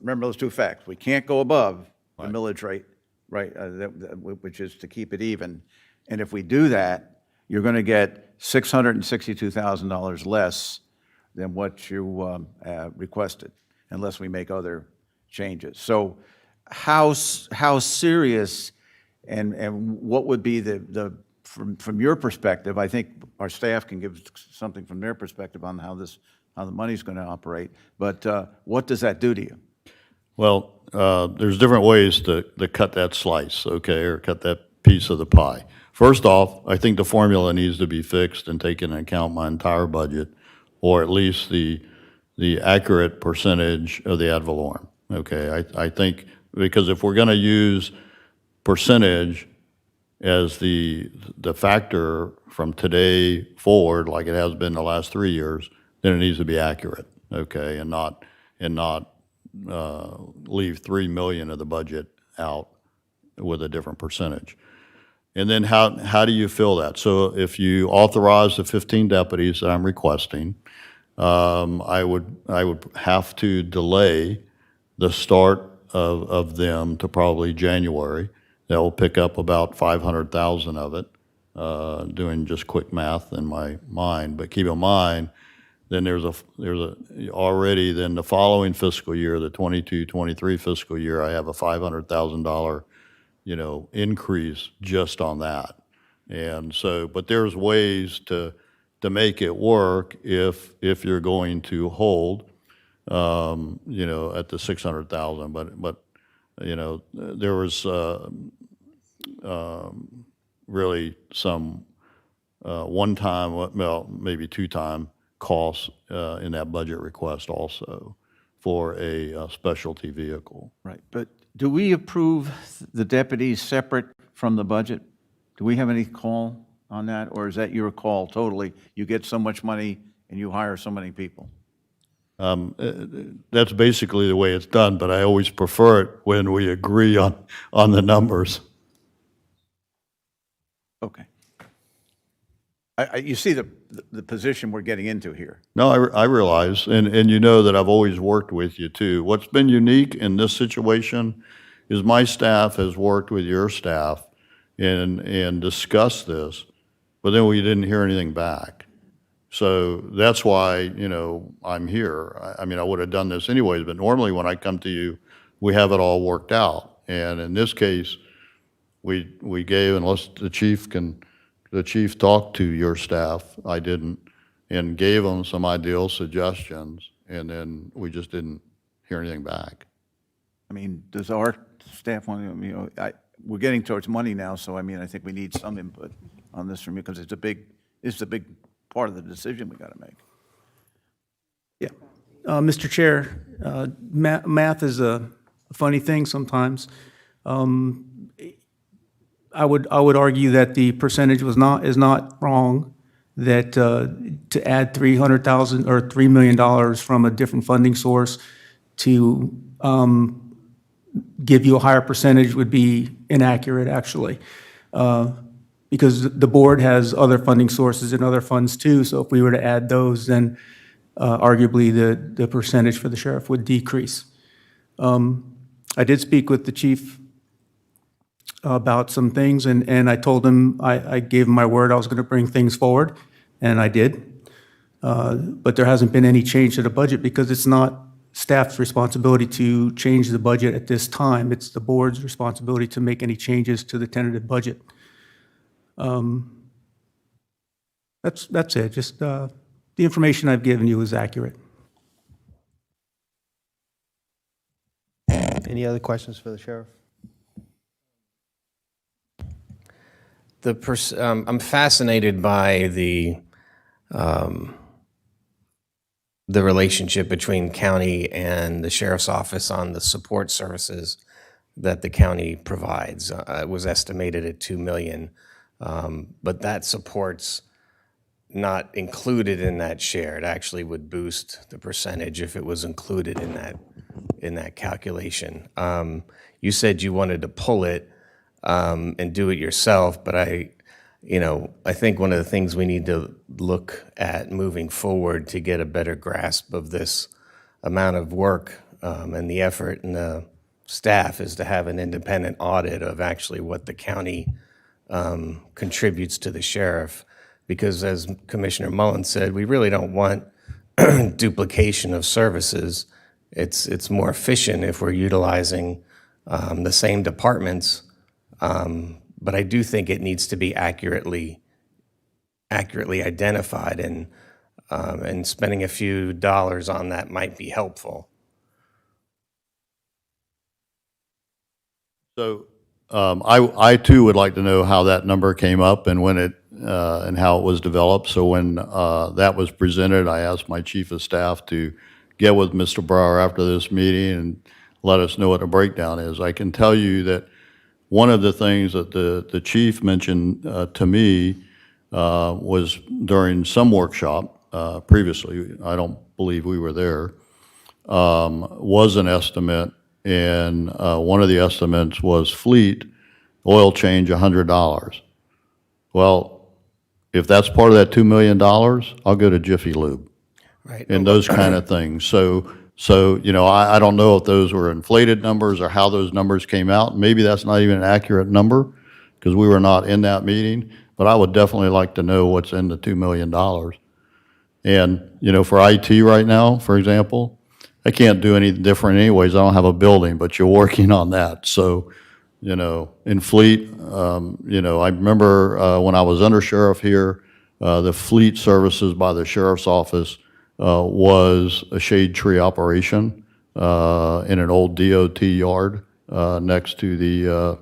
remember those two facts. We can't go above the millage rate, right, which is to keep it even. And if we do that, you're going to get $662,000 less than what you requested, unless we make other changes. So how serious and what would be from your perspective, I think our staff can give something from their perspective on how the money's going to operate, but what does that do to you? Well, there's different ways to cut that slice, okay, or cut that piece of the pie. First off, I think the formula needs to be fixed and take into account my entire budget, or at least the accurate percentage of the ad valorem. Okay, I think because if we're going to use percentage as the factor from today forward, like it has been the last 3 years, then it needs to be accurate, okay, and not leave 3 million of the budget out with a different percentage. And then how do you fill that? So if you authorize the 15 deputies that I'm requesting, I would have to delay the start of them to probably January. That will pick up about 500,000 of it, doing just quick math in my mind. But keep in mind, then there's already then the following fiscal year, the 22-23 fiscal year, I have a $500,000, increase just on that. And so, but there's ways to make it work if you're going to hold, at the 600,000. But there was really some one-time, well, maybe two-time costs in that budget request also for a specialty vehicle. Right, but do we approve the deputies separate from the budget? Do we have any call on that, or is that your call totally? You get so much money and you hire so many people? That's basically the way it's done, but I always prefer it when we agree on the numbers. Okay. You see the position we're getting into here. No, I realize, and you know that I've always worked with you too. What's been unique in this situation is my staff has worked with your staff and discussed this, but then we didn't hear anything back. So that's why, I'm here. I mean, I would have done this anyways, but normally when I come to you, we have it all worked out. And in this case, we gave, unless the chief talked to your staff, I didn't, and gave them some ideal suggestions, and then we just didn't hear anything back. I mean, does our staff want to, we're getting towards money now, so I think we need some input on this from you, because it's a big part of the decision we got to make. Yeah. Mr. Chair, math is a funny thing sometimes. I would argue that the percentage is not wrong, that to add 300,000 or $3 million from a different funding source to give you a higher percentage would be inaccurate, actually, because the board has other funding sources and other funds too. So if we were to add those, then arguably the percentage for the sheriff would decrease. I did speak with the chief about some things, and I told him, I gave him my word I was going to bring things forward, and I did. But there hasn't been any change to the budget because it's not staff's responsibility to change the budget at this time. It's the board's responsibility to make any changes to the tentative budget. That's it. Just the information I've given you is accurate. Any other questions for the sheriff? I'm fascinated by the relationship between county and the sheriff's office on the support services that the county provides. It was estimated at $2 million, but that support's not included in that share. It actually would boost the percentage if it was included in that calculation. You said you wanted to pull it and do it yourself, but I think one of the things we need to look at moving forward to get a better grasp of this amount of work and the effort and the staff is to have an independent audit of actually what the county contributes to the sheriff. Because as Commissioner Mullen said, we really don't want duplication of services. It's more efficient if we're utilizing the same departments. But I do think it needs to be accurately identified, and spending a few dollars on that might be helpful. So I too would like to know how that number came up and when it and how it was developed. So when that was presented, I asked my chief of staff to get with Mr. Brower after this meeting and let us know what the breakdown is. I can tell you that one of the things that the chief mentioned to me was during some workshop previously, I don't believe we were there, was an estimate, and one of the estimates was fleet, oil change $100. Well, if that's part of that $2 million, I'll go to Jiffy Lube. Right. And those kind of things. So you know, I don't know if those were inflated numbers or how those numbers came out. Maybe that's not even an accurate number because we were not in that meeting, but I would definitely like to know what's in the $2 million. And, you know, for IT right now, for example, I can't do any different anyways. I don't have a building, but you're working on that. So, you know, in fleet, you know, I remember when I was undersheriff here, the fleet services by the sheriff's office was a shade tree operation in an old DOT yard next to the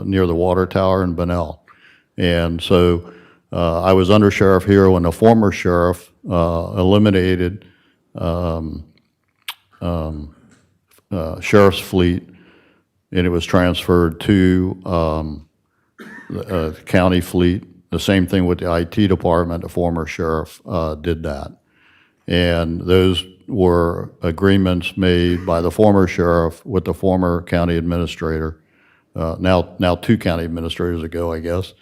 near the water tower in Bunnell. And so I was undersheriff here when the former sheriff eliminated sheriff's fleet, and it was transferred to the county fleet. The same thing with the IT department. The former sheriff did that. And those were agreements made by the former sheriff with the former county administrator, now two county administrators ago, I guess,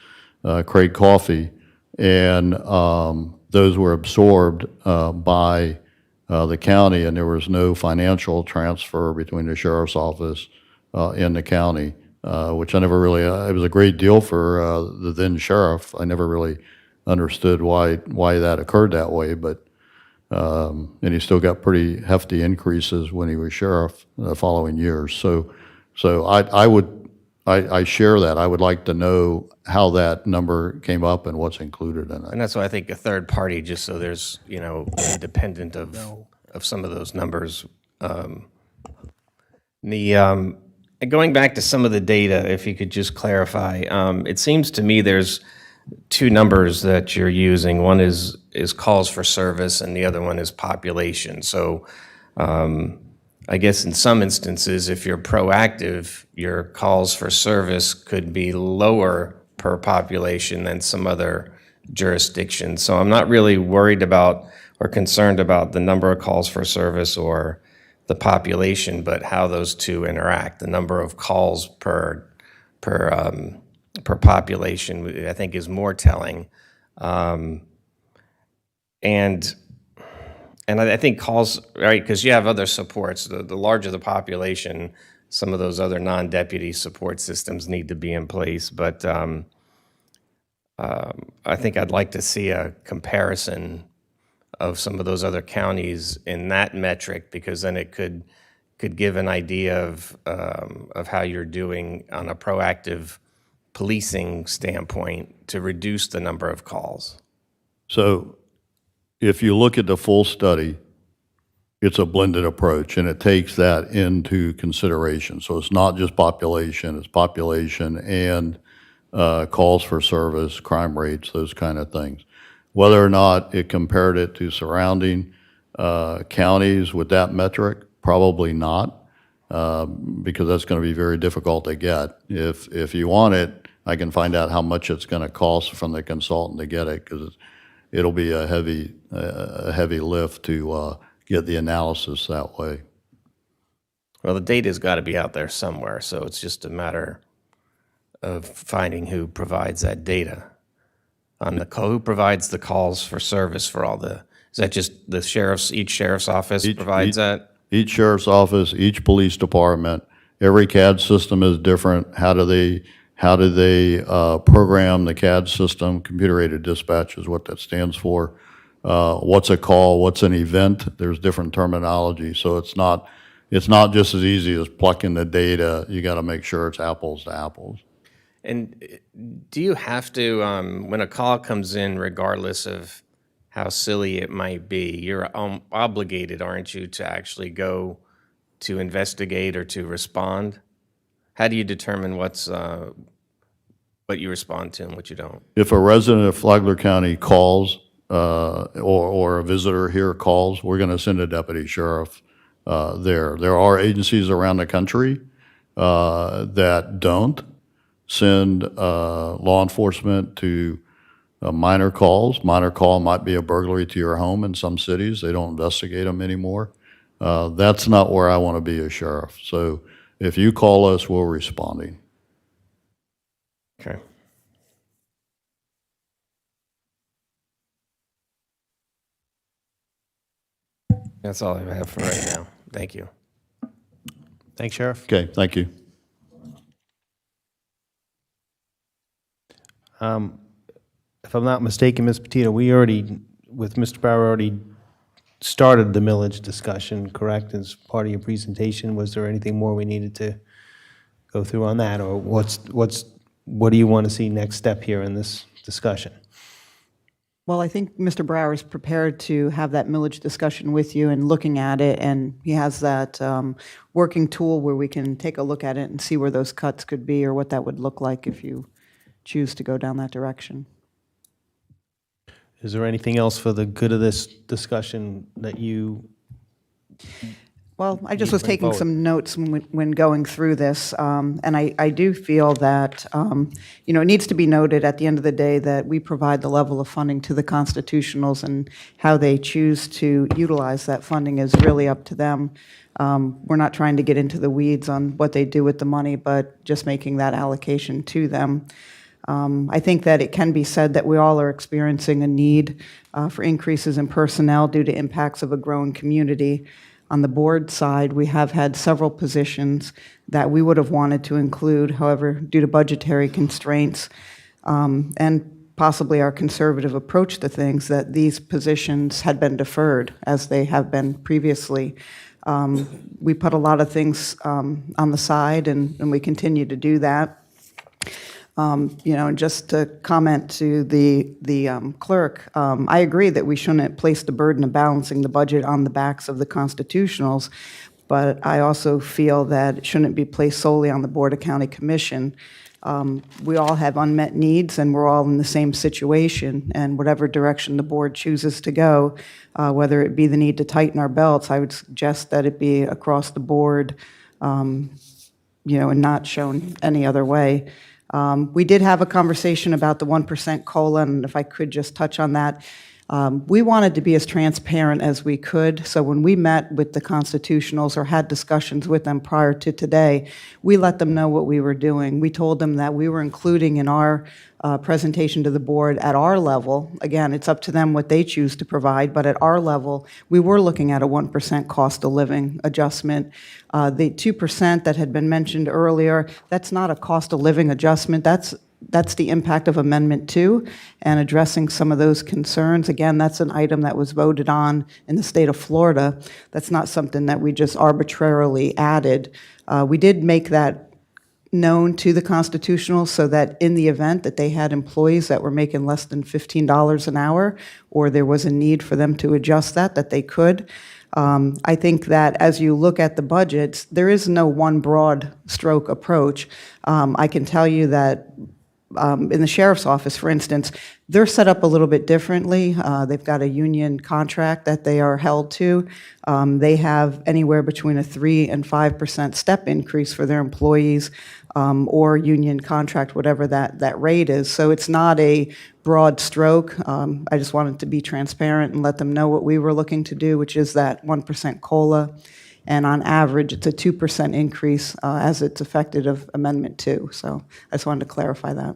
Craig Coffey. And those were absorbed by the county, and there was no financial transfer between the sheriff's office and the county, which I never really, it was a great deal for the then sheriff. I never really understood why that occurred that way, but and he still got pretty hefty increases when he was sheriff the following years. So I share that. I would like to know how that number came up and what's included in it. And that's why I think a third party, just so there's, you know, independent of some of those numbers. Going back to some of the data, if you could just clarify, it seems to me there's two numbers that you're using. One is calls for service, and the other one is population. So I guess in some instances, if you're proactive, your calls for service could be lower per population than some other jurisdictions. So I'm not really worried about or concerned about the number of calls for service or the population, but how those two interact. The number of calls per population, I think, is more telling. And I think calls, right, because you have other supports. The larger the population, some of those other non-deputy support systems need to be in place. But I think I'd like to see a comparison of some of those other counties in that metric, because then it could give an idea of how you're doing on a proactive policing standpoint to reduce the number of calls. So if you look at the full study, it's a blended approach, and it takes that into consideration. So it's not just population, it's population and calls for service, crime rates, those kind of things. Whether or not it compared it to surrounding counties with that metric, probably not, because that's going to be very difficult to get. If you want it, I can find out how much it's going to cost from the consultant to get it, because it'll be a heavy lift to get the analysis that way. Well, the data's got to be out there somewhere, so it's just a matter of finding who provides that data. Who provides the calls for service for all the, is that just the sheriff's, each sheriff's office provides that? Each sheriff's office, each police department, every CAD system is different. How do they program the CAD system? Computer-aided dispatch is what that stands for. What's a call? What's an event? There's different terminology, so it's not just as easy as plucking the data. You got to make sure it's apples to apples. And do you have to, when a call comes in, regardless of how silly it might be, you're obligated, aren't you, to actually go to investigate or to respond? How do you determine what you respond to and what you don't? If a resident of Flagler County calls, or a visitor here calls, we're going to send a deputy sheriff there. There are agencies around the country that don't send law enforcement to minor calls. Minor call might be a burglary to your home in some cities. They don't investigate them anymore. That's not where I want to be a sheriff. So if you call us, we're responding. Okay. That's all I have for right now. Thank you. Thanks, Sheriff. Okay, thank you. If I'm not mistaken, Ms. Petito, we already, with Mr. Brower, already started the millage discussion, correct, as part of your presentation? Was there anything more we needed to go through on that, or what do you want to see next step here in this discussion? Well, I think Mr. Brower is prepared to have that millage discussion with you and looking at it, and he has that working tool where we can take a look at it and see where those cuts could be or what that would look like if you choose to go down that direction. Is there anything else for the good of this discussion that you? Well, I just need was to bring taking forward? some notes when going through this, and I do feel that, it needs to be noted at the end of the day that we provide the level of funding to the constitutionals, and how they choose to utilize that funding is really up to them. We're not trying to get into the weeds on what they do with the money, but just making that allocation to them. I think that it can be said that we all are experiencing a need for increases in personnel due to impacts of a growing community. On the board side, we have had several positions that we would have wanted to include. However, due to budgetary constraints and possibly our conservative approach to things, that these positions had been deferred as they have been previously. We put a lot of things on the side, and we continue to do that. And just to comment to the clerk, I agree that we shouldn't place the burden of balancing the budget on the backs of the constitutionals, but I also feel that it shouldn't be placed solely on the Board of County Commission. We all have unmet needs, and we're all in the same situation, and whatever direction the board chooses to go, whether it be the need to tighten our belts, I would suggest that it be across the board, and not shown any other way. We did have a conversation about the 1% COLA, and if I could just touch on that. We wanted to be as transparent as we could, so when we met with the constitutionals or had discussions with them prior to today, we let them know what we were doing. We told them that we were including in our presentation to the board at our level, again, it's up to them what they choose to provide, but at our level, we were looking at a 1% cost of living adjustment. The 2% that had been mentioned earlier, that's not a cost of living adjustment, that's the impact of Amendment 2 and addressing some of those concerns. Again, that's an item that was voted on in the state of Florida. That's not something that we just arbitrarily added. We did make that known to the constitutionals so that in the event that they had employees that were making less than $15 an hour, or there was a need for them to adjust that they could. I think that as you look at the budgets, there is no one broad stroke approach. I can tell you that in the sheriff's office, for instance, they're set up a little bit differently. They've got a union contract that they are held to. They have anywhere between a 3 and 5% step increase for their employees, or union contract, whatever that rate is. So it's not a broad stroke. I just wanted to be transparent and let them know what we were looking to do, which is that 1% COLA. And on average, it's a 2% increase as it's effective of Amendment 2. So I just wanted to clarify that.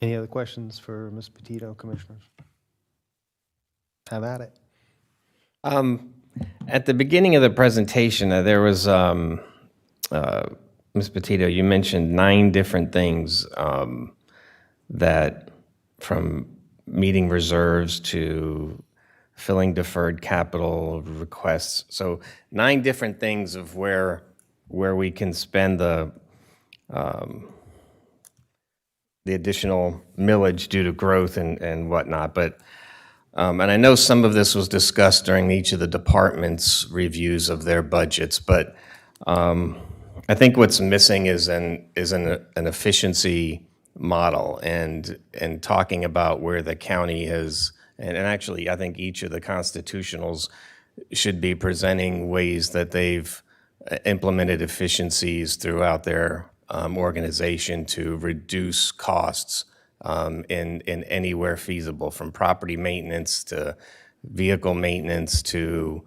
Any other questions for Ms. Petito, Commissioners? Have at it. At the beginning of the presentation, there was, Ms. Petito, you mentioned 9 different things that, from meeting reserves to filling deferred capital requests. So 9 different things of where we can spend the additional millage due to growth and whatnot. But and I know some of this was discussed during each of the departments' reviews of their budgets, but I think what's missing is an efficiency model and talking about where the county has And actually, I think each of the constitutionals should be presenting ways that they've implemented efficiencies throughout their organization to reduce costs in anywhere feasible, from property maintenance to vehicle maintenance to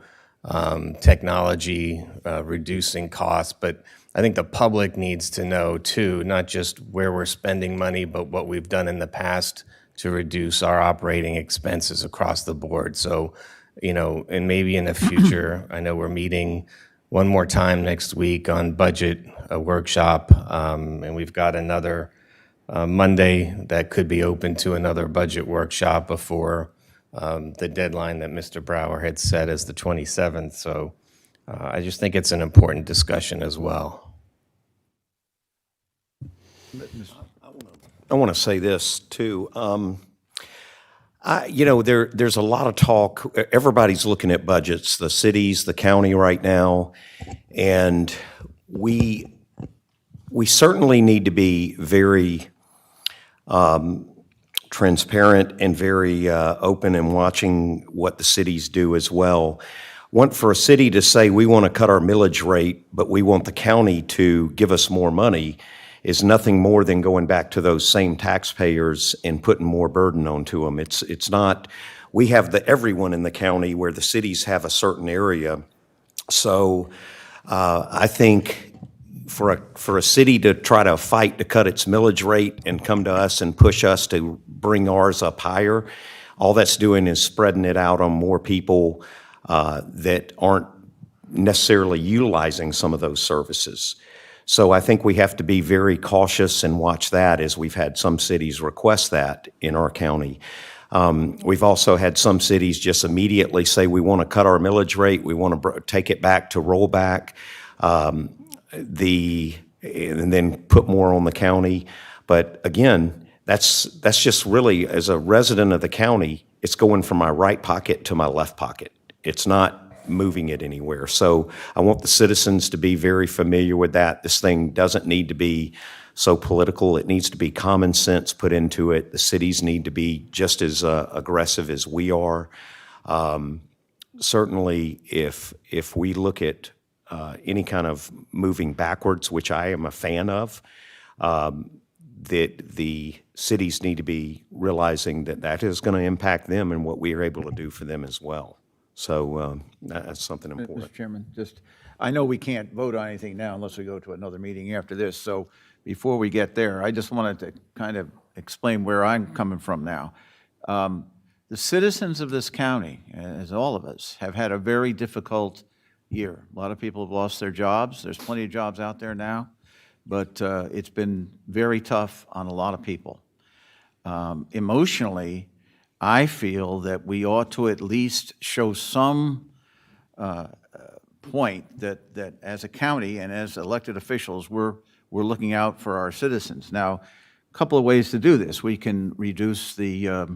technology, reducing costs. But I think the public needs to know too, not just where we're spending money, but what we've done in the past to reduce our operating expenses across the board. So, and maybe in the future, I know we're meeting one more time next week on budget workshop, and we've got another Monday that could be open to another budget workshop before the deadline that Mr. Brower had set as the 27th. So I just think it's an important discussion as well. I want to say this too. There's a lot of talk. Everybody's looking at budgets, the cities, the county right now, and we certainly need to be very transparent and very open and watching what the cities do as well. For a city to say we want to cut our millage rate, but we want the county to give us more money, is nothing more than going back to those same taxpayers and putting more burden onto them. It's not, we have everyone in the county where the cities have a certain area. So I think for a city to try to fight to cut its millage rate and come to us and push us to bring ours up higher, all that's doing is spreading it out on more people that aren't necessarily utilizing some of those services. So I think we have to be very cautious and watch that, as we've had some cities request that in our county. We've also had some cities just immediately say, we want to cut our millage rate, we want to take it back to rollback, and then put more on the county. But again, that's just really, as a resident of the county, it's going from my right pocket to my left pocket. It's not moving it anywhere. So I want the citizens to be very familiar with that. This thing doesn't need to be so political. It needs to be common sense put into it. The cities need to be just as aggressive as we are. Certainly, if we look at any kind of moving backwards, which I am a fan of, that the cities need to be realizing that is going to impact them and what we are able to do for them as well. So that's something important. Mr. Chairman, I know we can't vote on anything now unless we go to another meeting after this. So before we get there, I just wanted to kind of explain where I'm coming from now. The citizens of this county, as all of us, have had a very difficult year. A lot of people have lost their jobs. There's plenty of jobs out there now, but it's been very tough on a lot of people. Emotionally, I feel that we ought to at least show some point that as a county and as elected officials, we're looking out for our citizens. Now, a couple of ways to do this. We can reduce the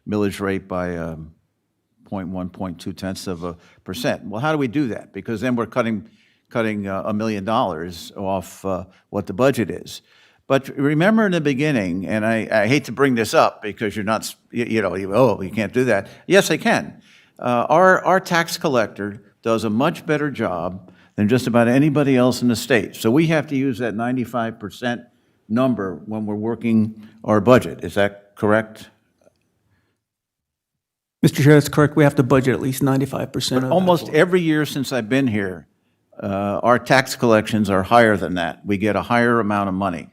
millage rate by 0.1%. Well, how do we do that? Because then we're cutting $1 million off what the budget is. But remember in the beginning, and I hate to bring this up because you're not, you can't do that. Yes, I can. Our tax collector does a much better job than just about anybody else in the state. So we have to use that 95% number when we're working our budget. Is that correct? Mr. Chair, that's correct. We have to budget at least 95% of that. Almost every year since I've been here, our tax collections are higher than that. We get a higher amount of money.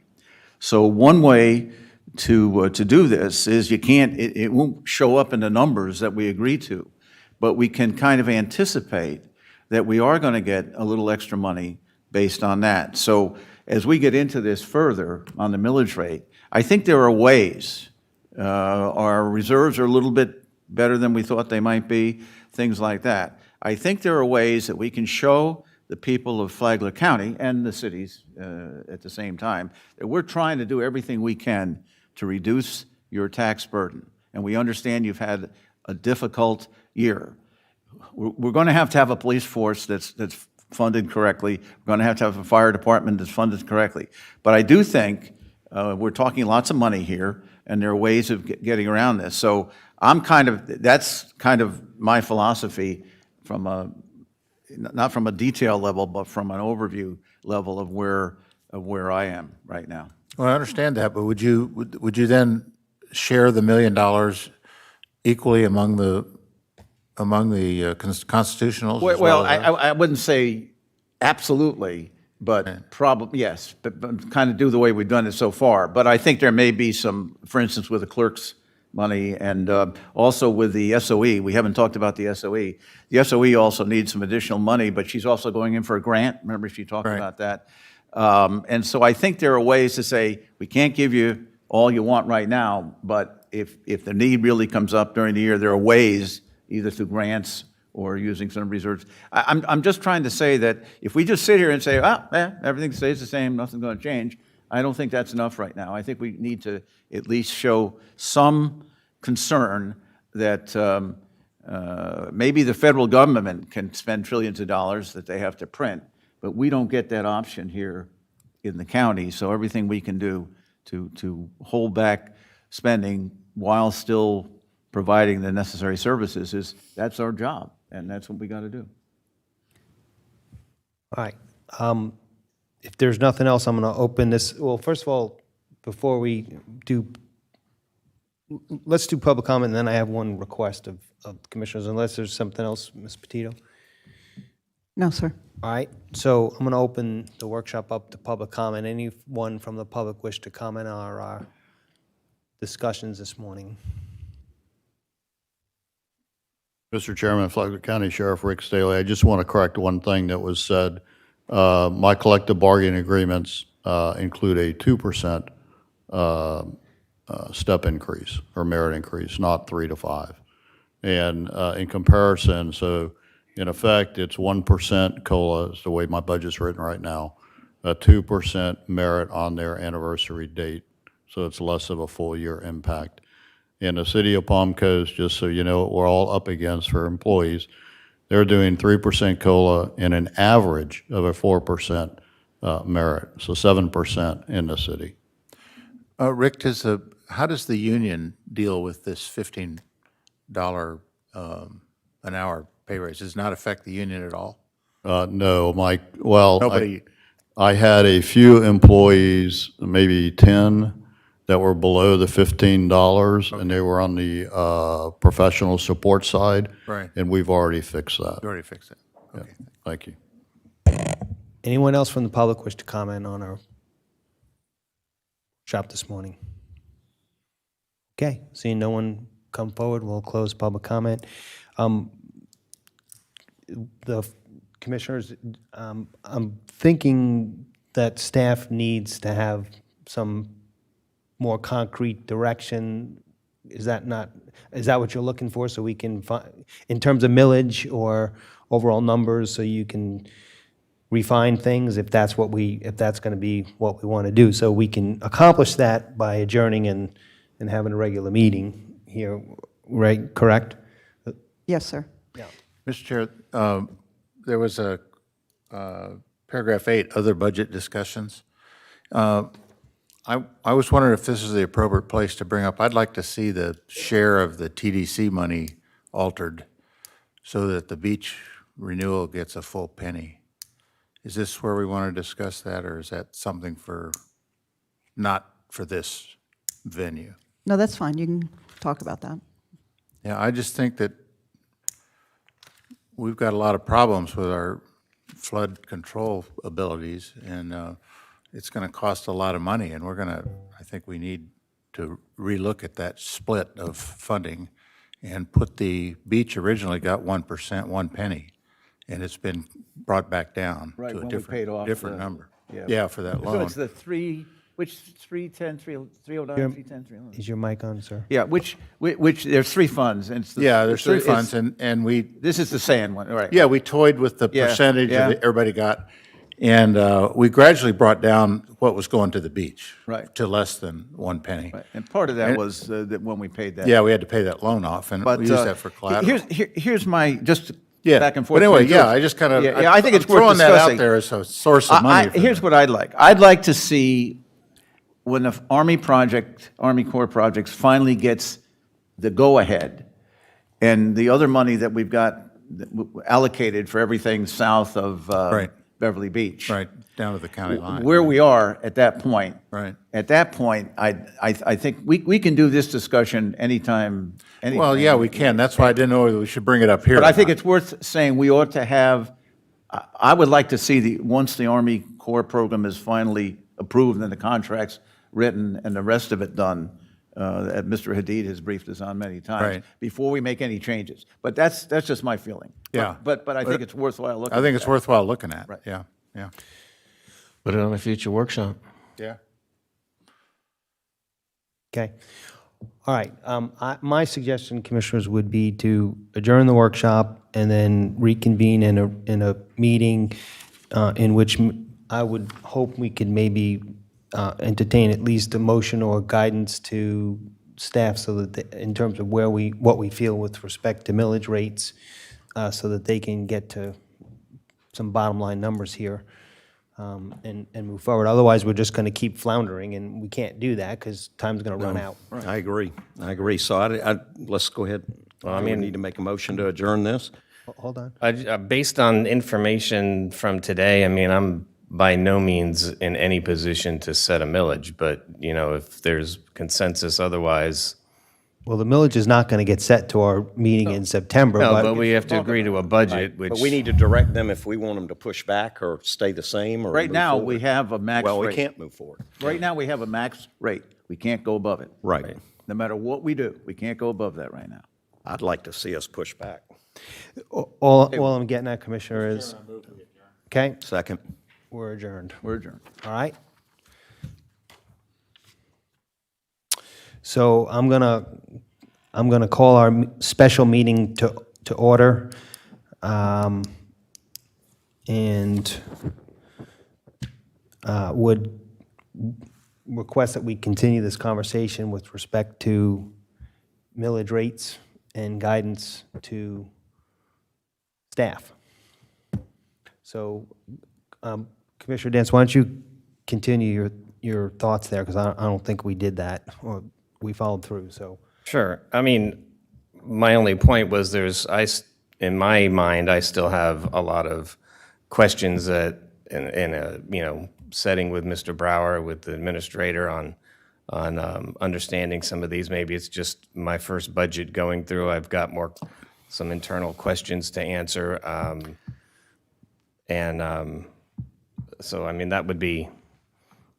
So one way to do this is it won't show up in the numbers that we agree to, but we can kind of anticipate that we are going to get a little extra money based on that. So as we get into this further on the millage rate, I think there are ways. Our reserves are a little bit better than we thought they might be, things like that. I think there are ways that we can show the people of Flagler County and the cities at the same time that we're trying to do everything we can to reduce your tax burden. And we understand you've had a difficult year. We're going to have a police force that's funded correctly. We're going to have a fire department that's funded correctly. But I do think we're talking lots of money here, and there are ways of getting around this. So that's kind of my philosophy not from a detail level, but from an overview level of where I am right now. Well, I understand that, but would you then share the $1 million equally among the constitutionals? Well, I wouldn't say absolutely, but probably, yes, but kind of do the way we've done it so far. But I think there may be some, for instance, with the clerk's money and also with the SOE, we haven't talked about the SOE. The SOE also needs some additional money, but she's also going in for a grant. Remember, she talked about that. And so I think there are ways to say, we can't give you all you want right now, but if the need really comes up during the year, there are ways, either through grants or using some reserves. I'm just trying to say that if we just sit here and say, everything stays the same, nothing's going to change, I don't think that's enough right now. I think we need to at least show some concern that maybe the federal government can spend trillions of dollars that they have to print, but we don't get that option here in the county. So everything we can do to hold back spending while still providing the necessary services that's our job, and that's what we got to do. All right. If there's nothing else, I'm going to open this. Well, first of all, before we do, let's do public comment, and then I have one request of commissioners, unless there's something else, Ms. Petito. No, sir. All right, so I'm going to open the workshop up to public comment. Anyone from the public wish to comment on our discussions this morning? Mr. Chairman, Flagler County Sheriff Rick Staley, I just want to correct one thing that was said. My collective bargaining agreements include a 2% step increase or merit increase, not 3 to 5. And in comparison, so in effect, it's 1% COLA is the way my budget's written right now, a 2% merit on their anniversary date, so it's less of a full year impact. In the city of Palm Coast, just so you know what we're all up against for employees, they're doing 3% COLA and an average of a 4% merit, so 7% in the city. Rick, how does the union deal with this $15 an hour pay raise? Does it not affect the union at all? No, Mike. Well, Nobody. I had a few employees, maybe 10, that were below the $15, and they were on the professional support side. Right. And we've already fixed that. You already fixed it. Okay. Thank you. Anyone else from the public wish to comment on our shop this morning? Okay, seeing no one come forward, we'll close public comment. The commissioners, I'm thinking that staff needs to have some more concrete direction. Is that what you're looking for, so we can find, in terms of millage or overall numbers, so you can refine things if that's going to be what we want to do, so we can accomplish that by adjourning and having a regular meeting here, right? Correct? Yes, sir. Yeah. Mr. Chair, there was a paragraph 8, other budget discussions. I was wondering if this is the appropriate place to bring up. I'd like to see the share of the TDC money altered so that the beach renewal gets a full penny. Is this where we want to discuss that, or is that something not for this venue? No, that's fine. You can talk about that. Yeah, I just think that we've got a lot of problems with our flood control abilities, and it's going to cost a lot of money, and I think we need to relook at that split of funding and put the beach originally got 1%, 1 penny, and it's been brought back down Right, to a when we paid off different the- number. yeah. Yeah, for that So loan. it's the 310, 309, Your- 310, 311? Is your mic on, sir? Yeah, which, there's 3 funds, and it's the. Yeah, there's 3 it's- funds, and we, This is the sand one, all right. yeah, we toyed with the Yeah, percentage yeah. that everybody got, and we gradually brought down what was going to the beach. Right. To less than 1 penny. Right, and part of that And- was that when we paid that. Yeah, we had to pay that loan off, and But we used that for collateral. here's my, just Yeah, back and forth. But anyway, between yeah, two. I just kind of, Yeah, I think it's worth throwing that discussing. out there as a source of money. for Here's them. what I'd like. I'd like to see when the Army Corps projects finally gets the go-ahead, and the other money that we've got allocated for everything south of Right. Beverly Beach. Right, down to the county line. Where we are at that point. Right. At that point, I think we can do this discussion anytime. Well, yeah, we can. That's why I didn't know whether we should bring it up here. But or I think not. it's worth saying we ought to have, I would like to see once the Army Corps program is finally approved and the contract's written and the rest of it done, that Mr. Hadid has briefed us on many times, Right. before we make any changes. But that's just my feeling. Yeah. But I think it's worthwhile looking at I think it's that. worthwhile looking at. Right. Yeah, yeah. Put it on a future workshop. Yeah. Okay. All right. My suggestion, Commissioners, would be to adjourn the workshop and then reconvene in a meeting in which I would hope we could maybe entertain at least a motion or guidance to staff so that, in terms of what we feel with respect to millage rates, so that they can get to some bottom line numbers here. And move forward. Otherwise, we're just going to keep floundering, and we can't do that because time's going to run out. I agree. So let's go ahead. We need to make a motion to adjourn this. Hold on. Based on information from today, I mean, I'm by no means in any position to set a millage, but, you know, if there's consensus otherwise. Well, the millage is not going to get set to our meeting in September, No, but but we have to agree to a budget, which. But we need to direct them if we want them to push back or stay the same or Right move now, forward. we have a max rate. Well, we can't move forward. Right now, we have a max rate. We can't go above it. Right. No matter what we do, we can't go above that right now. I'd like to see us push back. all I'm getting at, Commissioner, is, okay, Second. we're adjourned. We're adjourned. All right? So I'm gonna call our special meeting to order. And would request that we continue this conversation with respect to millage rates and guidance to staff. So, Commissioner Dance, why don't you continue your thoughts there, because I don't think we did that, or we followed through, so. Sure. I mean, my only point was in my mind, I still have a lot of questions that in a, you know, setting with Mr. Brower, with the administrator on understanding some of these. Maybe it's just my first budget going through. I've got some internal questions to answer. So, I mean,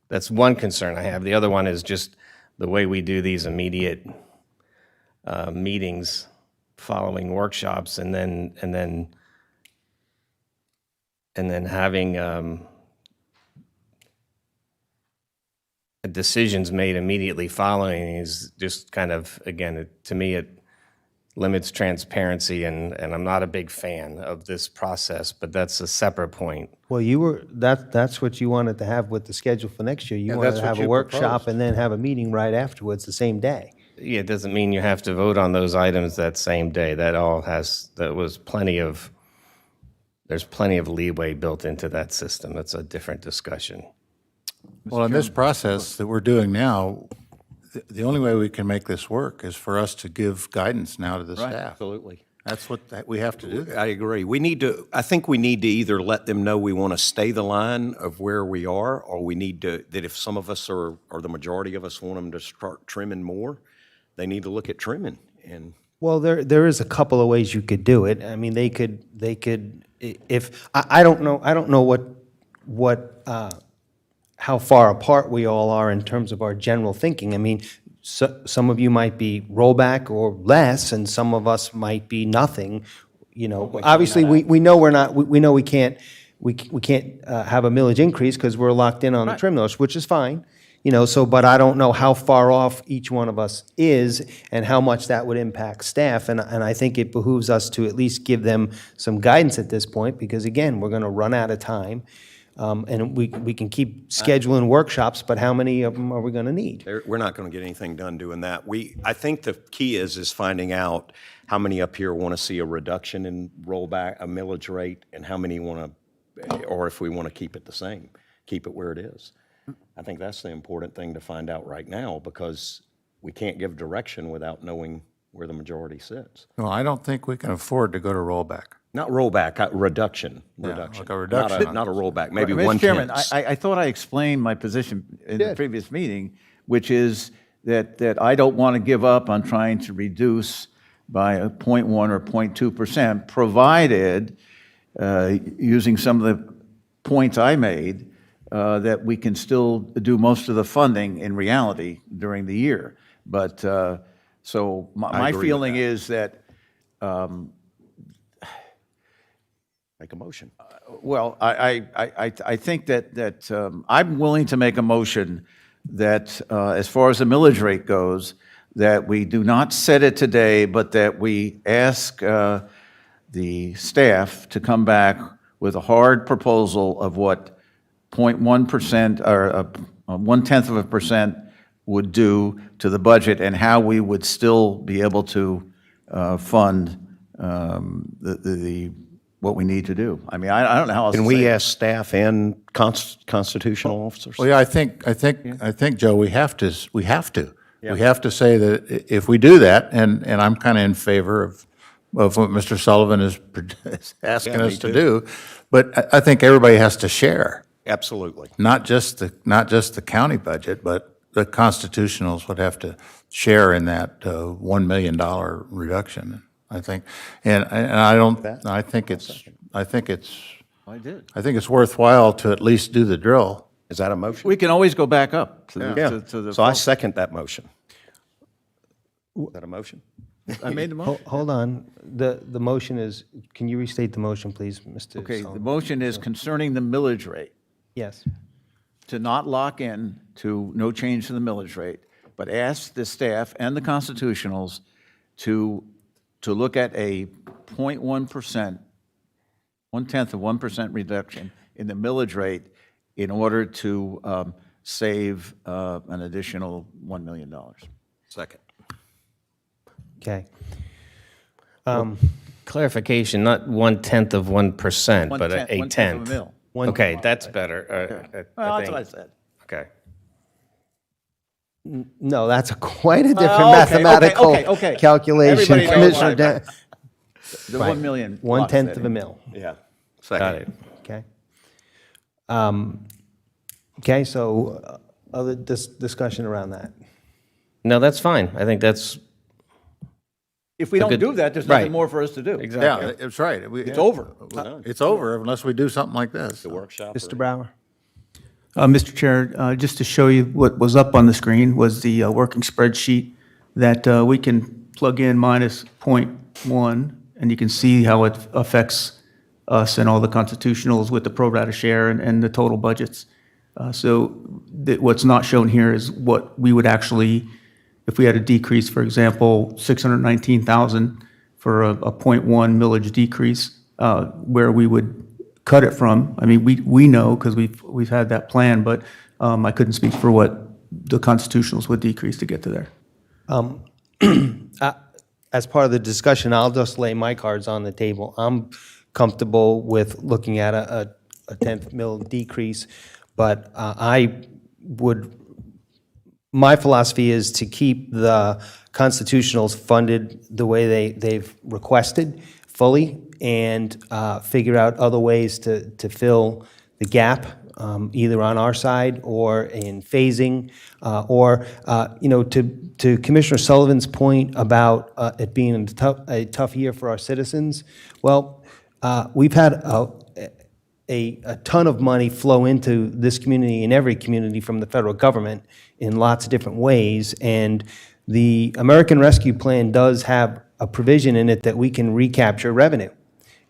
that's one concern I have. The other one is just the way we do these immediate meetings following workshops, and then having decisions made immediately following is just kind of, again, to me, it limits transparency, and I'm not a big fan of this process, but that's a separate point. Well, that's what you wanted to have with the schedule for next year. You wanted that's to what have a you workshop proposed. and then have a meeting right afterwards, the same day. Yeah, it doesn't mean you have to vote on those items that same day. There's plenty of leeway built into that system. That's a different discussion. Well, in this process that we're doing now, the only way we can make this work is for us to give guidance now to the staff. Absolutely. That's what we have to do. I agree. I think we need to either let them know we want to stay the line of where we are, or we need to, that if some of us or the majority of us want them to start trimming more, they need to look at trimming. And Well, there is a couple of ways you could do it. I mean, they could, if, I don't know how far apart we all are in terms of our general thinking. I mean, some of you might be rollback or less, and some of us might be nothing. You know, obviously, we know we're not, we know we can't have a millage increase because we're locked in on the trim millage, which is fine. You know, so, but I don't know how far off each one of us is and how much that would impact staff. And I think it behooves us to at least give them some guidance at this point, because again, we're going to run out of time. And we can keep scheduling workshops, but how many of them are we going to need? we're not going to get anything done doing that. I think the key is finding out how many up here want to see a reduction in rollback, a millage rate, and how many want to, or if we want to keep it the same, keep it where it is. I think that's the important thing to find out right now, because we can't give direction without knowing where the majority sits. Well, I don't think we can afford to go to rollback. Not rollback, reduction. like a Not reduction. not a rollback, maybe Mr. 1/10. Chairman, I thought I explained my position in the previous meeting, which is that I don't want to give up on trying to reduce by a 0.1 or 0.2%, provided, using some of the points I made, that we can still do most of the funding in reality during the year. But, so my agree with feeling that. is that, Make a motion. well, I think that I'm willing to make a motion that, as far as the millage rate goes, that we do not set it today, but that we ask the staff to come back with a hard proposal of what 0.1% or 0.1% would do to the budget and how we would still be able to fund what we need to do. I mean, I don't know how else to Can say we it. ask staff and constitutional officers? Well, yeah, I think, Joe, we have to. We have to say that if we do that, and I'm kind of in favor of what Mr. Sullivan is asking Yeah, me us to too. do, but I think everybody has to share, Absolutely. not just the county budget, but the constitutionals would have to share in that $1 million reduction, I think. And I think it's I did. worthwhile to at least do the drill. Is that a motion? We can always go back up to the, Yeah. to the. So I second that motion. Is that a motion? I made the motion. Hold on. The motion is, can you restate the motion, please, Mr. Okay, the Sullivan? motion is concerning the millage rate, Yes. to not lock in to no change to the millage rate, but ask the staff and the constitutionals to look at a 0.1%, 0.1% reduction in the millage rate in order to save an additional $1 million. Second. Okay. Clarification, not 1/10 of 1%, but a 1/10 of a tenth. mil. Okay, that's better. Well, I that's what I think. said. Okay. No, that's quite a different okay, mathematical okay. calculation, Everybody knows Commissioner. that. The Right. 1 million. 1/10 of a mil. Yeah. Got Second. it. Okay. Okay, so other discussion around that. No, that's fine. I think that's, If we don't good- do that, there's nothing right. more for us to do. Yeah, it's right. It's over. It's over unless we do something like this. Workshop. Mr. Brower? Mr. Chair, just to show you what was up on the screen was the working spreadsheet that we can plug in minus 0.1, and you can see how it affects us and all the constitutionals with the pro rata share and the total budgets. So what's not shown here is what we would actually, if we had a decrease, for example, 619,000 for a 0.1 millage decrease, where we would cut it from. I mean, we know because we've had that plan, but I couldn't speak for what the constitutionals would decrease to get to there. As part of the discussion, I'll just lay my cards on the table. I'm comfortable with looking at a 10th mil decrease, but my philosophy is to keep the constitutionals funded the way they've requested fully and figure out other ways to fill the gap, either on our side or in phasing, or, to Commissioner Sullivan's point about it being a tough year for our citizens, well, we've had a ton of money flow into this community and every community from the federal government in lots of different ways, and the American Rescue Plan does have a provision in it that we can recapture revenue.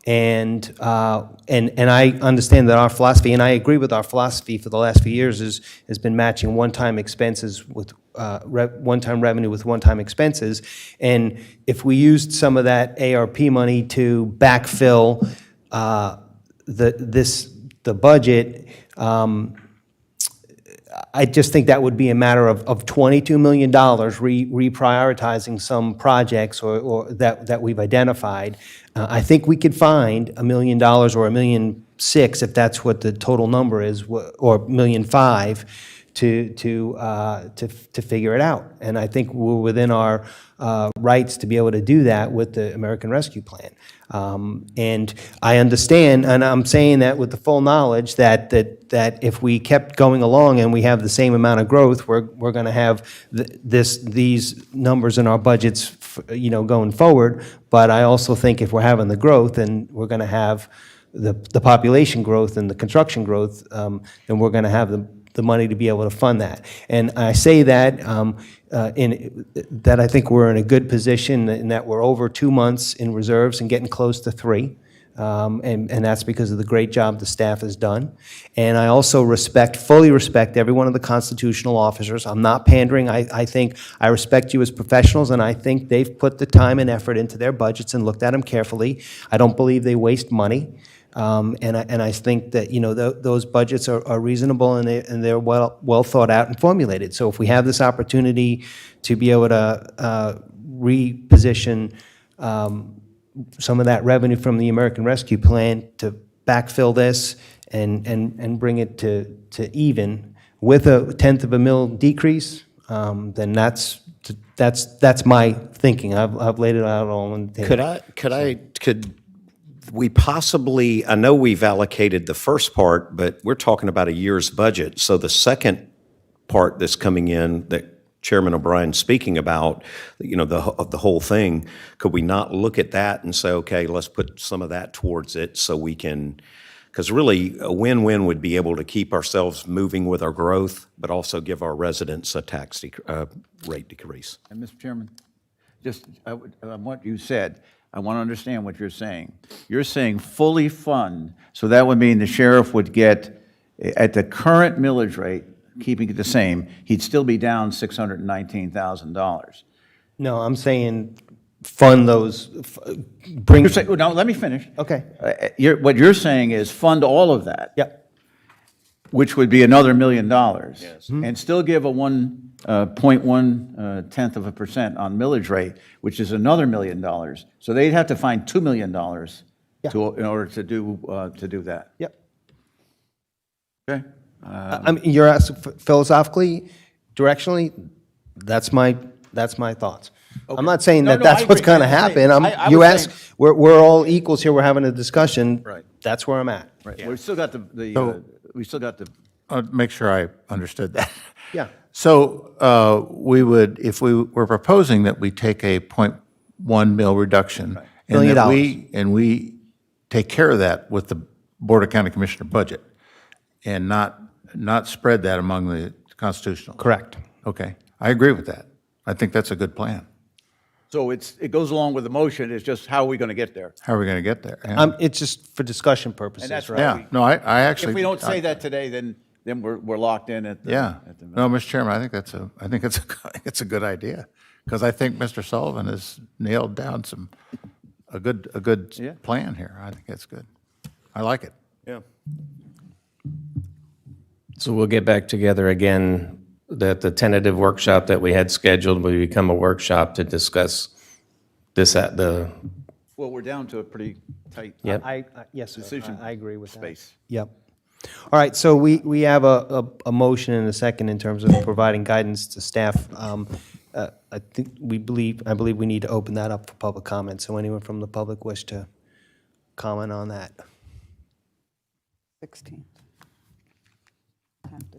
And I understand that our philosophy, and I agree with our philosophy for the last few years, has been matching one-time expenses with one-time revenue with one-time expenses. And if we used some of that ARP money to backfill the budget, I just think that would be a matter of $22 million reprioritizing some projects or that we've identified. I think we could find $1 million or $1.6 million, if that's what the total number is, or $1.5 million, to figure it out. And I think we're within our rights to be able to do that with the American Rescue Plan. And I understand, and I'm saying that with the full knowledge that if we kept going along and we have the same amount of growth, we're going to have these numbers in our budgets, going forward. But I also think if we're having the growth and we're going to have the population growth and the construction growth, then we're going to have the money to be able to fund that. And I say that that I think we're in a good position in that we're over 2 months in reserves and getting close to 3. And that's because of the great job the staff has done. And I also fully respect every one of the constitutional officers. I'm not pandering. I think I respect you as professionals, and I think they've put the time and effort into their budgets and looked at them carefully. I don't believe they waste money. And I think that, those budgets are reasonable and they're well thought out and formulated. So if we have this opportunity to be able to reposition some of that revenue from the American Rescue Plan to backfill this and bring it to even with a 1/10 of a mil decrease, then that's my thinking. I've laid it out all on the table. Could we possibly, I know we've allocated the first part, but we're talking about a year's budget. So the second part that's coming in that Chairman O'Brien's speaking about, the whole thing, could we not look at that and say, okay, let's put some of that towards it so we can, because really a win-win would be able to keep ourselves moving with our growth, but also give our residents a tax rate decrease. And Mr. Chairman, just on what you said, I want to understand what you're saying. You're saying fully fund, so that would mean the sheriff would get, at the current millage rate, keeping it the same, he'd still be down $619,000. No, I'm saying fund those, bring. No, let me finish. Okay. What you're saying is fund all of that. Yep. Which would be another $1 million. Yes. And still give a 1.1% on millage rate, which is another $1 million. So they'd have to find $2 million in order to do that. Yep. Okay? I mean, you're asking philosophically, directionally, that's my thoughts. I'm not saying No, that no, that's I what's agree. going to happen. I You was ask, saying- we're all equals here, we're having a discussion. Right. That's where I'm at. Right. We've still got we still got the. Make sure I understood that. Yeah. So we would, if we were proposing that we take a 0.1 mil reduction. $1 million. And we take care of that with the Board of County Commissioner budget and not spread that among the constitutional. Correct. Okay, I agree with that. I think that's a good plan. So it goes along with the motion, it's just how are we going to get there? How are we going to get there? Yeah. It's just for discussion purposes, And that's right? Yeah, no, I actually. If we don't say that today, then we're locked in at the. Yeah, at the- no, Mr. Chairman, I think it's a good idea, because I think Mr. Sullivan has nailed down a good Yeah. plan here. I think that's good. I like it. Yeah. So we'll get back together again, that the tentative workshop that we had scheduled will become a workshop to discuss this at the, Well, we're down to a pretty tight. Yep. Yes, sir. Decision I agree with that. space. Yep. All right, so we have a motion and a second in terms of providing guidance to staff. I believe we need to open that up for public comment. So anyone from the public wish to comment on that? 16.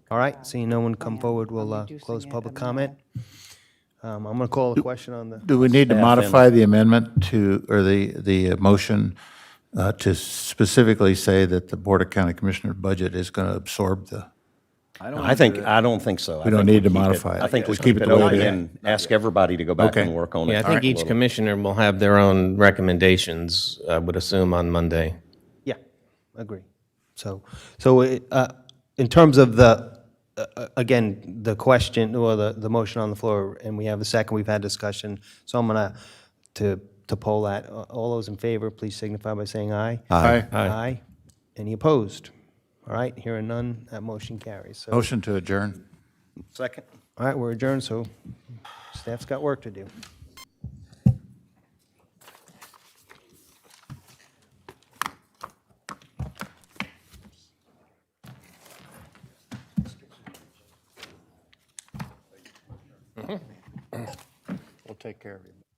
All right, seeing no one come forward, we'll close public comment. I'm going to call a question on the. Do we need to Staff modify the amendment to, or the motion to specifically say that the Board of County Commissioner budget is going to absorb the? I don't think so. We don't need to modify it. I think we Just keep keep it it the way open it is. and ask everybody to go back Okay. and work on it. yeah, I think each commissioner will have their own recommendations, I would assume, on Monday. Yeah, agree. So in terms of again, the question or the motion on the floor, and we have a second, we've had discussion, so I'm going to poll that. All those in favor, please signify by saying aye. Aye. Aye. Any opposed? All right, hearing none, that motion carries. So, Motion to adjourn. Second. all right, we're adjourned, so staff's got work to do. take care of you.